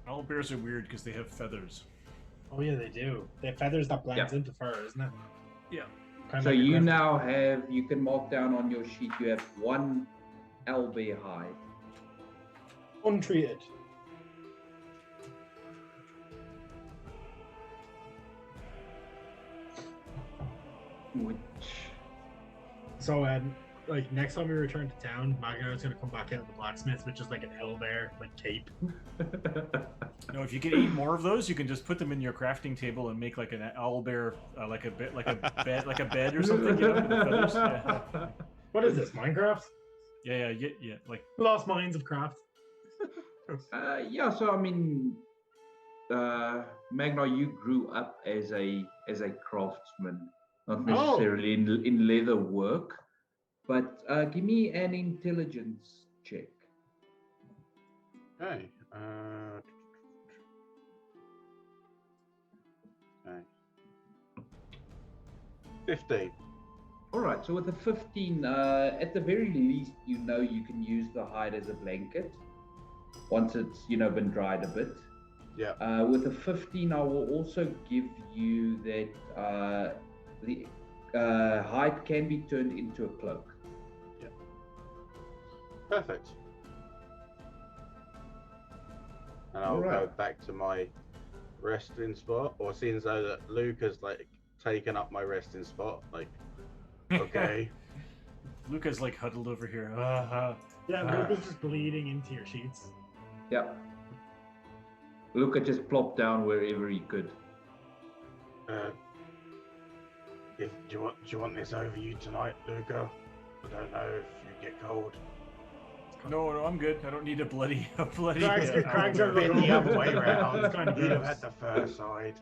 Owlbears are weird because they have feathers. Oh yeah, they do. They have feathers that blends into fur, isn't it? Yeah. Kind of So like you a now have, you can mark down on your sheet, you have 1 owlbear hide. untreated. Which... So, like next time we return to town, Magna is gonna come back out of the blacksmith with just like an owlbear like cape. No, if you get 8 more of those, you can just put them in your crafting table and make like an owlbear, like a bed, like a bed or something. You know, with the feathers. Yeah. What is this, Minecraft? Yeah, like Lost Mines of Craft. Yeah, so I mean, Magna, you grew up as a craftsman, not necessarily in leather work, but give me an intelligence check. Okay. Okay. 15. All right, so with a 15, at the very least, you know you can use the hide as a blanket once it's, been dried a bit. Yeah. With a 15, I will also give you that the hide can be turned into a cloak. Yeah. Perfect. And I'll go back to my resting spot, or seeing though that Luke has like taken up my resting spot, like okay. Luca's like huddled over here. Yeah, Luca's just bleeding into your sheets. Yeah. Luca just plopped down wherever he could. Do you want this over you tonight, Luca? I don't know if you get cold. No, I'm good. I don't need a bloody. Craig's are Been the other way around. It's kind of You gross. had the first side.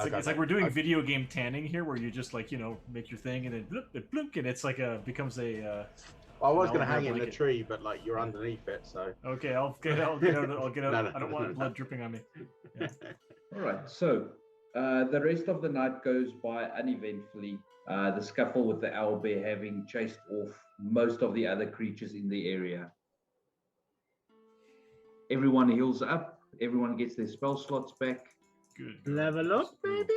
It's like we're doing video game tanning here, where you just like make your thing and then bloop, and it's like becomes a. I was going to hang it in the tree, but like you're underneath it, so. Okay, I'll get out. I'll get out. No. I don't want blood dripping on me. Yeah. All right, so the rest of the night goes by uneventfully. The scuffle with the owlbear having chased off most of the other creatures in the area. Everyone heals up. Everyone gets their spell slots back. Good. Level up, baby.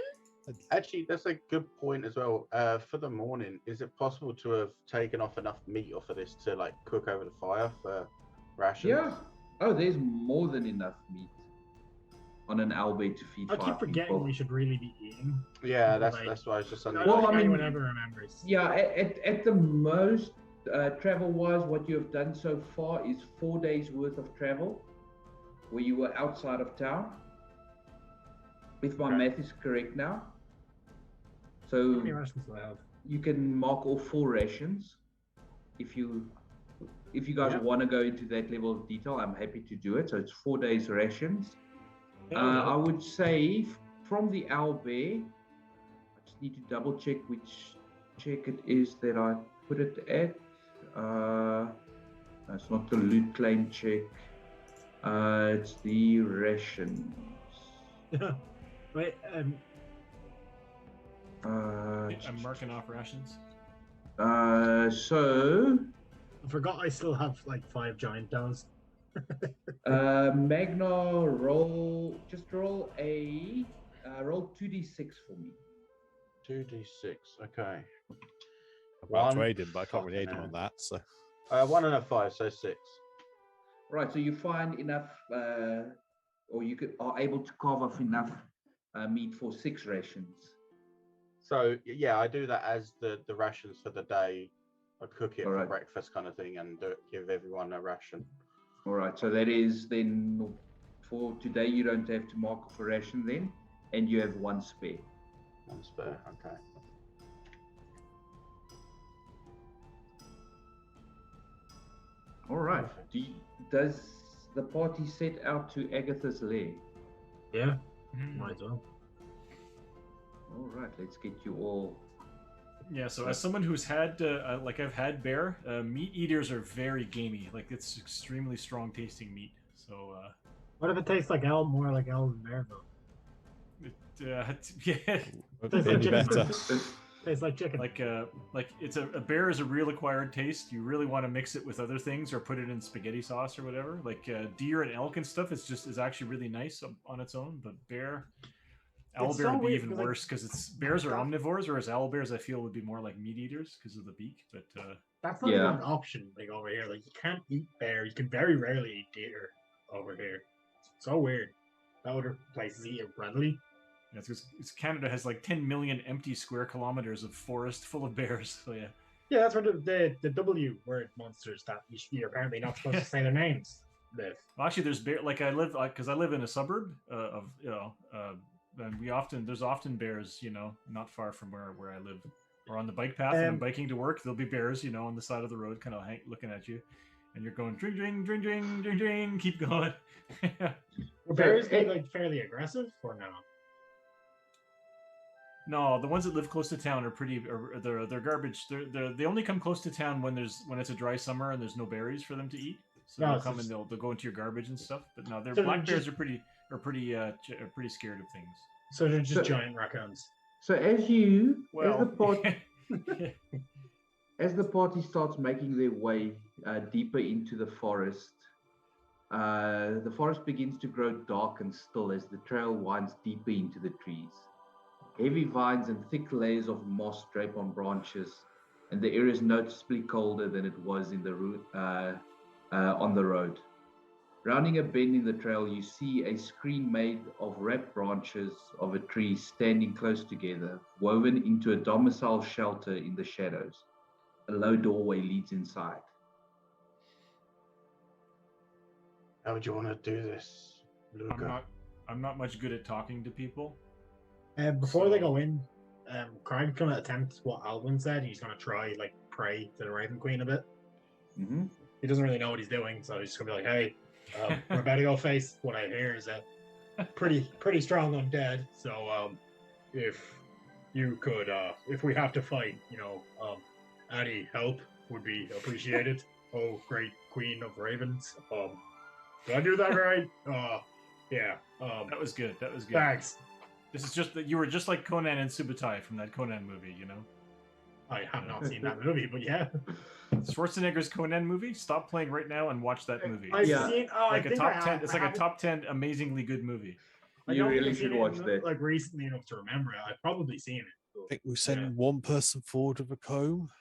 Actually, that's a good point as well. For the morning, is it possible to have taken off enough meat off of this to like cook over the fire for rations? Yeah. Oh, there's more than enough meat on an owlbear to feed 5 I keep forgetting people. we should really be eating. Yeah, that's why I was just. Anyone ever remembers. Yeah, at the most, travel-wise, what you have done so far is 4 days worth of travel, where you were outside of town. If my math is correct now. So How many rations do I have? you can mark all 4 rations. If you guys want to go into that level of detail, I'm happy to do it. So it's 4 days rations. I would say from the owlbear, I just need to double check which check it is that I put it at. It's not the loot claim check. It's the rations. Wait, I'm marking off rations. So I forgot I still have like 5 giant dogs. Magna, roll 2d6 for me. 2d6. Okay. I'm about to One aid him, but I can't really aid him fucking on that. So 1 and a 5, so 6. Right, so you find enough, or are able to carve off enough meat for 6 rations. So yeah, I do that as the rations for the day. I cook it All for right. breakfast kind of thing and give everyone a ration. All right, so that is then for today. You don't have to mark for ration then, and you have 1 spare. 1 spare, okay. All right. Does the party set out to Agatha's lair? Yeah, might as well. All right, let's get you all. Yeah, so as someone who's had, I've had bear, meat eaters are very gamey. Like, it's extremely strong tasting meat. So, What if it tastes like more like L than bear though? yeah, Tastes like any chicken. better. Tastes like chicken. like it's a bear is a real acquired taste. You really want to mix it with other things or put it in spaghetti sauce or whatever. Like deer and elk and stuff is actually really nice on its own, but bear. Owlbear would be even worse because bears are omnivores, whereas owlbears I feel would be more like meat eaters because of the beak. But that's not even an option like over here. Like you can't eat bear. You can very rarely eat deer over here. It's so weird. Other places eat it readily. Yeah, it's because Canada has like 10 million empty square kilometers of forest full of bears. So yeah. Yeah, that's where the W word monsters that you're apparently not supposed to say their names live. Well, actually, there's bear. Like I live in a suburb of and there's often bears, not far from where I live, or on the bike path. When I'm biking to work, there'll be bears, on the side of the road, kind of looking at you, and you're going dring dring dring dring dring dring, keep going. Were bears like fairly aggressive or no? No, the ones that live close to town are pretty. They're garbage. They only come close to town when it's a dry summer and there's no berries for them to eat. So they'll come and they'll go into your garbage and stuff. But no, black bears are pretty scared of things. So they're just giant raccoons. So as the party starts making their way deeper into the forest begins to grow dark and still as the trail winds deeper into the trees. Heavy vines and thick layers of moss drape on branches, and the air is noticeably colder than it was on the road. Rounding a bend in the trail, you see a screen made of wrapped branches of a tree standing close together, woven into a domicile shelter in the shadows. A low doorway leads inside. How would you want to do this, Luca? I'm not much good at talking to people. Before they go in, Craig's going to attempt what Alvin said. He's going to try, pray to the Raven Queen a bit. Mm-hmm. He doesn't really know what he's doing, so he's just going to be like, hey, we're about to go face what I hear is a pretty strong undead. So if you could, if we have to fight, any help would be appreciated. Oh, great Queen of Ravens. Did I do that right? Yeah. That was good. Thanks. This is just that you were just like Conan and Subutai from that Conan movie, I have not seen that movie, but yeah. Schwarzenegger's Conan movie. Stop playing right now and watch that movie. I've seen. Oh, like I a think top 10. It's like a top 10 amazingly good movie. You really should watch that. Like recently enough to remember it. I've probably seen it. I think we send one person forward with a comb.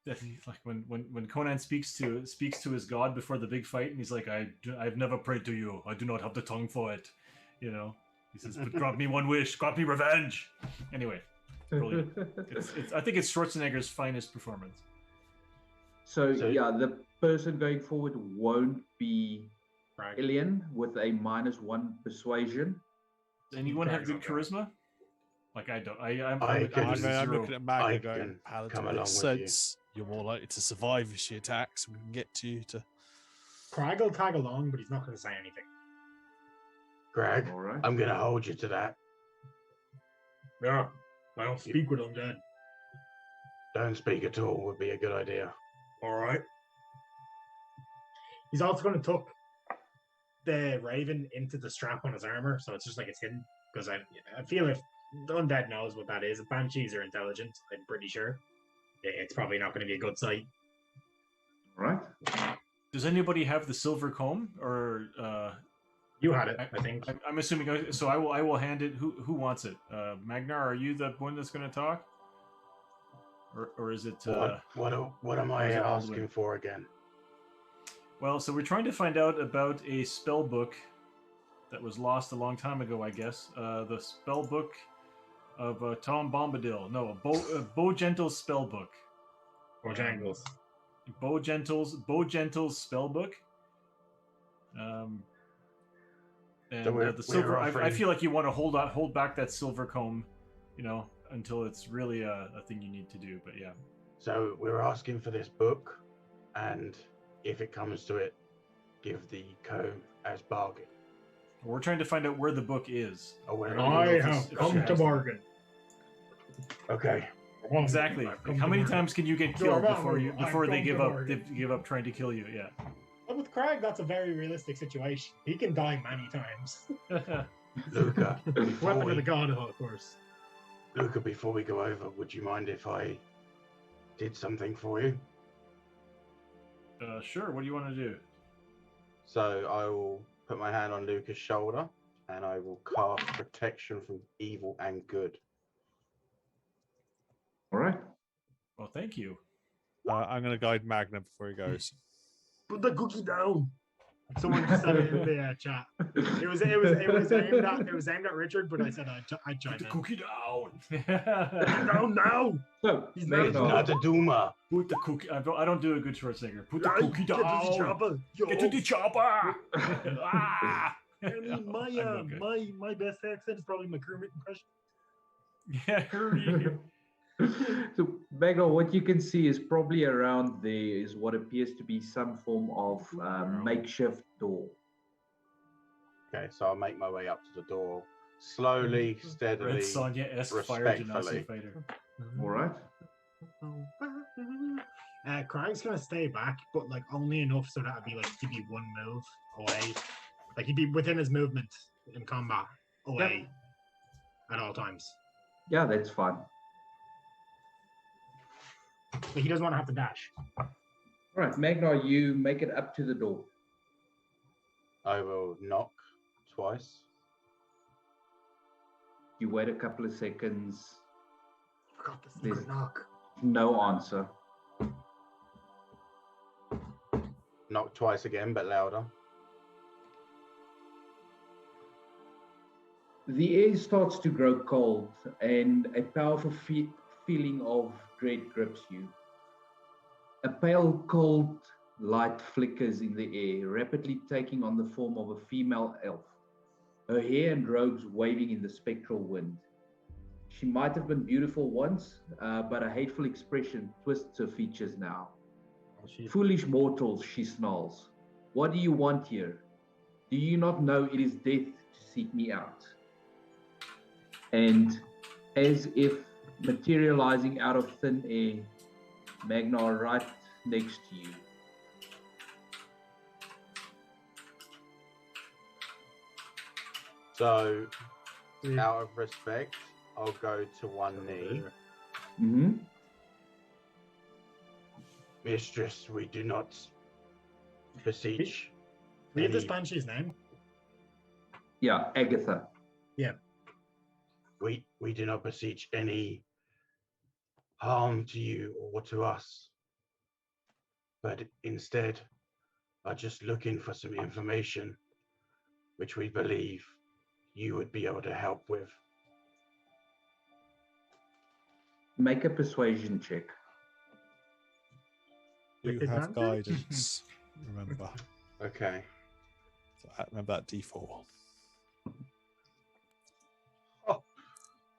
Like when Conan speaks to his god before the big fight, and he's like, I've never prayed to you. I do not have the tongue for it. He says, but grant me one wish, grant me revenge. Anyway, brilliant. I think it's Schwarzenegger's finest performance. So yeah, the person going forward won't be Ilian with a -1 persuasion. Anyone have good charisma? Like I don't. I'm looking at Maggie going, come along with sense. You're more likely to survive if she attacks. We can get to you to. Craig will tag along, but he's not going to say anything. Greg, right. I'm going to hold you to that. Yeah, I don't speak with undead. Don't speak at all would be a good idea. All right. He's also going to tuck the raven into the strap on his armor, so it's just like it's hidden. Because I feel if the undead knows what that is, if banshees are intelligent, I'm pretty sure it's probably not going to be a good sight. Right. Does anybody have the silver comb, or you had it? I think. I'm assuming. So I will hand it. Who wants it? Magnar, are you the one that's going to talk, or is it? What am I asking for again? Well, so we're trying to find out about a spell book that was lost a long time ago, I guess. The spell book of Tom Bombadil. No, Bo Gentle's spell book. Bojangles. Bo Gentle's spell book. And So the silver. I feel like you want to hold back that silver comb, until it's really a thing you need to do. But yeah. So we're asking for this book, and if it comes to it, give the comb as bargain. We're trying to find out where the book is. I have come to bargain. Okay. Exactly. Like, how many times can you get killed before they give up? They give up trying to kill you. Yeah. But with Craig, that's a very realistic situation. He can die many times. Luca, Weapon of the god, of course. Luca, before we go over, would you mind if I did something for you? Sure. What do you want to do? So I will put my hand on Luca's shoulder, and I will cast protection from evil and good. All right. Well, thank you. I'm going to guide Magna before he goes. Put the cookie down. Someone just said it in the chat. It was aimed at Richard, but I said I'd join Put the in. cookie down. Down now. So, He's Not a Duma. Put the cookie. I don't do a good Schwarzenegger. Put the cookie down. Get to the chopper. Get to the chopper. Ah! I mean, my best accent is probably my Kermit impression. Yeah. So, Bagel, what you can see is probably around there is what appears to be some form of makeshift door. Okay, so I'll make my way up to the door, slowly, steadily, Red Sonja-esque fire genasi fighter. All right. Craig's gonna stay back, but like only enough so that'd be like he'd be one move away. Like he'd be within his movement in combat away at all times. Yeah, that's fine. But he doesn't want to have to dash. All right, Magnar, you make it up to the door. I will knock twice. You wait a couple of seconds. Forgot the secret knock. No answer. Knock twice again, but louder. The air starts to grow cold, and a powerful feeling of dread grips you. A pale, cold light flickers in the air, rapidly taking on the form of a female elf, her hair and robes waving in the spectral wind. She might have been beautiful once, but a hateful expression twists her features now. Foolish mortals, she snarls. What do you want here? Do you not know it is death to seek me out? And as if materializing out of thin air, Magnar right next to you. So, out of respect, I'll go to one knee. Mm-hmm. Mistress, we do not beseech. Read this banshee's name. Yeah, Agatha. Yeah. We do not beseech any harm to you or to us, but instead are just looking for some information which we believe you would be able to help with. Make a persuasion check. You have guidance, remember. Okay. So remember that D4.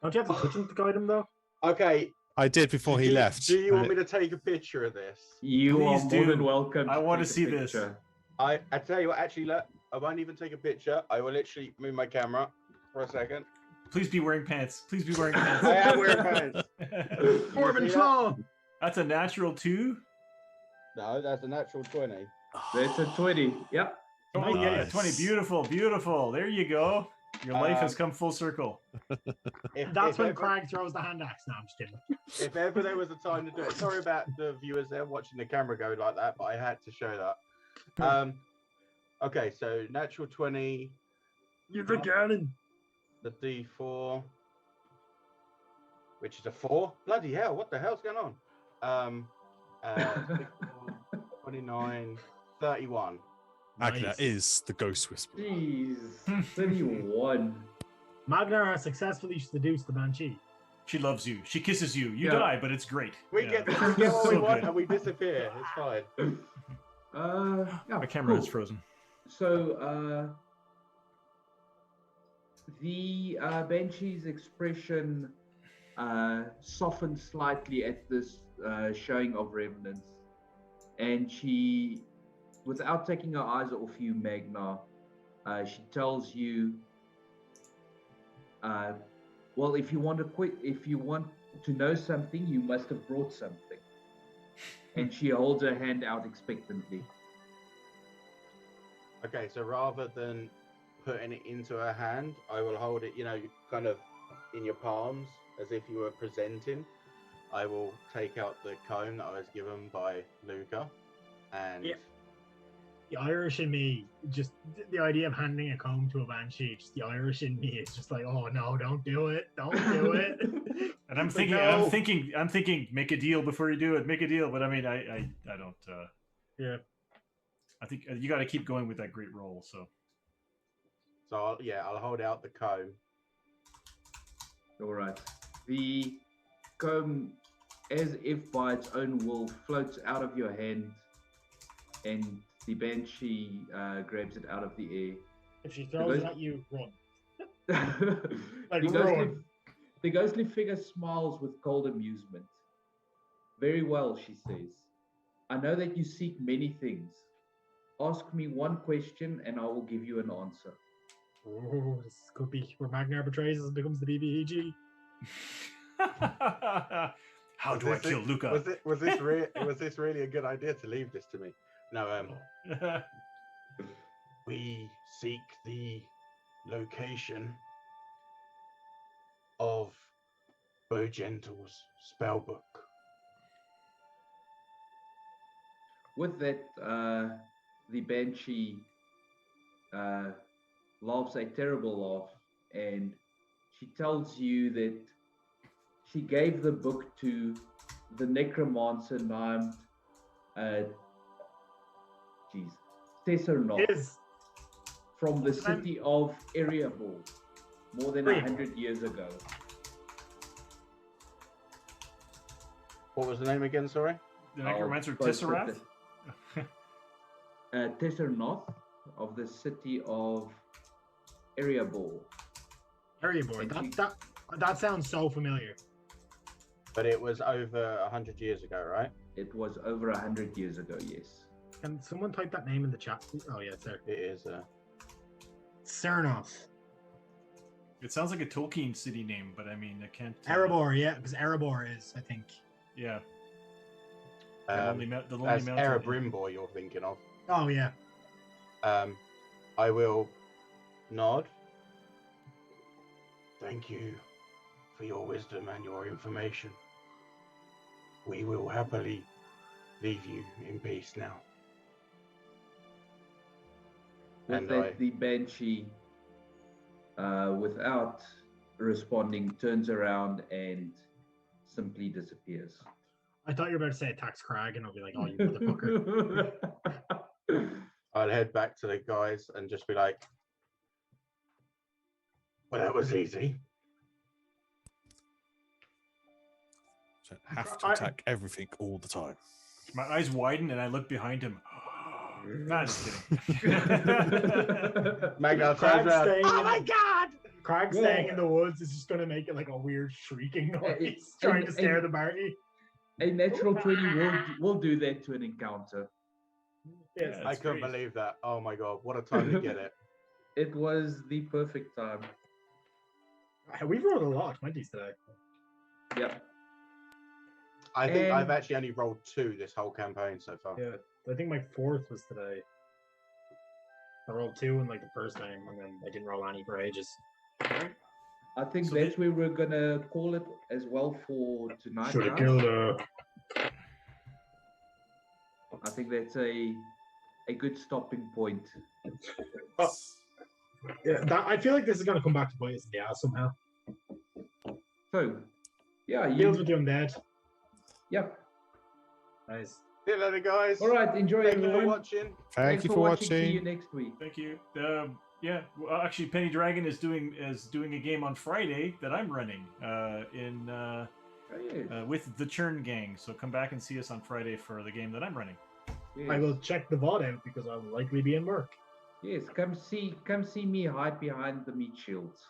Don't you have to touch him to guide him though? Okay. I did before he left. Do you want me to take a picture of this? You Please are do. more than welcome. I want to take a see this. picture. I tell you what, actually, look, I won't even take a picture. I will literally move my camera for a second. Please be wearing pants. Please be wearing pants. I am wearing pants. Corbin see Shaw! That's a natural 2. No, that's a natural 20. That's a 20. Yep. Oh yeah, Nice. 20. Beautiful, beautiful. There you go. Your life has come full circle. That's when Crag throws the hand axe. No, I'm just kidding. If ever there was a time to do it, sorry about the viewers there watching the camera go like that, but I had to show that. Okay, so natural 20. You're the cannon. The D4, which is a 4. Bloody hell! What the hell's going on? 29, 31. Magna Nice. is the ghost whisperer. Jeez. 31. Magnar has successfully seduced the Banshee. She loves you. She kisses you. You Yeah. die, but it's great. We Yeah. get what we So want good. and we disappear. It's fine. Yeah, My camera cool. is frozen. So, the Banshee's expression softened slightly at this showing of revenants, and she, without taking her eyes off you, Magna, she tells you, well, if you want to know something, you must have brought something. And she holds her hand out expectantly. Okay, so rather than putting it into her hand, I will hold it, kind of in your palms as if you were presenting. I will take out the comb that I was given by Luca, and Yeah. The Irish in me, just the idea of handing a comb to a Banshee, just the Irish in me is just like, oh no, don't do it, don't do it. And I'm Like, thinking, no. I'm thinking, make a deal before you do it. Make a deal. But I mean, I don't. Yeah. I think you got to keep going with that great roll. So I'll hold out the comb. All right. The comb, as if by its own will, floats out of your hand, and the Banshee grabs it out of the air. If she throws it at you, run. Like, the, ghostly, run. the ghostly figure smiles with cold amusement. Very well, she says. I know that you seek many things. Ask me one question and I will give you an answer. Oh, this could be where Magnar betrays us and becomes the BBEG. how do I kill Luca? Was this really a good idea to leave this to me? No, we seek the location of Bojentle's spellbook. With that, the Banshee laughs a terrible laugh, and she tells you that she gave the book to the necromancer named Tessernoth from the city of Erebor more than 100 years ago. What was the name again, sorry? The necromancer I'll post Tesseract? Tessernoth of the city of Erebor. Erebor. That sounds so familiar. But it was over 100 years ago, right? It was over 100 years ago, yes. Can someone type that name in the chat? Oh, yeah, it's there. It is. Cernoth. It sounds like a Tolkien city name, but I mean, I can't. Erebor, yeah, because Erebor is, I think. Yeah. The Lonely that's Mountain. Erebor you're thinking of. Oh, yeah. I will nod. Thank you for your wisdom and your information. We will happily leave you in peace now. With that, the Banshee, without responding, turns around and simply disappears. I thought you were about to say attacks Crag, and I'll be like, oh, you motherfucker. I'll head back to the guys and just be like, well, that was easy. So have to attack everything all the time. My eyes widen and I look behind him. Nah, just kidding. Magna Crag turns around. staying Oh in my the- god! Crag staying in the woods is just going to make it like a weird shrieking noise, trying to scare the Barty. A natural 20 will do that to an encounter. Yes. I couldn't believe that. Oh my god, what a time to get it. It was the perfect time. We've rolled a lot of 20s today. Yep. I think And- I've actually only rolled 2 this whole campaign so far. Yeah. I think my fourth was today. I rolled 2 in like the first game, and then I didn't roll any for ages. I think So that's where we're gonna call it as well for tonight. Should have guys. killed her. I think that's a good stopping point. Oh, yeah, I feel like this is gonna come back to bite us in the ass somehow. So, yeah, Deals with you undead. Yep. Nice. See you later, guys. All right, enjoy Thank you everyone. for watching. Thank Thanks you for for watching. See you watching. next week. Thank you. Yeah, well, actually, Penny Dragon is doing a game on Friday that I'm running with the Churn Gang. So come back and see us on Friday for the game that I'm running. Yes. I will check the VOD out because I'll likely be in work. Yes, come see me hide behind the meat shields.